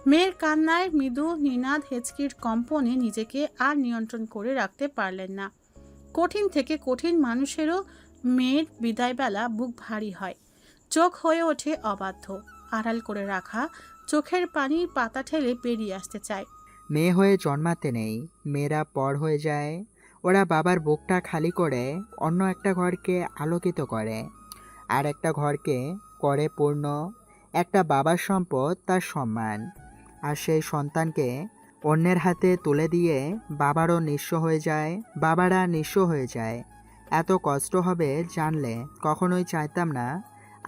মেয়ের কান্নায় মৃদু নিনাদ হেঁচকির কম্পনে নিজেকে আর নিয়ন্ত্রণ করে রাখতে পারলেন না। কঠিন থেকে কঠিন মানুষেরও মেয়ের বিদায়বেলা বুক ভারী হয়, চোখ হয়ে ওঠে অবাধ্য, আড়াল করে রাখা চোখের পানি পাতা ঠেলে বেরিয়ে আসতে চায়। মেয়ে হয়ে জন্মাতে নেই, মেয়েরা পর হয়ে যায়। ওরা বাবার বুকটা খালি করে অন্য একটা ঘরকে আলোকিত করে, আর একটা ঘরকে করে পূর্ণ। একটা বাবার সম্পদ তার সম্মান, আর সেই সন্তানকে অন্যের হাতে তুলে দিয়ে বাবারও নিঃস্ব হয়ে যায়, বাবারা নিঃস্ব হয়ে যায়। এত কষ্ট হবে জানলে কখনোই চাইতাম না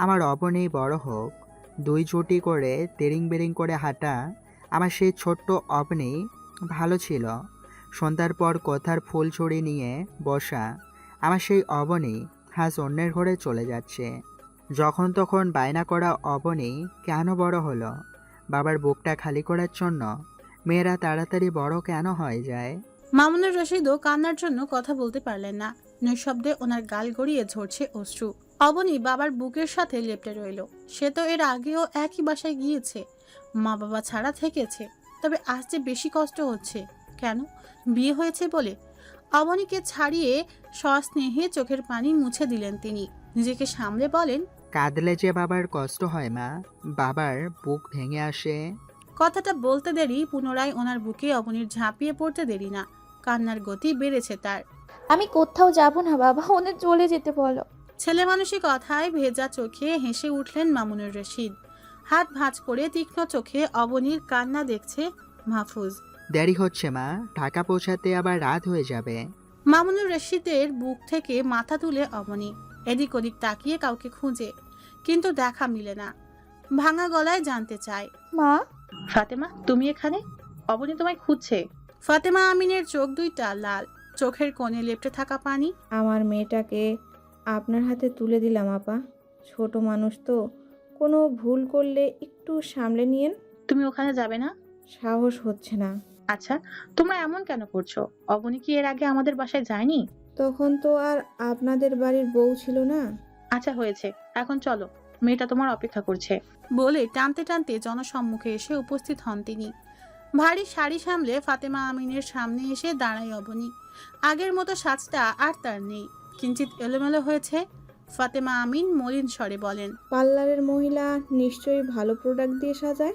আমার অবনী বড় হোক। দুই জুটি করে তেরিং বেরিং করে হাঁটা আমার সেই ছোট্ট অবনী ভালো ছিল। সন্ধ্যার পর কথার ফুল ছড়ি নিয়ে বসা আমার সেই অবনী আজ অন্যের ঘরে চলে যাচ্ছে। যখন তখন বায়না করা অবনী কেন বড় হলো? বাবার বুকটা খালি করার জন্য। মেয়েরা তাড়াতাড়ি বড় কেন হয়ে যায়? মামুনুর রশিদও কান্নার জন্য কথা বলতে পারলেন না। নিঃশব্দে ওনার গাল গড়িয়ে ঝরছে অশ্রু। অবনী বাবার বুকের সাথে লেপ্টে রইল। সে তো এর আগেও একই বাসায় গিয়েছে, মা বাবা ছাড়া থেকেছে, তবে আজ যে বেশি কষ্ট হচ্ছে। কেন? বিয়ে হয়েছে বলে? অবনীকে ছাড়িয়ে সস্নেহে চোখের পানি মুছে দিলেন তিনি। নিজেকে সামলে বলেন, কাঁদলে যে বাবার কষ্ট হয় মা, বাবার বুক ভেঙে আসে। কথাটা বলতে দেরি পুনরায় ওনার বুকে অবনীর ঝাঁপিয়ে পড়তে দেরি না। কান্নার গতি বেড়েছে তার। আমি কোথাও যাব না বাবা, ওদের চলে যেতে বলো। ছেলে মানুষই কথায় ভেজা চোখে হেসে উঠলেন মামুনুর রশিদ। হাত ভাঁজ করে তীক্ষ্ণ চোখে অবনীর কান্না দেখছে মাহফুজ। দেরি হচ্ছে মা, ঢাকা পৌঁছাতে আবার রাত হয়ে যাবে। মামুনুর রশিদের বুক থেকে মাথা তুলে অবনী এদিক ওদিক তাকিয়ে কাউকে খুঁজে, কিন্তু দেখা মিলে না। ভাঙা গলায় জানতে চায়, মা? ফাতেমা তুমি এখানে? অবনী তোমায় খুঁজছে। ফাতেমা আমিনের চোখ দুইটা লাল, চোখের কোণে লেপ্টে থাকা পানি। আমার মেয়েটাকে আপনার হাতে তুলে দিলাম আপা, ছোট মানুষ তো, কোনো ভুল করলে একটু সামলে নিয়েন। তুমি ওখানে যাবে না? সাহস হচ্ছে না। আচ্ছা, তোমরা এমন কেন করছো? অবনী কি এর আগে আমাদের বাসায় যায়নি? তখন তো আর আপনাদের বাড়ির বউ ছিল না। আচ্ছা হয়েছে, এখন চলো, মেয়েটা তোমার অপেক্ষা করছে। বলে টানতে টানতে জনসম্মুখে এসে উপস্থিত হন তিনি। ভারী শাড়ি সামলে ফাতেমা আমিনের সামনে এসে দাঁড়ায় অবনী। আগের মতো সাজটা আর তার নেই, কিঞ্চিত এলোমেলো হয়েছে। ফাতেমা আমিন মলিন স্বরে বলেন, পার্লারের মহিলা নিশ্চয়ই ভালো প্রোডাক্ট দিয়ে সাজায়।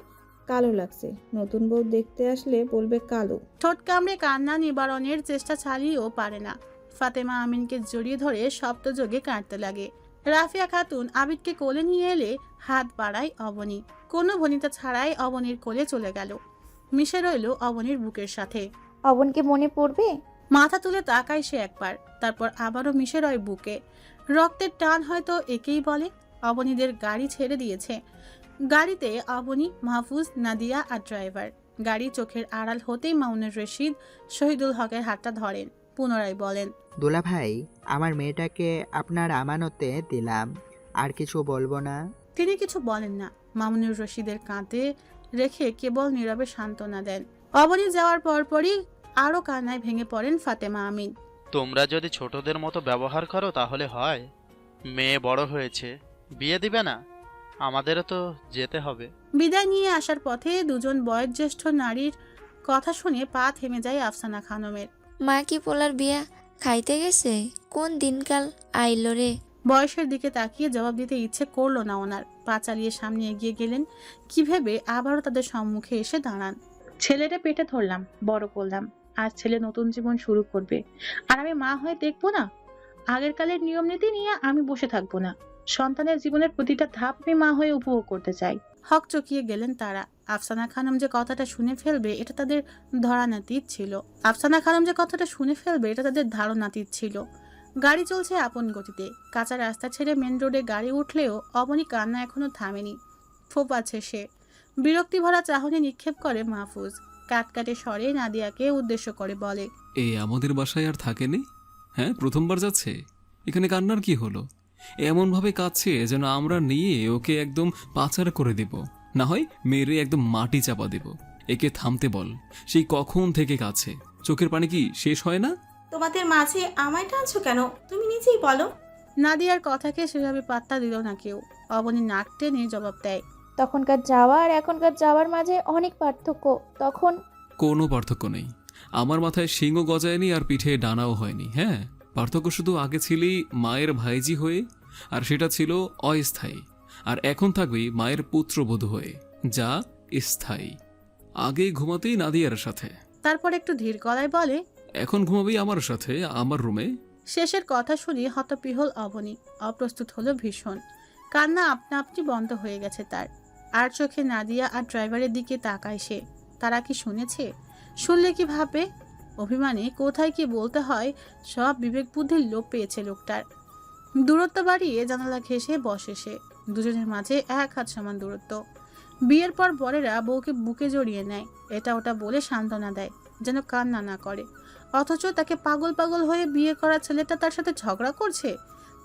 কালো লাগছে, নতুন বউ দেখতে আসলে বলবে কালো। ঠোঁট কামড়ে কান্না নিবারণের চেষ্টা চালিয়েও পারে না। ফাতেমা আমিনকে জড়িয়ে ধরে সপ্তযোগে কাঁদতে লাগে। রাফিয়া খাতুন আবিদকে কোলে নিয়ে এলে হাত বাড়ায় অবনী। কোনো ভনিতা ছাড়াই অবনীর কোলে চলে গেল, মিশে রইল অবনীর বুকের সাথে। অবনকে মনে পড়বে? মাথা তুলে তাকায় সে একবার, তারপর আবারও মিশে রয় বুকে। রক্তের টান হয়তো একেই বলে। অবনীদের গাড়ি ছেড়ে দিয়েছে। গাড়িতে অবনী, মাহফুজ, নাদিয়া আর ড্রাইভার। গাড়ি চোখের আড়াল হতেই মামুনুর রশিদ শহীদুল হকের হাতটা ধরেন, পুনরায় বলেন, দুলা ভাই, আমার মেয়েটাকে আপনার আমানতে দিলাম, আর কিছু বলবো না। তিনি কিছু বলেন না। মামুনুর রশিদের কাঁধে রেখে কেবল নীরবে সান্ত্বনা দেন। অবনী যাওয়ার পরপরই আরও কান্নায় ভেঙে পড়েন ফাতেমা আমিন। তোমরা যদি ছোটদের মতো ব্যবহার করো তাহলে হয়? মেয়ে বড় হয়েছে, বিয়ে দিবে না? আমাদেরও তো যেতে হবে। বিদায় নিয়ে আসার পথে দুজন বয়োজ্যেষ্ঠ নারীর কথা শুনে পা থেমে যায় আফসানা খানমের। মা কি পোলার বিয়া খাইতে গেছে? কোন দিনকাল আইলো রে? বয়সের দিকে তাকিয়ে জবাব দিতে ইচ্ছে করলো না ওনার। পা চালিয়ে সামনে এগিয়ে গেলেন, কি ভেবে আবারও তাদের সম্মুখে এসে দাঁড়ান। ছেলেটা পেটে ধরলাম, বড় করলাম, আজ ছেলে নতুন জীবন শুরু করবে, আর আমি মা হয়ে দেখবো না? আগের কালের নিয়ম নীতি নিয়ে আমি বসে থাকবো না। সন্তানের জীবনের প্রতিটা ধাপ আমি মা হয়ে উপভোগ করতে চাই। হক চকিয়ে গেলেন তারা। আফসানা খানম যে কথাটা শুনে ফেলবে এটা তাদের ধারণাতীত ছিল। গাড়ি চলছে আপন গতিতে। কাঁচা রাস্তা ছেড়ে মেন রোডে গাড়ি উঠলেও অবনী কান্না এখনো থামেনি। ফোপাচ্ছে সে। বিরক্তি ভরা চাহনি নিক্ষেপ করে মাহফুজ। কাটকাটে স্বরে নাদিয়াকে উদ্দেশ্য করে বলে, এই আমাদের বাসায় আর থাকেনি? হ্যাঁ, প্রথমবার যাচ্ছে। এখানে কান্নার কি হলো? এমনভাবে কাঁদছে যেন আমরা নিয়ে ওকে একদম পাচার করে দেব, না হয় মেরে একদম মাটি চাপা দেব। একে থামতে বল, সেই কখন থেকে কাছে। চোখের পানি কি শেষ হয় না? তোমাদের মাঝে আমায় টানছো কেন? তুমি নিজেই বলো। নাদিয়ার কথাকে সেভাবে পাত্তা দিল না কেউ। অবনী নাক টেনে জবাব দেয়, তখনকার যাওয়া আর এখনকার যাওয়ার মাঝে অনেক পার্থক্য। তখন কোনো পার্থক্য নেই। আমার মাথায় শিংও গজায়নি আর পিঠে ডানাও হয়নি। হ্যাঁ, পার্থক্য শুধু আগে ছিলি মায়ের ভাইজি হয়ে, আর সেটা ছিল অস্থায়ী। আর এখন থাকবি মায়ের পুত্রবধূ হয়ে, যা স্থায়ী। আগে ঘুমাতেই নাদিয়ার সাথে, তারপর একটু ধীর গলায় বলে, এখন ঘুমাবি আমার সাথে, আমার রুমে। শেষের কথা শুনে হতবিহ্বল অবনী। অপ্রস্তুত হলো ভীষণ। কান্না আপনা আপনি বন্ধ হয়ে গেছে তার। আর চোখে নাদিয়া আর ড্রাইভারের দিকে তাকায় সে। তারা কি শুনেছে? শুনলে কি ভাবে? অভিমানে কোথায় কি বলতে হয় সব বিবেক বুদ্ধির লোপ পেয়েছে লোকটার। দূরত্ব বাড়িয়ে জানালা ঘেঁষে বসে সে। দুজনের মাঝে এক হাত সমান দূরত্ব। বিয়ের পর বরেরা বউকে বুকে জড়িয়ে নেয়, এটা ওটা বলে সান্ত্বনা দেয় যেন কান্না না করে। অথচ তাকে পাগল পাগল হয়ে বিয়ে করা ছেলেটা তার সাথে ঝগড়া করছে,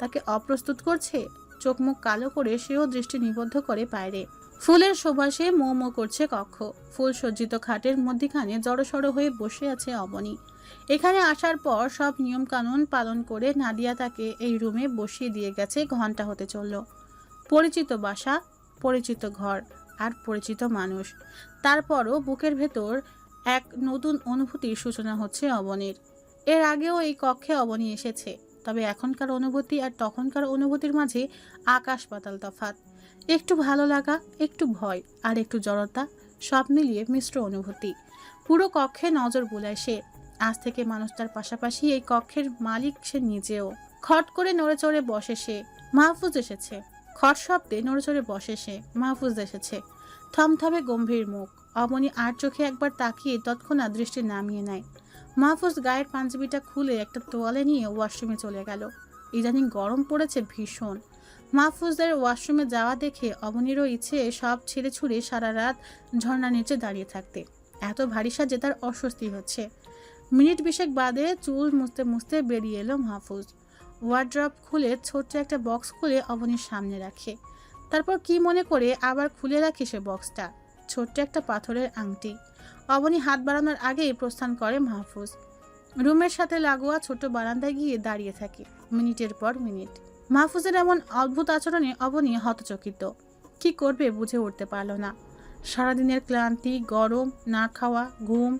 তাকে অপ্রস্তুত করছে। চোখ মুখ কালো করে সেও দৃষ্টি নিবদ্ধ করে বাইরে। ফুলের সুবাসে মো মো করছে কক্ষ। ফুল সজ্জিত খাটের মধ্যিখানে জড়সড় হয়ে বসে আছে অবনী। এখানে আসার পর সব নিয়ম কানুন পালন করে নাদিয়া তাকে এই রুমে বসিয়ে দিয়ে গেছে। ঘন্টা হতে চলল। পরিচিত বাসা, পরিচিত ঘর আর পরিচিত মানুষ। তারপরও বুকের ভেতর এক নতুন অনুভূতির সূচনা হচ্ছে অবনীর। এর আগেও এই কক্ষে অবনী এসেছে, তবে এখনকার অনুভূতি আর তখনকার অনুভূতির মাঝে আকাশ পাতাল তফাৎ। একটু ভালো লাগা, একটু ভয় আর একটু জড়তা, সব মিলিয়ে মিশ্র অনুভূতি। পুরো কক্ষে নজর বুলায় সে। আজ থেকে মানুষটার পাশাপাশি এই কক্ষের মালিক সে নিজেও। খট করে নড়ে চড়ে বসে সে। মাহফুজ এসেছে। খট শব্দে নড়ে চড়ে বসে সে। মাহফুজ এসেছে। থমথমে গম্ভীর মুখ। অবনী আর চোখে একবার তাকিয়ে তৎক্ষণাৎ দৃষ্টি নামিয়ে নেয়। মাহফুজ গায়ের পাঞ্জাবিটা খুলে একটা তোয়ালে নিয়ে ওয়াশরুমে চলে গেল। ইদানিং গরম পড়েছে ভীষণ। মাহফুজদের ওয়াশরুমে যাওয়া দেখে অবনীরও ইচ্ছে সব ছেড়ে ছুড়ে সারা রাত ঝর্ণা নিচে দাঁড়িয়ে থাকতে। এত ভারী সাজে তার অস্বস্তি হচ্ছে। মিনিট 20 বাদে চুল মুছতে মুছতে বেরিয়ে এলো মাহফুজ। ওয়ার্ড্রপ খুলে ছোট্ট একটা বক্স খুলে অবনীর সামনে রাখে। তারপর কি মনে করে আবার খুলে রাখে সে বক্সটা। ছোট্ট একটা পাথরের আংটি। অবনী হাত বাড়ানোর আগেই প্রস্থান করে মাহফুজ। রুমের সাথে লাগোয়া ছোট বারান্দায় গিয়ে দাঁড়িয়ে থাকে মিনিটের পর মিনিট। মাহফুজের এমন অদ্ভুত আচরণে অবনী হতচকিত। কি করবে বুঝে উঠতে পারল না। সারাদিনের ক্লান্তি, গরম, না খাওয়া, ঘুম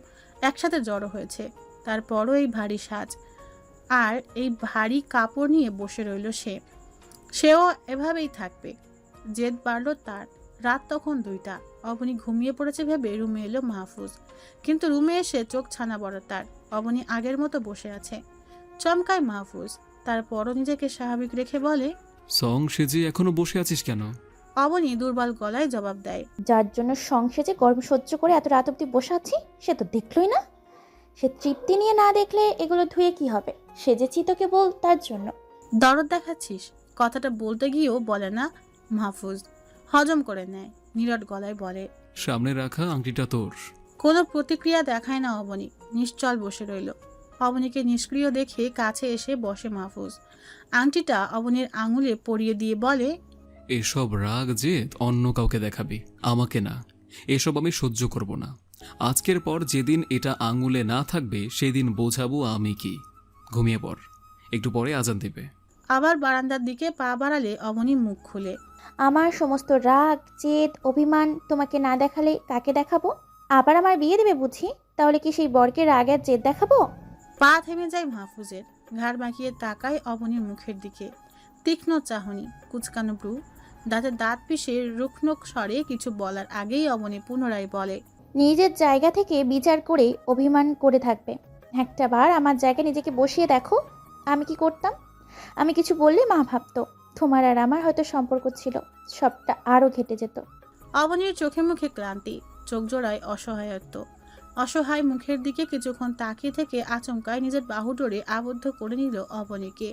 একসাথে জড়ো হয়েছে। তারপরও এই ভারী সাজ আর এই ভারী কাপড় নিয়ে বসে রইল সেও এভাবেই থাকবে। জেদ বাড়ল তার। রাত তখন 2টা। অবনী ঘুমিয়ে পড়েছে ভেবে রুমে এলো মাহফুজ, কিন্তু রুমে এসে চোখ ছানা বড় তার। অবনী আগের মতো বসে আছে। চমকায় মাহফুজ, তারপরও নিজেকে স্বাভাবিক রেখে বলে, সং সেজে এখনো বসে আছিস কেন? অবনী দুর্বল গলায় জবাব দেয়, যার জন্য সংসেজে গরম সহ্য করে এত রাত অব্দি বসে আছি সে তো দেখলই না। সে তৃপ্তি নিয়ে না দেখলে এগুলো ধুয়ে কি হবে? সেজেছি তো কেবল তার জন্য। দরদ দেখাচ্ছিস? কথাটা বলতে গিয়েও বলে না মাহফুজ। হজম করে নেয়, নীরব গলায় বলে, সামনে রাখা আংটিটা তোর। কোনো প্রতিক্রিয়া দেখায় না অবনী, নিশ্চল বসে রইল। অবনীকে নিষ্ক্রিয় দেখে কাছে এসে বসে মাহফুজ। আংটিটা অবনীর আঙুলে পরিয়ে দিয়ে বলে, এসব রাগ জেদ অন্য কাউকে দেখাবি, আমাকে না। এসব আমি সহ্য করব না। আজকের পর যেদিন এটা আঙুলে না থাকবে সেদিন বোঝাবো আমি কি। ঘুমিয়ে পড়, একটু পরে আজান দেবে। আবার বারান্দার দিকে পা বাড়ালে অবনী মুখ খুলে, আমার সমস্ত রাগ জেদ অভিমান তোমাকে না দেখালে কাকে দেখাবো? আবার আমার বিয়ে দেবে বুঝি? তাহলে কি সেই বরকে রাগ আর জেদ দেখাবো? পা থেমে যায় মাহফুজের। ঘাড় বাঁকিয়ে তাকায় অবনীর মুখের দিকে। তীক্ষ্ণ চাহনি, কুচকানো ব্রু, দাঁতে দাঁত পিষে রুক্ষ স্বরে কিছু বলার আগেই অবনী পুনরায় বলে, নিজের জায়গা থেকে বিচার করে অভিমান করে থাকবে। একটা বার আমার জায়গায় নিজেকে বসিয়ে দেখো, আমি কি করতাম? আমি কিছু বললে মা ভাবতো তোমার আর আমার হয়তো সম্পর্ক ছিল, সবটা আরও ঘেটে যেত। অবনীর চোখে মুখে ক্লান্তি, চোখ জোড়ায় অসহায়ত্ব। অসহায় মুখের দিকে কিছুক্ষণ তাকিয়ে থেকে আচমকায় নিজের বাহু ডোরে আবদ্ধ করে নিল অবনীকে।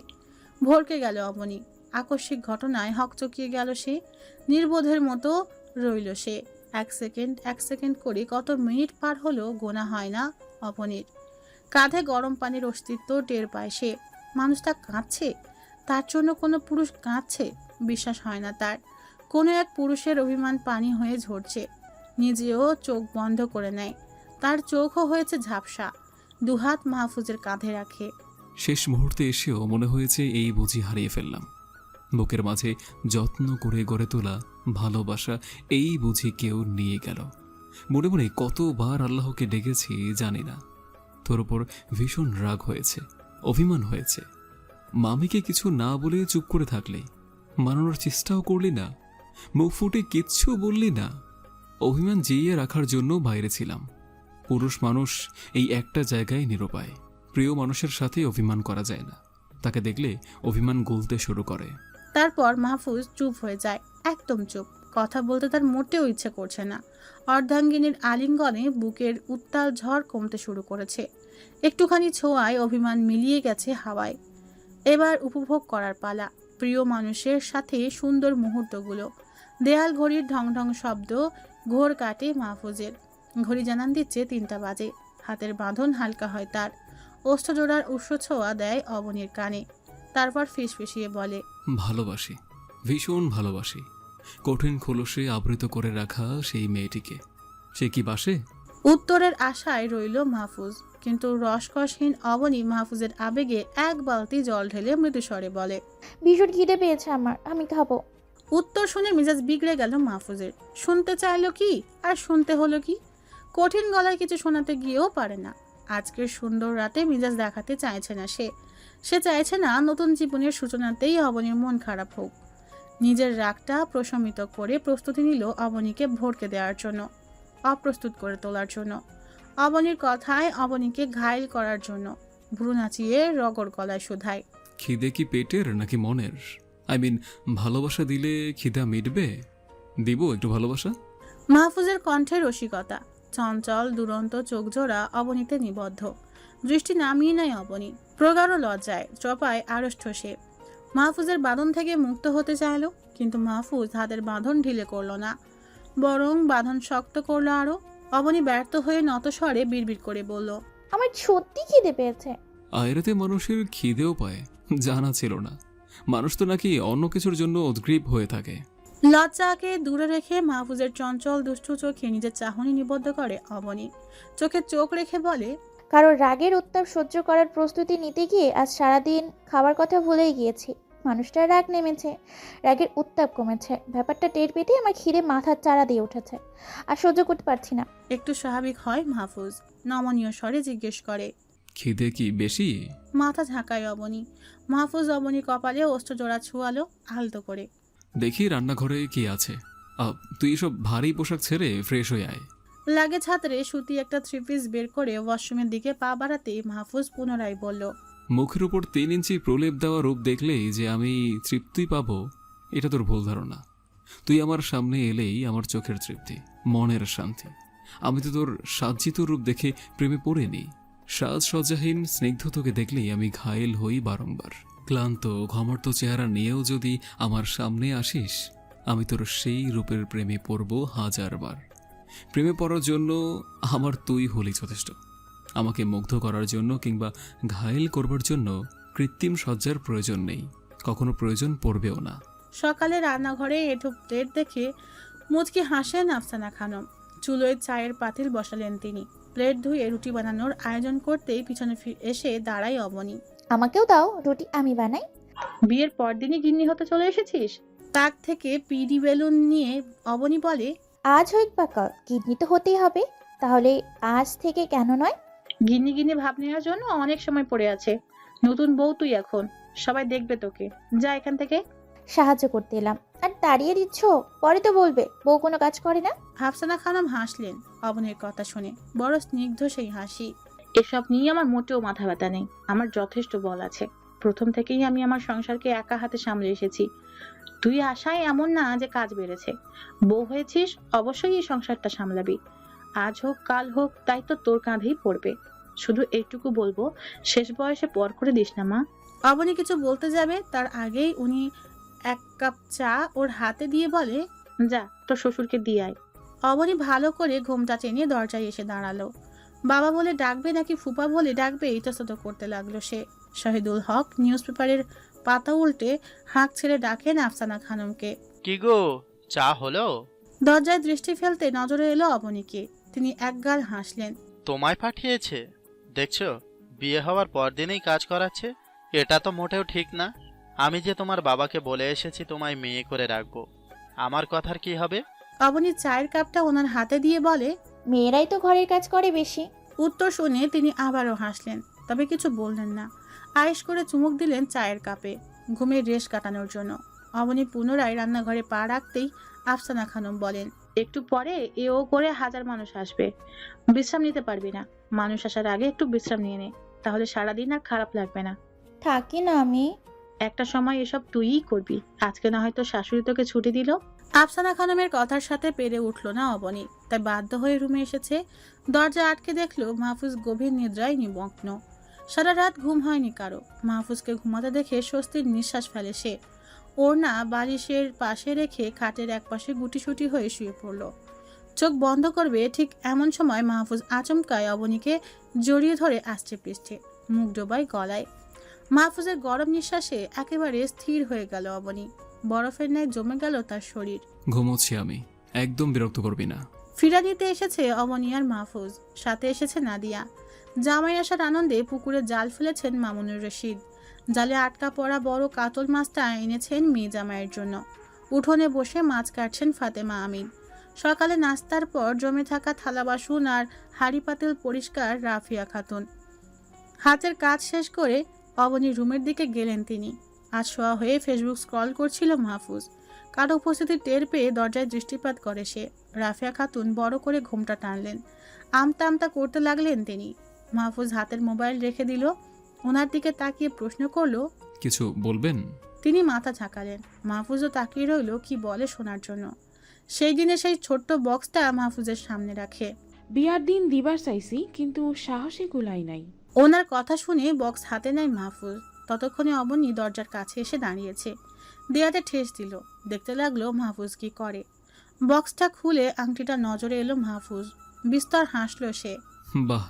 ভরকে গেল অবনী। আকস্মিক ঘটনায় হকচকিয়ে গেল সে। নির্বোধের মতো রইল সে। এক সেকেন্ড করে কত মিনিট পার হলো গোনা হয় না অবনীর। কাঁধে গরম পানির অস্তিত্ব টের পায় সে। মানুষটা কাঁদছে, তার জন্য কোনো পুরুষ কাঁদছে, বিশ্বাস হয় না তার। কোনো এক পুরুষের অভিমান পানি হয়ে ঝরছে। নিজেও চোখ বন্ধ করে নেয়। তার চোখও হয়েছে ঝাপসা। দুহাত মাহফুজের কাঁধে রাখে। শেষ মুহূর্তে এসেও মনে হয়েছে এই বুঝি হারিয়ে ফেললাম। বুকের মাঝে যত্ন করে গড়ে তোলা ভালোবাসা এই বুঝি কেউ নিয়ে গেল। মনে মনে কতবার আল্লাহকে ডেকেছি জানি না। তোর ওপর ভীষণ রাগ হয়েছে, অভিমান হয়েছে। মামিকে কিছু না বলে চুপ করে থাকলি, মানানোর চেষ্টাও করলি না, মুখ ফুটে কিচ্ছু বললি না। অভিমান জিইয়ে রাখার জন্য বাইরে ছিলাম। পুরুষ মানুষ এই একটা জায়গায় নিরুপায়। প্রিয় মানুষের সাথে অভিমান করা যায় না, তাকে দেখলে অভিমান গলতে শুরু করে। তারপর মাহফুজ চুপ হয়ে যায়, একদম চুপ। কথা বলতে তার মোটেও ইচ্ছে করছে না। অর্ধাঙ্গিনীর আলিঙ্গনে বুকের উত্তাল ঝড় কমতে শুরু করেছে। একটুখানি ছোঁয়ায় অভিমান মিলিয়ে গেছে হাওয়ায়। এবার উপভোগ করার পালা, প্রিয় মানুষের সাথে সুন্দর মুহূর্তগুলো। দেয়াল ঘড়ির ঢং ঢং শব্দ ঘোর কাটে মাহফুজের। ঘড়ি জানান দিচ্ছে 3টা বাজে। হাতের বাঁধন হালকা হয় তার। ওষ্ঠজোড়ার উষ্ণ ছোঁয়া দেয় অবনীর কানে। তারপর ফিসফিসিয়ে বলে, ভালোবাসি, ভীষণ ভালোবাসি। কঠিন খোলসে আবৃত করে রাখা সেই মেয়েটিকে। সে কি বাসে? উত্তরের আশায় রইল মাহফুজ, কিন্তু রসকসহীন অবনী মাহফুজের আবেগে এক বালতি জল ঢেলে মৃদুস্বরে বলে, ভীষণ খিদে পেয়েছে আমার, আমি খাবো। উত্তর শুনে মেজাজ বিগড়ে গেল মাহফুজের। শুনতে চাইলো কি আর শুনতে হলো কি? কঠিন গলায় কিছু শোনাতে গিয়েও পারে না। আজকের সুন্দর রাতে মেজাজ দেখাতে চাইছে না সে চাইছে না নতুন জীবনের সূচনাতেই অবনীর মন খারাপ হোক। নিজের রাগটা প্রশমিত করে প্রস্তুতি নিল অবনীকে ভরকে দেওয়ার জন্য, অপ্রস্তুত করে তোলার জন্য, অবনীর কথায় অবনীকে ঘায়েল করার জন্য। ভ্রু নাচিয়ে রগড় গলায় শোধায়, খিদে কি পেটের নাকি মনের? ভালোবাসা দিলে খিদা মিটবে? দিব একটু ভালোবাসা? মাহফুজের কণ্ঠে রসিকতা, চঞ্চল দুরন্ত চোখ জোড়া অবনীতে নিবদ্ধ। দৃষ্টি নামিয়ে নেয় অবনী। প্রগাঢ় লজ্জায় চপায় আড়ষ্ট সে। মাহফুজের বাঁধন থেকে মুক্ত হতে চাইল, কিন্তু মাহফুজ হাতের বাঁধন ঢিলে করল না, বরং বাঁধন শক্ত করলো আরো। অবনী ব্যর্থ হয়ে নত স্বরে বিড়বিড় করে বলল, আমার সত্যি খিদে পেয়েছে। আয়রাতে মানুষের খিদেও পায়, জানা ছিল না। মানুষ তো নাকি অন্য কিছুর জন্য উদ্গ্রীব হয়ে থাকে। লজ্জাকে দূরে রেখে মাহফুজের চঞ্চল দুষ্টু চোখে নিজের চাহনি নিবদ্ধ করে অবনী। চোখে চোখ রেখে বলে, কারণ রাগের উত্তাপ সহ্য করার প্রস্তুতি নিতে গিয়ে আজ সারাদিন খাবার কথা ভুলেই গিয়েছি। মানুষটার রাগ নেমেছে, রাগের উত্তাপ কমেছে। ব্যাপারটা টের পেতে আমার খিদে মাথার চারা দিয়ে উঠেছে, আর সহ্য করতে পারছি না। একটু স্বাভাবিক হয় মাহফুজ, নমনীয় স্বরে জিজ্ঞেস করে। খিদে কি বেশি? মাথা ঝাঁকায় অবনী। মাহফুজ অবনী কপালে অস্ত্র জোড়া ছুয়ালো আলতো করে। দেখি রান্নাঘরে কি আছে। তুই এসব ভারী পোশাক ছেড়ে ফ্রেশ হয়ে আয়। লাগেজ হাতরে সুতি একটা 3 পিস বের করে ওয়াশরুমের দিকে পা বাড়াতেই মাহফুজ পুনরায় বলল, মুখের উপর 3 ইঞ্চি প্রলেপ দেওয়া রূপ দেখলেই যে আমি তৃপ্তি পাবো, এটা তোর ভুল ধারণা। তুই আমার সামনে এলেই আমার চোখের তৃপ্তি, মনের শান্তি। আমি তো তোর সাজ্জিত রূপ দেখে প্রেমে পড়িনি। সাজসজ্জাহীন স্নিগ্ধ তোকে দেখলেই আমি ঘায়েল হই বারংবার। ক্লান্ত ঘমর্ত চেহারা নিয়েও যদি আমার সামনে আসিস, আমি তোর সেই রূপের প্রেমে পড়ব 1000 বার। প্রেমে পড়ার জন্য আমার তুই হলি যথেষ্ট। আমাকে মুগ্ধ করার জন্য কিংবা ঘায়েল করবার জন্য কৃত্রিম সজ্জার প্রয়োজন নেই, কখনো প্রয়োজন পড়বেও না। সকালে রান্নাঘরে এঁটো প্লেট দেখে মুচকি হাসেন আফসানা খানম। চুলোয় চায়ের পাতিল বসালেন তিনি। প্লেট ধুয়ে রুটি বানানোর আয়োজন করতেই পিছনে এসে দাঁড়ায় অবনী। আমাকেও দাও রুটি, আমি বানাই। বিয়ের পরদিনই গিন্নি হতে চলে এসেছিস? তাক থেকে পিডি বেলুন নিয়ে অবনী বলে, আজ হোক বা কাল কিডনি তো হতেই হবে, তাহলে আজ থেকে কেন নয়? গিন্নি গিন্নি ভাব নেওয়ার জন্য অনেক সময় পড়ে আছে। নতুন বউ তুই এখন, সবাই দেখবে তোকে। যা এখান থেকে। সাহায্য করতে এলাম আর তাড়িয়ে দিচ্ছ? পরে তো বলবে বউ কোনো কাজ করে না। আফসানা খানম হাসলেন অবনীর কথা শুনে, বড় স্নিগ্ধ সেই হাসি। এসব নিয়ে আমার মোটেও মাথা ব্যথা নেই। আমার যথেষ্ট বল আছে। প্রথম থেকেই আমি আমার সংসারকে একা হাতে সামলে এসেছি। তুই আশায় এমন না যে কাজ বেড়েছে। বউ হয়েছিস, অবশ্যই এই সংসারটা সামলাবি। আজ হোক কাল হোক দায়িত্ব তোর কাঁধেই পড়বে। শুধু এইটুকু বলবো, শেষ বয়সে পর করে দিস না মা। অবনী কিছু বলতে যাবে তার আগেই উনি 1 কাপ চা ওর হাতে দিয়ে বলে, যা তোর শ্বশুরকে দিয়ে আয়। অবনী ভালো করে ঘোমটা টেনে দরজায় এসে দাঁড়ালো। বাবা বলে ডাকবে নাকি ফুপা বলে ডাকবে ইতস্তত করতে লাগলো সে। শহীদুল হক নিউজ পেপারের পাতা উল্টে হাঁক ছেড়ে ডাকেন আফসানা খানমকে। কি গো, চা হলো? দরজায় দৃষ্টি ফেলতে নজরে এলো অবনীকে। তিনি একগাল হাসলেন। তোমায় পাঠিয়েছে? দেখছো, বিয়ে হওয়ার পরদিনই কাজ করাচ্ছে। এটা তো মোটেও ঠিক না। আমি যে তোমার বাবাকে বলে এসেছি তোমায় মেয়ে করে রাখবো। আমার কথার কি হবে? অবনী চায়ের কাপটা ওনার হাতে দিয়ে বলে, মেয়েরাই তো ঘরের কাজ করে বেশি। উত্তর শুনে তিনি আবারও হাসলেন, তবে কিছু বললেন না। আয়েশ করে চুমুক দিলেন চায়ের কাপে, ঘুমের রেশ কাটানোর জন্য। অবনী পুনরায় রান্নাঘরে পা রাখতেই আফসানা খানম বলেন, একটু পরে এও করে 1000 মানুষ আসবে। বিশ্রাম নিতে পারবি না? মানুষ আসার আগে একটু বিশ্রাম নিয়ে নে, তাহলে সারাদিন আর খারাপ লাগবে না। থাকি না আমি। একটা সময় এসব তুইই করবি। আজকে না হয়তো শাশুড়ি তোকে ছুটি দিল। আফসানা খানমের কথার সাথে পেরে উঠল না অবনী, তাই বাধ্য হয়ে রুমে এসেছে। দরজা আটকে দেখলো মাহফুজ গভীর নিদ্রায় নিমগ্ন। সারা রাত ঘুম হয়নি কারো। মাহফুজকে ঘুমাতে দেখে স্বস্তির নিঃশ্বাস ফেলে সে। ওড়না বালিশের পাশে রেখে খাটের একপাশে গুটিসুটি হয়ে শুয়ে পড়ল। চোখ বন্ধ করবে ঠিক এমন সময় মাহফুজ আচমকায় অবনীকে জড়িয়ে ধরে আসছে পৃষ্ঠে, মুখ ডোবায় গলায়। মাহফুজের গরম নিঃশ্বাসে একেবারে স্থির হয়ে গেল অবনী। বরফের ন্যায় জমে গেল তার শরীর। ঘুমোচ্ছি আমি, একদম বিরক্ত করবি না। ফিরা নিতে এসেছে অবনী আর মাহফুজ, সাথে এসেছে নাদিয়া। জামাই আসার আনন্দে পুকুরে জাল ফেলেছেন মামুনুর রশিদ। জালে আটকা পড়া বড় কাতল মাছটা এনেছেন মেয়ে জামাইয়ের জন্য। উঠোনে বসে মাছ কাটছেন ফাতেমা আমিন। সকালে নাস্তার পর জমে থাকা থালা বাসন আর হাঁড়ি পাতিল পরিষ্কার রাফিয়া খাতুন। হাতের কাজ শেষ করে অবনীর রুমের দিকে গেলেন তিনি। আজ শোয়া হয়ে ফেসবুক স্ক্রল করছিল মাহফুজ। কারো উপস্থিতি টের পেয়ে দরজায় দৃষ্টিপাত করে সে। রাফিয়া খাতুন বড় করে ঘোমটা টানলেন, আমতা আমতা করতে লাগলেন তিনি। মাহফুজ হাতের মোবাইল রেখে দিল। ওনার দিকে তাকিয়ে প্রশ্ন করলো, কিছু বলবেন? তিনি মাথা ঝাঁকালেন। মাহফুজও তাকিয়ে রইল কি বলে শোনার জন্য। সেই দিনে সেই ছোট্ট বক্সটা মাহফুজের সামনে রাখে। বিয়ার দিন দিবার চাইছি, কিন্তু সাহসে কুলাই নাই। ওনার কথা শুনে বক্স হাতে নেয় মাহফুজ। ততক্ষণে অবনী দরজার কাছে এসে দাঁড়িয়েছে। দেয়াতে ঠেস দিল, দেখতে লাগলো মাহফুজ কি করে। বক্সটা খুলে আংটিটা নজরে এলো মাহফুজ। বিস্তর হাসলো সে। বাহ,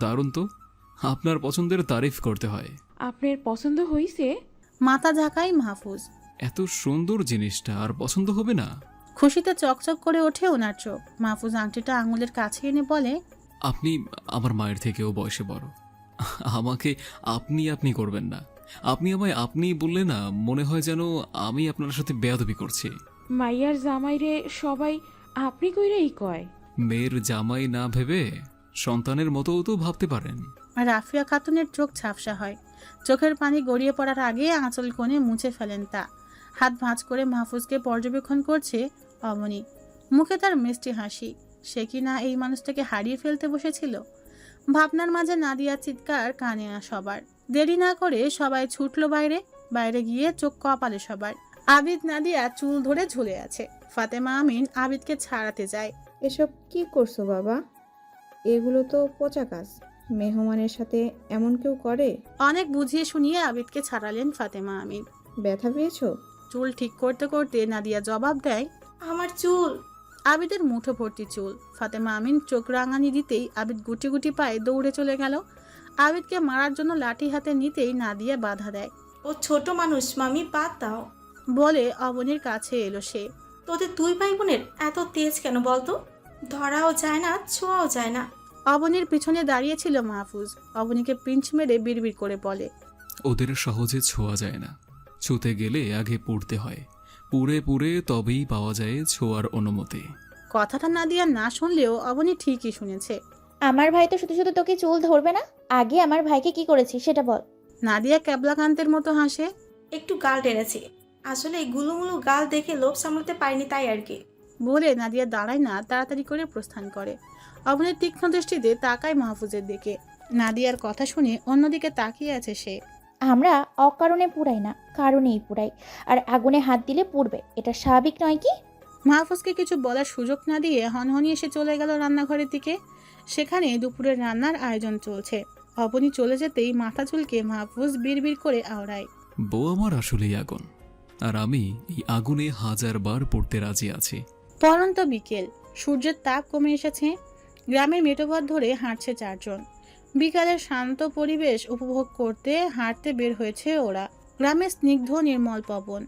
দারুণ তো। আপনার পছন্দের তারিফ করতে হয়। আপনার পছন্দ হইছে? মাথা ঝাঁকাই মাহফুজ। এত সুন্দর জিনিসটা আর পছন্দ হবে না? খুশিতে চকচক করে ওঠে ওনার চোখ। মাহফুজ আংটিটা আঙুলের কাছে এনে বলে, আপনি আমার মায়ের থেকেও বয়সে বড়। আমাকে আপনি আপনি করবেন না। আপনি আমায় আপনি বললে না মনে হয় যেন আমি আপনার সাথে বেয়াদবি করছি। মাইয়ার জামাইরে সবাই আপনি কইরেই কয়। মেয়ের জামাই না ভেবে সন্তানের মতোও তো ভাবতে পারেন। রাফিয়া খাতুনের চোখ ঝাপসা হয়। চোখের পানি গড়িয়ে পড়ার আগে আঁচল কোণে মুছে ফেলেন তা। হাত ভাঁজ করে মাহফুজকে পর্যবেক্ষণ করছে অবনী। মুখে তার মিষ্টি হাসি। সে কি না এই মানুষটাকে হারিয়ে ফেলতে বসেছিল? ভাবনার মাঝে নাদিয়া চিৎকার কানে সবার। দেরি না করে সবাই ছুটলো বাইরে। বাইরে গিয়ে চোখ কপালে সবার। আবিদ নাদিয়া চুল ধরে ঝুলে আছে। ফাতেমা আমিন আবিদকে ছাড়াতে যায়। এসব কি করছো বাবা? এগুলো তো পচা কাজ। মেহমানের সাথে এমন কেউ করে? অনেক বুঝিয়ে শুনিয়ে আবিদকে ছাড়ালেন ফাতেমা আমিন। ব্যথা পেয়েছো? চুল ঠিক করতে করতে নাদিয়া জবাব দেয়, আমার চুল। আবিদের মুঠো ভর্তি চুল। ফাতেমা আমিন চোখ রাঙানি দিতেই আবিদ গুটি গুটি পায়ে দৌড়ে চলে গেল। আবিদকে মারার জন্য লাঠি হাতে নিতেই নাদিয়া বাধা দেয়। ও ছোট মানুষ, মামি বাদ দাও বলে অবনীর কাছে এলো সে। তোদের দুই ভাই বোনের এত তেজ কেন বলতো? ধরাও যায় না, ছোঁয়াও যায় না। অবনীর পিছনে দাঁড়িয়েছিল মাহফুজ। অবনীকে পিঞ্চ মেরে বিড়বিড় করে বলে, ওদের সহজে ছোঁয়া যায় না। ছুতে গেলে আগে পুড়তে হয়। পুড়ে পুড়ে তবেই পাওয়া যায় ছোঁয়ার অনুমতি। কথাটা নাদিয়া না শুনলেও অবনী ঠিকই শুনেছে। আমার ভাই তো শুধু শুধু তোকে চুল ধরবে না। আগে আমার ভাইকে কি করেছি সেটা বল। নাদিয়া ক্যাবলাকান্তের মতো হাসে। একটু গাল টেনেছি, আসলে এই গুলুমুলু গাল দেখে লোভ সামলাতে পারিনি, তাই আর কি। বলে নাদিয়া দাঁড়ায় না, তাড়াতাড়ি করে প্রস্থান করে। অবনীর তীক্ষ্ণ দৃষ্টিতে তাকায় মাহফুজের দিকে। নাদিয়ার কথা শুনে অন্যদিকে তাকিয়ে আছে সে। আমরা অকারণে পুড়াই না, কারণেই পুড়াই। আর আগুনে হাত দিলে পুড়বে, এটা স্বাভাবিক নয় কি? মাহফুজকে কিছু বলার সুযোগ না দিয়ে হনহনি এসে চলে গেল রান্নাঘরের দিকে। সেখানে দুপুরের রান্নার আয়োজন চলছে। অবনী চলে যেতেই মাথা চুলকে মাহফুজ বিড়বিড় করে আওড়ায়, বউ আমার আসলেই আগুন, আর আমি এই আগুনে 1000 বার পড়তে রাজি আছি। পরন্ত বিকেল, সূর্যের তাপ কমে এসেছে। গ্রামের মেঠোপথ ধরে হাঁটছে 4 জন। বিকালের শান্ত পরিবেশ উপভোগ করতে হাঁটতে বের হয়েছে ওরা। গ্রামের স্নিগ্ধ নির্মল পবন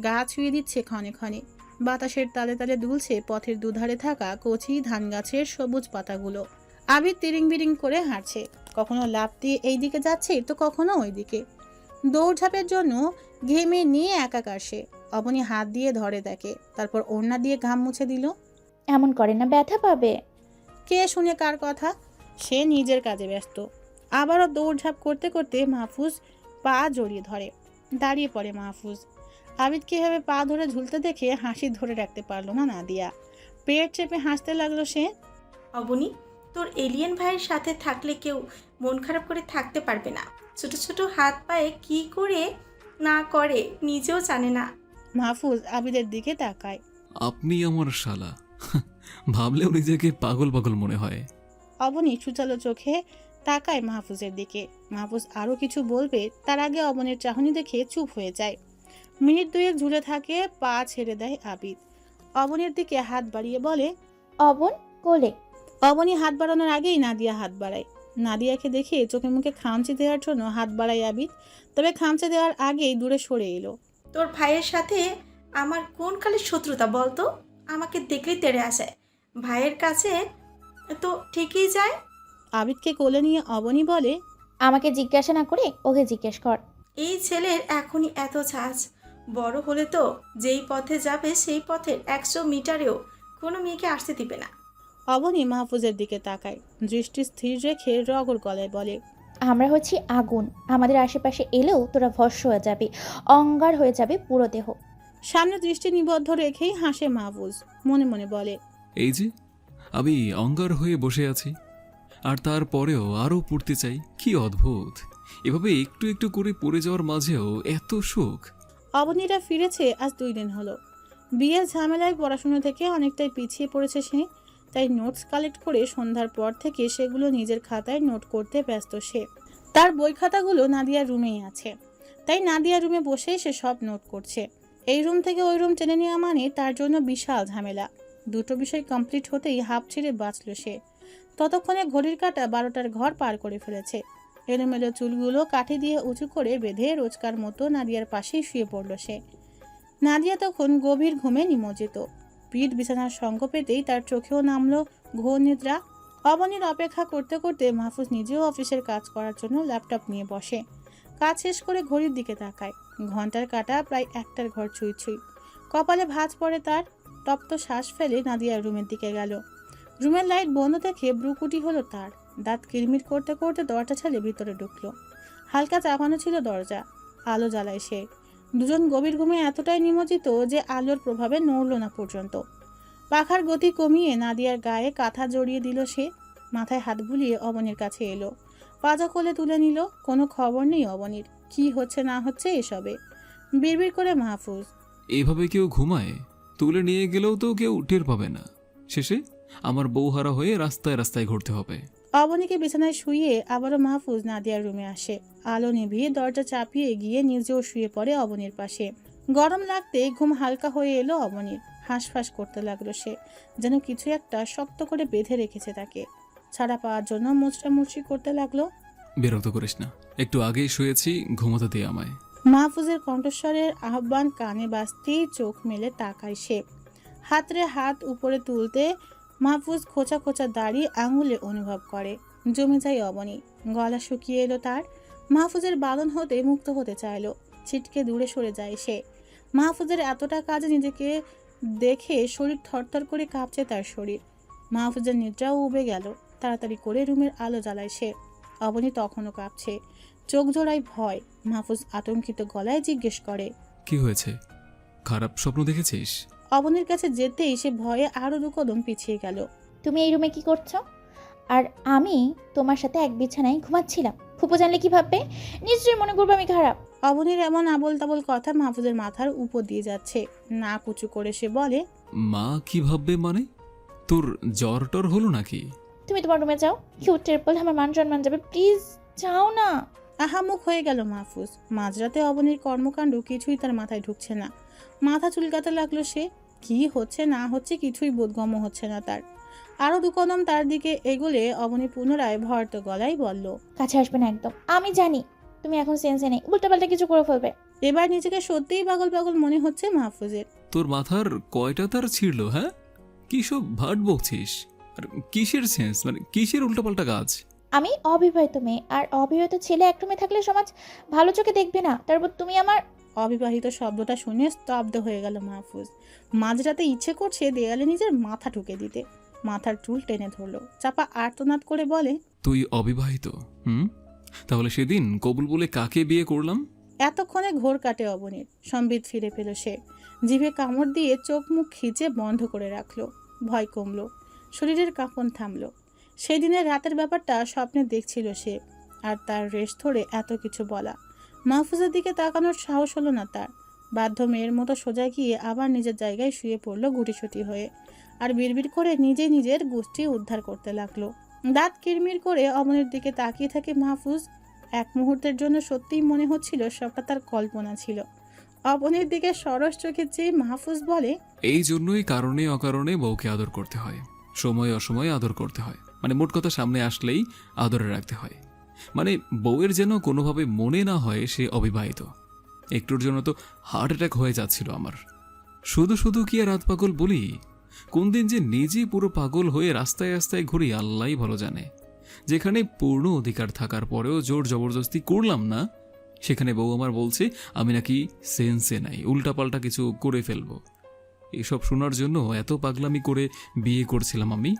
গা ছুঁয়ে দিচ্ছে ক্ষণে ক্ষণে। বাতাসের তালে তালে দুলছে পথের দুধারে থাকা কচি ধান গাছের সবুজ পাতাগুলো। আবির তিরিং বিরিং করে হাঁটছে, কখনো লাফ দিয়ে এই দিকে যাচ্ছে তো কখনো ওই দিকে। দৌড়ঝাঁপের জন্য ঘেমে নিয়ে একাকার সে। অবনী হাত দিয়ে ধরে দেখে, তারপর ওড়না দিয়ে ঘাম মুছে দিল। এমন করে না, ব্যথা পাবে। কে শুনে কার কথা? সে নিজের কাজে ব্যস্ত। আবারও দৌড়ঝাঁপ করতে করতে মাহফুজ পা জড়িয়ে ধরে। দাঁড়িয়ে পড়ে মাহফুজ। আবিদকে এভাবে পা ধরে ঝুলতে দেখে হাসি ধরে রাখতে পারলো না নাদিয়া। পেট চেপে হাসতে লাগলো সে। অবনী, তোর এলিয়েন ভাইয়ের সাথে থাকলে কেউ মন খারাপ করে থাকতে পারবে না। ছোট ছোট হাত পায়ে কি করে না করে নিজেও জানে না। মাহফুজ আবিদের দিকে তাকায়। আপনি আমার শালা, ভাবলেও নিজেকে পাগল পাগল মনে হয়। অবনী সুচালো চোখে তাকায় মাহফুজের দিকে। মাহফুজ আরো কিছু বলবে, তার আগে অবনীর চাহনি দেখে চুপ হয়ে যায়। মিনিট দুয়েক ঝুলে থাকে, পা ছেড়ে দেয় আবিদ। অবনীর দিকে হাত বাড়িয়ে বলে, অবন কোলে। অবনী হাত বাড়ানোর আগেই নাদিয়া হাত বাড়ায়। নাদিয়াকে দেখে চোখে মুখে খামচি দেওয়ার জন্য হাত বাড়ায় আবিদ, তবে খামচি দেওয়ার আগেই দূরে সরে এলো। তোর ভাইয়ের সাথে আমার কোন কালের শত্রুতা বলতো? আমাকে দেখলেই তেড়ে আসে, ভাইয়ের কাছে তো ঠিকই যায়। আবিদকে কোলে নিয়ে অবনী বলে, আমাকে জিজ্ঞাসা না করে ওকে জিজ্ঞেস কর। এই ছেলের এখনই এত ছাঁচ, বড় হলে তো যেই পথে যাবে সেই পথের 100 মিটারেও কোনো মেয়েকে আসতে দিবে না। অবনী মাহফুজের দিকে তাকায়, দৃষ্টি স্থির রেখে রগর গলায় বলে, আমরা হচ্ছি আগুন, আমাদের আশেপাশে এলেও তোরা ভস্ম হয়ে যাবে, অঙ্গার হয়ে যাবে পুরো দেহ। সামনে দৃষ্টি নিবদ্ধ রেখেই হাসে মাহফুজ। মনে মনে বলে, এই যে আমি অঙ্গার হয়ে বসে আছি, আর তারপরেও আরও পড়তে চাই। কি অদ্ভুত, এভাবে একটু একটু করে পড়ে যাওয়ার মাঝেও এত সুখ। অবনীরা ফিরেছে আজ 2 দিন হলো। বিয়ের ঝামেলায় পড়াশোনা থেকে অনেকটাই পিছিয়ে পড়েছে সে। তাই নোটস কালেক্ট করে সন্ধ্যার পর থেকে সেগুলো নিজের খাতায় নোট করতে ব্যস্ত সে। তার বই খাতাগুলো নাদিয়ার রুমেই আছে, তাই নাদিয়ার রুমে বসেই সে সব নোট করছে। এই রুম থেকে ওই রুম টেনে নেওয়া মানে তার জন্য বিশাল ঝামেলা। 2টো বিষয় কমপ্লিট হতেই হাঁপ ছেড়ে বাঁচল সে। ততক্ষণে ঘড়ির কাঁটা 12টার ঘর পার করে ফেলেছে। এলোমেলো চুলগুলো কাঠি দিয়ে উঁচু করে বেঁধে রোজকার মতো নাদিয়ার পাশেই শুয়ে পড়ল সে। নাদিয়া তখন গভীর ঘুমে নিমজ্জিত। পিঠ বিছানার সঙ্গ পেতেই তার চোখেও নামলো ঘোর নিদ্রা। অবনীর অপেক্ষা করতে করতে মাহফুজ নিজেও অফিসের কাজ করার জন্য ল্যাপটপ নিয়ে বসে। কাজ শেষ করে ঘড়ির দিকে তাকায়। ঘন্টার কাঁটা প্রায় 1টার ঘর ছুঁই ছুঁই। কপালে ভাঁজ পড়ে তার। তপ্ত শ্বাস ফেলে নাদিয়ার রুমের দিকে গেল। রুমের লাইট বন্ধ দেখে ব্রুকুটি হলো তার। দাঁত কিরমির করতে করতে দরজা ছেড়ে ভিতরে ঢুকলো। হালকা চাপানো ছিল দরজা, আলো জ্বালায় সে। দুজন গভীর ঘুমে এতটাই নিমজ্জিত যে আলোর প্রভাবে নড়ল না পর্যন্ত। পাখার গতি কমিয়ে নাদিয়ার গায়ে কাঁথা জড়িয়ে দিল সে। মাথায় হাত বুলিয়ে অবনীর কাছে এলো, পাজা কোলে তুলে নিল। কোনো খবর নেই অবনীর, কি হচ্ছে না হচ্ছে এসবে। বিড়বিড় করে মাহফুজ, এইভাবে কেউ ঘুমায়? তুলে নিয়ে গেলেও তো কেউ টের পাবে না। শেষে আমার বউহারা হয়ে রাস্তায় রাস্তায় ঘুরতে হবে। অবনীকে বিছানায় শুইয়ে আবারও মাহফুজ নাদিয়ার রুমে আসে। আলো নিভিয়ে দরজা চাপিয়ে গিয়ে নিজেও শুয়ে পড়ে অবনীর পাশে। গরম লাগতে ঘুম হালকা হয়ে এলো অবনীর। হাঁসফাঁস করতে লাগলো সে, যেন কিছু একটা শক্ত করে বেঁধে রেখেছে তাকে। ছাড়া পাওয়ার জন্য মুচড়ামুচড়ি করতে লাগলো। বিরক্ত করিস না, একটু আগেই শুয়েছি, ঘুমোতে দে আমায়। মাহফুজের কণ্ঠস্বরের আহ্বান কানে বাজতেই চোখ মেলে তাকায় সে। হাতরে হাত উপরে তুলতে মাহফুজ খোঁচা খোঁচা দাড়ি আঙুলে অনুভব করে। জমে যায় অবনী। গলা শুকিয়ে এলো তার। মাহফুজের বাঁধন হতে মুক্ত হতে চাইলো। ছিটকে দূরে সরে যায় সে। মাহফুজের এতটা কাজে নিজেকে দেখে শরীর থরথর করে কাঁপছে তার শরীর। মাহফুজের নিদ্রাও উবে গেল। তাড়াতাড়ি করে রুমের আলো জ্বালায় সে। অবনী তখনও কাঁপছে, চোখ জোড়ায় ভয়। মাহফুজ আতঙ্কিত গলায় জিজ্ঞেস করে, কি হয়েছে? খারাপ স্বপ্ন দেখেছিস? অবনীর কাছে যেতেই সে ভয়ে আরো 2 কদম পিছিয়ে গেল। তুমি এই রুমে কি করছো? আর আমি তোমার সাথে এক বিছানায় ঘুমাচ্ছিলাম। ফুপু জানলে কি ভাববে? নিশ্চয়ই মনে করবো আমি খারাপ। অবনীর এমন আবল তাবল কথা মাহফুজের মাথার উপর দিয়ে যাচ্ছে। নাক উঁচু করে সে বলে, মা কি ভাববে মানে? তোর জ্বর টর হলো নাকি? তুমি তোমার রুমে যাও, কেউ টের পেলে আমার মান সম্মান যাবে। প্লিজ যাও না। আহামুখ হয়ে গেল মাহফুজ। মাঝরাতে অবনীর কর্মকাণ্ড কিছুই তার মাথায় ঢুকছে না। মাথা চুলকাতে লাগলো সে। কি হচ্ছে না হচ্ছে কিছুই বোধগম্য হচ্ছে না তার। আরো 2 কদম তার দিকে এগোলে অবনী পুনরায় ভয়ার্ত গলায় বলল, কাছে আসবে না একদম। আমি জানি তুমি এখন সেন্সে নেই, উল্টাপাল্টা কিছু করে ফেলবে। এবার নিজেকে সত্যিই পাগল পাগল মনে হচ্ছে মাহফুজের। তোর মাথার কয়টা তার ছিঁড়লো? হ্যাঁ, কি সব ভাট বকছিস? আর কিসের সেন্স, মানে কিসের উল্টাপাল্টা কাজ? আমি অবিবাহিত মেয়ে, আর অবিবাহিত ছেলে এক রুমে থাকলে সমাজ ভালো চোখে দেখবে না। তারপর তুমি আমার অবিবাহিত শব্দটা শুনে স্তব্ধ হয়ে গেল মাহফুজ। মাঝরাতে ইচ্ছে করছে দেয়ালে নিজের মাথা ঠুকে দিতে। মাথার চুল টেনে ধরলো। চাপা আর্তনাদ করে বলে, তুই অবিবাহিত? তাহলে সেদিন কবুল বলে কাকে বিয়ে করলাম? এতক্ষণে ঘোর কাটে অবনীর। সম্বিত ফিরে পেল সে। জিভে কামড় দিয়ে চোখ মুখ খিচে বন্ধ করে রাখলো। ভয় কমলো, শরীরের কাঁপন থামলো। সেদিনের রাতের ব্যাপারটা স্বপ্নে দেখছিল সে। আর তার রেশ ধরে এত কিছু বলা। মাহফুজের দিকে তাকানোর সাহস হলো না তার। বাধ্য মেয়ের মতো সোজা গিয়ে আবার নিজের জায়গায় শুয়ে পড়লো গুটিসুটি হয়ে। আর বিড়বিড় করে নিজের গোষ্ঠী উদ্ধার করতে লাগলো। দাঁত কিরমির করে অবনীর দিকে তাকিয়ে থাকে মাহফুজ। এক মুহূর্তের জন্য সত্যিই মনে হচ্ছিল সবটা তার কল্পনা ছিল। অবনীর দিকে সরস চোখে চেয়ে মাহফুজ বলে, এই জন্যই কারণে অকারণে বউকে আদর করতে হয়, সময় অসময়ে আদর করতে হয়। মানে মোট কথা, সামনে আসলেই আদরে রাখতে হয়। মানে বউয়ের যেন কোনোভাবে মনে না হয় সে অবিবাহিত। একটুর জন্য তো হার্ট অ্যাটাক হয়ে যাচ্ছিল আমার। শুধু শুধু কি আর রাত পাগল বলি? কোন দিন যে নিজে পুরো পাগল হয়ে রাস্তায় রাস্তায় ঘুরি আল্লাহই ভালো জানে। যেখানে পূর্ণ অধিকার থাকার পরেও জোর জবরদস্তি করলাম না, সেখানে বউ আমার বলছে আমি নাকি সেন্সে নাই, উল্টাপাল্টা কিছু করে ফেলবো। এসব শোনার জন্য এত পাগলামি করে বিয়ে করছিলাম আমি?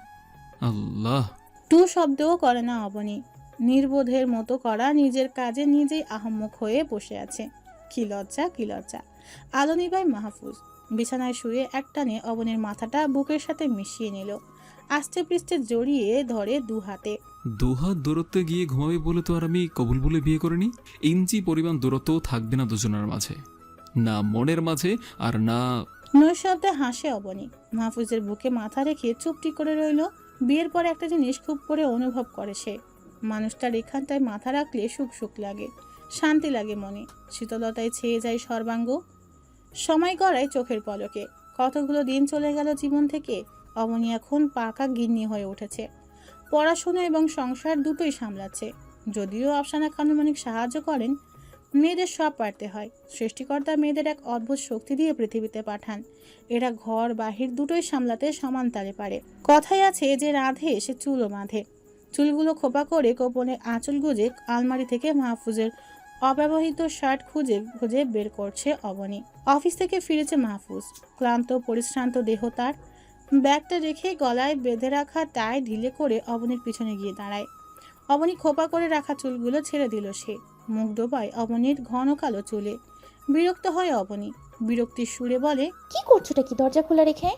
আল্লাহ! টু শব্দও করে না অবনী। নির্বোধের মতো করা নিজের কাজে নিজেই আহম্মক হয়ে বসে আছে। কি লজ্জা, কি লজ্জা। আলো নিভাই মাহফুজ। বিছানায় শুয়ে একটানে অবনীর মাথাটা বুকের সাথে মিশিয়ে নিল। আস্তে পৃষ্ঠে জড়িয়ে ধরে 2 হাতে। 2 হাত দূরত্বে গিয়ে ঘুমাবে বলে তো আর আমি কবুল বলে বিয়ে করিনি। ইঞ্চি পরিমাণ দূরত্ব থাকবে না দুজনের মাঝে, না মনের মাঝে আর না। নৈশব্দে হাসে অবনী। মাহফুজের বুকে মাথা রেখে চুপটি করে রইল। বিয়ের পর একটা জিনিস খুব করে অনুভব করে সে। মানুষটার এখানটায় মাথা রাখলে সুখ সুখ লাগে, শান্তি লাগে মনে। শীতলতায় ছেয়ে যায় সর্বাঙ্গ। সময় গড়ায় চোখের পলকে। কতগুলো দিন চলে গেল জীবন থেকে। অবনী এখন পাকা গিন্নি হয়ে উঠেছে। পড়াশোনা এবং সংসার দুটোই সামলাচ্ছে। যদিও আফসানা খান অনেক সাহায্য করেন, মেয়েদের সব পারতে হয়। সৃষ্টিকর্তা মেয়েদের এক অদ্ভুত শক্তি দিয়ে পৃথিবীতে পাঠান। এরা ঘর বাহির দুটোই সামলাতে সমান তালে পারে। কথায় আছে যে রাঁধে সে চুলও বাঁধে। চুলগুলো খোপা করে গোপনে আঁচল গুজে আলমারি থেকে মাহফুজের অব্যবহৃত শার্ট খুঁজে খুঁজে বের করছে অবনী। অফিস থেকে ফিরেছে মাহফুজ। ক্লান্ত পরিশ্রান্ত দেহ তার। ব্যাগটা রেখে গলায় বেঁধে রাখা টাই ঢিলে করে অবনীর পিছনে গিয়ে দাঁড়ায়। অবনী খোপা করে রাখা চুলগুলো ছেড়ে দিল সে। মুখ ডোবায় অবনীর ঘন কালো চুলে। বিরক্ত হয় অবনী। বিরক্তির সুরে বলে, কি করছোটা কি দরজা খোলা রেখে?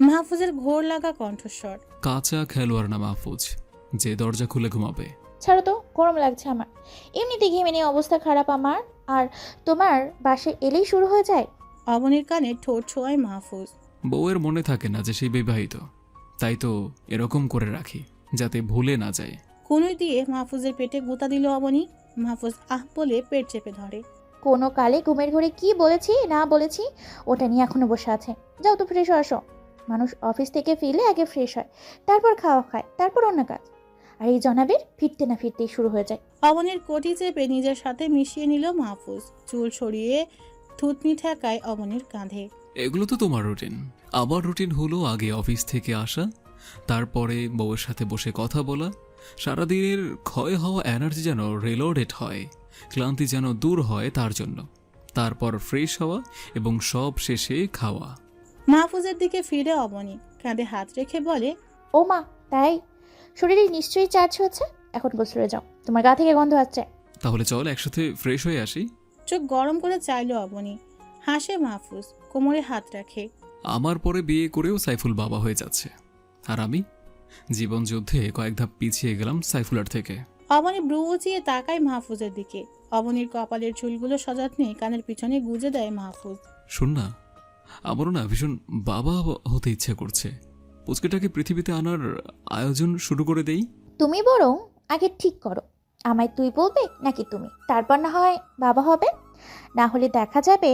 মাহফুজের ঘোর লাগা কণ্ঠস্বর। কাঁচা খেলোয়াড় না মাহফুজ, যে দরজা খুলে ঘুমাবে। ছাড়ো তো, গরম লাগছে আমার। এমনিতে ঘেমে নিয়ে অবস্থা খারাপ আমার, আর তোমার বাসায় এলেই শুরু হয়ে যায়। অবনীর কানে ঠোঁট ছোঁয়ায় মাহফুজ। বউয়ের মনে থাকে না যে সেই বিবাহিত, তাই তো এরকম করে রাখি যাতে ভুলে না যায়। কনুই দিয়ে মাহফুজের পেটে গুঁতা দিল অবনী। মাহফুজ আহ বলে পেট চেপে ধরে। কোনো কালে ঘুমের ঘরে কি বলেছি না বলেছি ওটা নিয়ে এখনো বসে আছে। যাও তো ফ্রেশ হয়ে আসো। মানুষ অফিস থেকে ফিরলে আগে ফ্রেশ হয়, তারপর খাওয়া খায়, তারপর অন্য কাজ। আর এই জনাবের ফিরতে না ফিরতেই শুরু হয়ে যায়। অবনীর কোটি চেপে নিজের সাথে মিশিয়ে নিল মাহফুজ। চুল সরিয়ে থুতনি ঠেকায় অবনীর কাঁধে। এগুলো তো তোমার রুটিন। আমার রুটিন হলো আগে অফিস থেকে আসা, তারপরে বউয়ের সাথে বসে কথা বলা, সারাদিনের ক্ষয় হওয়া এনার্জি যেন রিলোডেড হয়, ক্লান্তি যেন দূর হয় তার জন্য, তারপর ফ্রেশ হওয়া এবং সব শেষে খাওয়া। মাহফুজের দিকে ফিরে অবনী কাঁধে হাত রেখে বলে, ও মা, তাই? শরীরে নিশ্চয়ই চার্জ হচ্ছে। এখন গোসলে যাও, তোমার গা থেকে গন্ধ আসছে। তাহলে চল একসাথে ফ্রেশ হয়ে আসি। চোখ গরম করে চাইল অবনী। হাসে মাহফুজ, কোমরে হাত রাখে। আমার পরে বিয়ে করেও সাইফুল বাবা হয়ে যাচ্ছে, আর আমি জীবন যুদ্ধে কয়েক ধাপ পিছিয়ে গেলাম সাইফুলার থেকে। অবনী ব্রু উঁচিয়ে তাকায় মাহফুজের দিকে। অবনীর কপালের চুলগুলো সযত্নে কানের পিছনে গুজে দেয় মাহফুজ। শোন না, আমারও না ভীষণ বাবা হতে ইচ্ছে করছে। পুচকেটাকে পৃথিবীতে আনার আয়োজন শুরু করে দেই। তুমি বরং আগে ঠিক করো, আমায় তুই বলবে নাকি তুমি, তারপর না হয় বাবা হবে। না হলে দেখা যাবে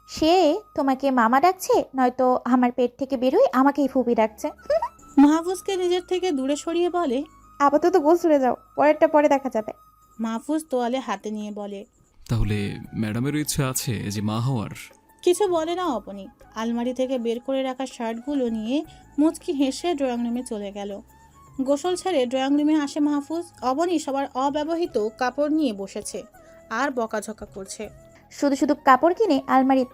সে তোমাকে মামা ডাকছে, নয়তো আমার পেট থেকে বেরোয় আমাকেই ফুপি ডাকছে। মাহফুজকে নিজের থেকে দূরে সরিয়ে বলে, আপাতত গোসলে যাও, পরেরটা পরে দেখা যাবে। মাহফুজ তোয়ালে হাতে নিয়ে বলে, তাহলে ম্যাডামেরও ইচ্ছা আছে যে মা হওয়ার? কিছু বলে না অবনী। আলমারি থেকে বের করে রাখা শার্টগুলো নিয়ে মুচকি হেসে ড্রয়িং রুমে চলে গেল। গোসল ছেড়ে ড্রয়িং রুমে আসে মাহফুজ। অবনী সবার অব্যবহৃত কাপড় নিয়ে বসেছে আর বকাঝকা করছে। শুধু শুধু কাপড় কিনে আলমারি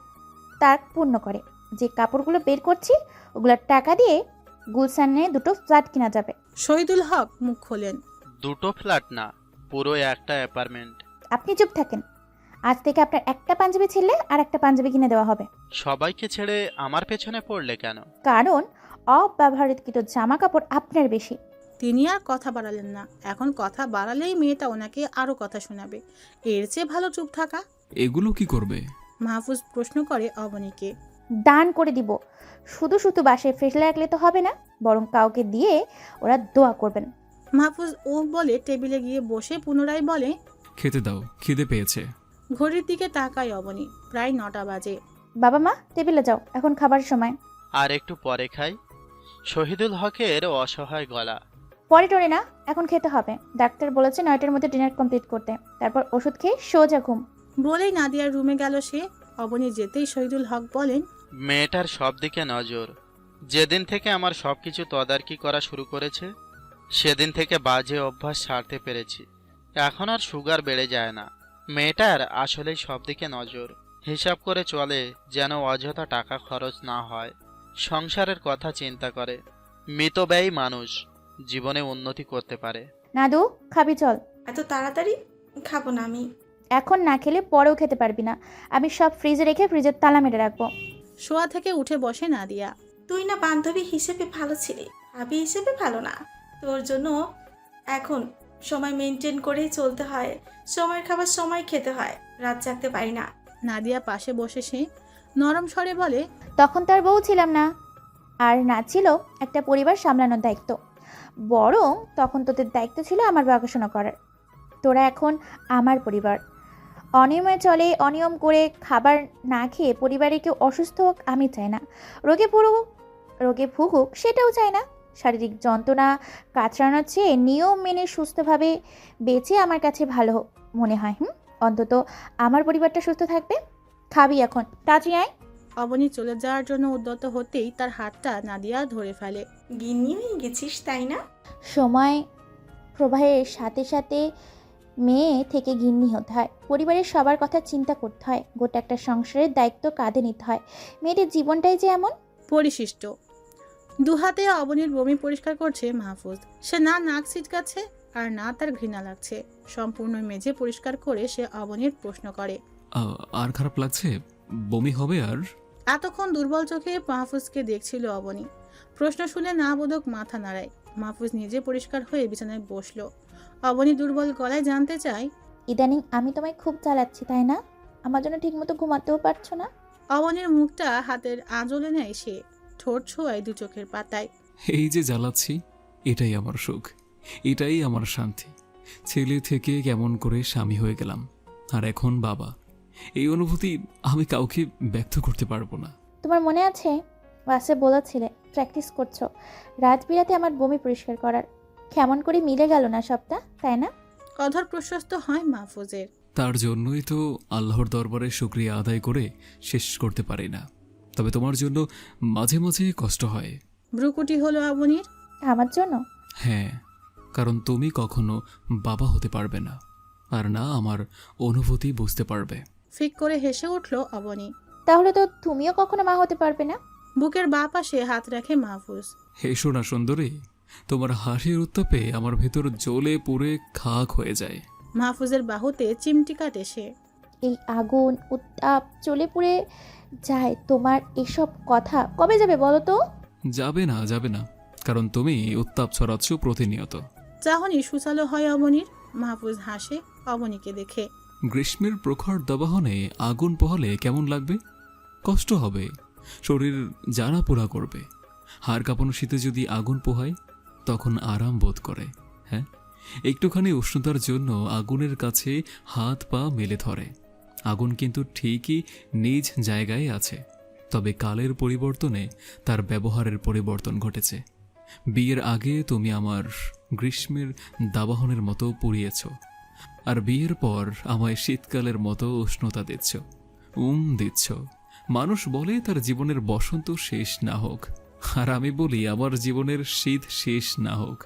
তাক পূর্ণ করে। যে কাপড়গুলো বের করছি ওগুলোর টাকা দিয়ে গুলশানে দুটো ফ্ল্যাট কিনা যাবে। শহীদুল হক মুখ খোলেন, দুটো ফ্ল্যাট না, পুরো একটা অ্যাপার্টমেন্ট। আপনি চুপ থাকেন। আজ থেকে আপনার একটা পাঞ্জাবি ছিঁড়লে আর একটা পাঞ্জাবি কিনে দেওয়া হবে। সবাইকে ছেড়ে আমার পেছনে পড়লে কেন? কারণ অব্যবহৃতকৃত জামা কাপড় আপনার বেশি। তিনি আর কথা বাড়ালেন না। এখন কথা বাড়ালেই মেয়েটা ওনাকে আরো কথা শোনাবে। এর চেয়ে ভালো চুপ থাকা। এগুলো কি করবে? মাহফুজ প্রশ্ন করে অবনীকে। দান করে দিব। শুধু শুধু বাসায় ফেলে রাখলে তো হবে না, বরং কাউকে দিয়ে ওরা দোয়া করবেন। মাহফুজ ও বলে টেবিলে গিয়ে বসে পুনরায় বলে, খেতে দাও, খিদে পেয়েছে। ঘড়ির দিকে তাকায় অবনী। প্রায় 9টা বাজে। বাবা মা, টেবিলে যাও, এখন খাবার সময়। আর একটু পরে খাই। শহীদুল হকের অসহায় গলা। পরে টরে না, এখন খেতে হবে। ডাক্তার বলেছে 9টার মধ্যে ডিনার কমপ্লিট করতে, তারপর ওষুধ খেয়ে সোজা ঘুম। বলেই নাদিয়ার রুমে গেল সে। অবনী যেতেই শহীদুল হক বলেন, মেয়েটার সব দিকে নজর। যেদিন থেকে আমার সবকিছু তদারকি করা শুরু করেছে সেদিন থেকে বাজে অভ্যাস ছাড়তে পেরেছি। এখন আর সুগার বেড়ে যায় না। মেয়েটার আসলেই সব দিকে নজর। হিসাব করে চলে যেন অযথা টাকা খরচ না হয়। সংসারের কথা চিন্তা করে। মিতব্যয়ী মানুষ জীবনে উন্নতি করতে পারে। নাদু, খাবি চল। এত তাড়াতাড়ি খাবো না আমি। এখন না খেলে পরেও খেতে পারবি না। আমি সব ফ্রিজে রেখে ফ্রিজের তালা মেরে রাখবো। শোয়া থেকে উঠে বসে নাদিয়া। তুই না বান্ধবী হিসেবে ভালো ছিলি, ভাবি হিসেবে ভালো না। তোর জন্য এখন সময় মেনটেন করেই চলতে হয়। সময়ের খাবার সময় খেতে হয়, রাত জাগতে পারি না। নাদিয়া পাশে বসে সে নরম স্বরে বলে, তখন তার বউ ছিলাম না, আর না ছিল একটা পরিবার সামলানোর দায়িত্ব। বরং তখন তোদের দায়িত্ব ছিল আমার দেখাশোনা করার। তোরা এখন আমার পরিবার। অনিয়মে চলে, অনিয়ম করে খাবার না খেয়ে পরিবারে কেউ অসুস্থ হোক আমি চাই না। রোগে ভুগুক সেটাও চাই না। শারীরিক যন্ত্রণা কাতরানোর চেয়ে নিয়ম মেনে সুস্থভাবে বেঁচে আমার কাছে ভালো মনে হয়। অন্তত আমার পরিবারটা সুস্থ থাকবে। খাবি এখন, তাড়াতাড়ি আয়। অবনী চলে যাওয়ার জন্য উদ্যত হতেই তার হাতটা নাদিয়া ধরে ফেলে। গিন্নি হয়ে গেছিস তাই না? সময় প্রবাহের সাথে সাথে মেয়ে থেকে গিন্নি হতে হয়, পরিবারের সবার কথা চিন্তা করতে হয়, গোটা একটা সংসারের দায়িত্ব কাঁধে নিতে হয়। মেয়েদের জীবনটাই যে এমন। পরিশিষ্ট দুহাতে অবনীর বমি পরিষ্কার করছে মাহফুজ। সে না নাক ছিটকাচ্ছে আর না তার ঘৃণা লাগছে। সম্পূর্ণ মেঝে পরিষ্কার করে সে অবনীর প্রশ্ন করে, আর খারাপ লাগছে? বমি হবে আর? এতক্ষণ দুর্বল চোখে মাহফুজকে দেখছিল অবনী। প্রশ্ন শুনে না বোধক মাথা নাড়ায়। মাহফুজ নিজে পরিষ্কার হয়ে বিছানায় বসলো। অবনী দুর্বল গলায় জানতে চায়, ইদানিং আমি তোমায় খুব জ্বালাচ্ছি তাই না? আমার জন্য ঠিকমতো ঘুমাতেও পারছো না। অবনীর মুখটা হাতের আঁচলে নেয় সে, ঠোঁট ছোঁয়ায় দু চোখের পাতায়। এই যে জ্বালাচ্ছি, এটাই আমার সুখ, এটাই আমার শান্তি। ছেলে থেকে কেমন করে স্বামী হয়ে গেলাম, আর এখন বাবা। এই অনুভূতি আমি কাউকে ব্যক্ত করতে পারবো না। তোমার মনে আছে বাসে বলেছিলে প্র্যাকটিস করছো রাত বিরাতে আমার বমি পরিষ্কার করার? কেমন করে মিলে গেল না সবটা, তাই না? অধর প্রশস্ত হয় মাহফুজের। তার জন্যই তো আল্লাহর দরবারে শুকরিয়া আদায় করে শেষ করতে পারি না। তবে তোমার জন্য মাঝে মাঝে কষ্ট হয়। ভ্রুকুটি হলো অবনীর। আমার জন্য? হ্যাঁ, কারণ তুমি কখনো বাবা হতে পারবে না, আর না আমার অনুভূতি বুঝতে পারবে। ফিক করে হেসে উঠল অবনী। তাহলে তো তুমিও কখনো মা হতে পারবে না। বুকের বাঁ পাশে হাত রাখে মাহফুজ। হেসো না সুন্দরী, তোমার হাসির উত্তাপে আমার ভেতর জ্বলে পুড়ে খাক হয়ে যায়। মাহফুজের বাহুতে চিমটি কাটে সে। এই আগুন উত্তাপ চলে পুড়ে যায় তোমার এসব কথা কবে যাবে বলো তো? যাবে না, যাবে না, কারণ তুমি উত্তাপ ছড়াচ্ছ প্রতিনিয়ত। চাহনি সুচালো হয় অবনীর। মাহফুজ হাসে অবনীকে দেখে। গ্রীষ্মের প্রখর দাবাহনে আগুন পোহালে কেমন লাগবে? কষ্ট হবে, শরীর জ্বালা পোড়া করবে। হাড় কাঁপানো শীতে যদি আগুন পোহায় তখন আরাম বোধ করে। হ্যাঁ, একটুখানি উষ্ণতার জন্য আগুনের কাছে হাত পা মেলে ধরে। আগুন কিন্তু ঠিকই নিজ জায়গায় আছে, তবে কালের পরিবর্তনে তার ব্যবহারের পরিবর্তন ঘটেছে। বিয়ের আগে তুমি আমার গ্রীষ্মের দাবাহনের মতো পুড়িয়েছ, আর বিয়ের পর আমায় শীতকালের মতো উষ্ণতা দিচ্ছ, দিচ্ছ। মানুষ বলে তার জীবনের বসন্ত শেষ না হোক, আর আমি বলি আমার জীবনের শীত শেষ না হোক।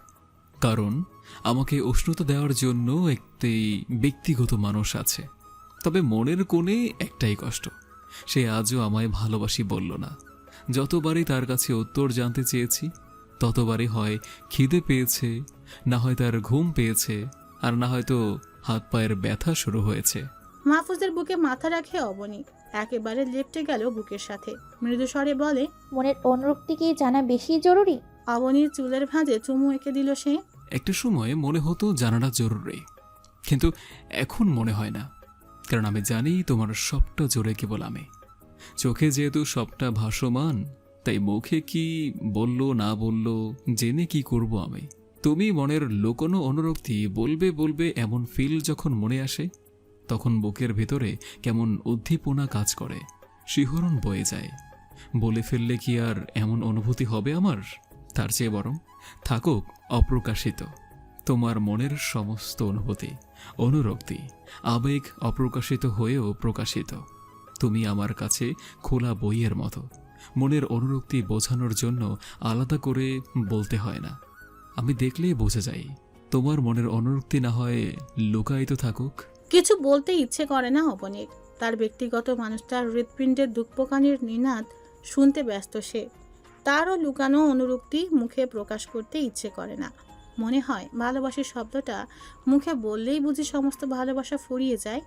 কারণ আমাকে উষ্ণতা দেওয়ার জন্য একটি ব্যক্তিগত মানুষ আছে। তবে মনের কোণে একটাই কষ্ট, সে আজও আমায় ভালোবাসি বলল না। যতবারই তার কাছে উত্তর জানতে চেয়েছি ততবারই হয় খিদে পেয়েছে, না হয় তার ঘুম পেয়েছে, আর না হয়তো হাত পায়ের ব্যথা শুরু হয়েছে। মাহফুজের বুকে মাথা রাখে অবনী। একেবারে লেপটে গেল বুকের সাথে। মৃদু স্বরে বলে, মনের অনুরক্তি কি জানা বেশি জরুরি? অবনীর চুলের ভাঁজে চুমু এঁকে দিল সে। একটা সময় মনে হতো জানাটা জরুরি, কিন্তু এখন মনে হয় না। কারণ আমি জানি তোমার সবটা জোরে কেবল আমি। চোখে যেহেতু সবটা ভাসমান, তাই মুখে কি বললো না বললো জেনে কি করব আমি? তুমি মনের লুকোনো অনুরক্তি বলবে বলবে এমন ফিল যখন মনে আসে, তখন বুকের ভেতরে কেমন উদ্দীপনা কাজ করে, শিহরণ বয়ে যায়। বলে ফেললে কি আর এমন অনুভূতি হবে আমার? তার চেয়ে বরং থাকুক অপ্রকাশিত তোমার মনের সমস্ত অনুভূতি, অনুরক্তি, আবেগ অপ্রকাশিত হয়েও প্রকাশিত। তুমি আমার কাছে খোলা বইয়ের মতো। মনের অনুরক্তি বোঝানোর জন্য আলাদা করে বলতে হয় না, আমি দেখলেই বোঝা যায়। তোমার মনের অনুরক্তি না হয় লুকায়িত থাকুক। কিছু বলতে ইচ্ছে করে না অবনীর। তার ব্যক্তিগত মানুষটার হৃৎপিণ্ডের দুঃখপোকানির নিনাদ শুনতে ব্যস্ত সে। তারও লুকানো অনুরক্তি মুখে প্রকাশ করতে ইচ্ছে করে না। মনে হয় ভালোবাসি শব্দটা মুখে বললেই বুঝি সমস্ত ভালোবাসা ফুরিয়ে যায়।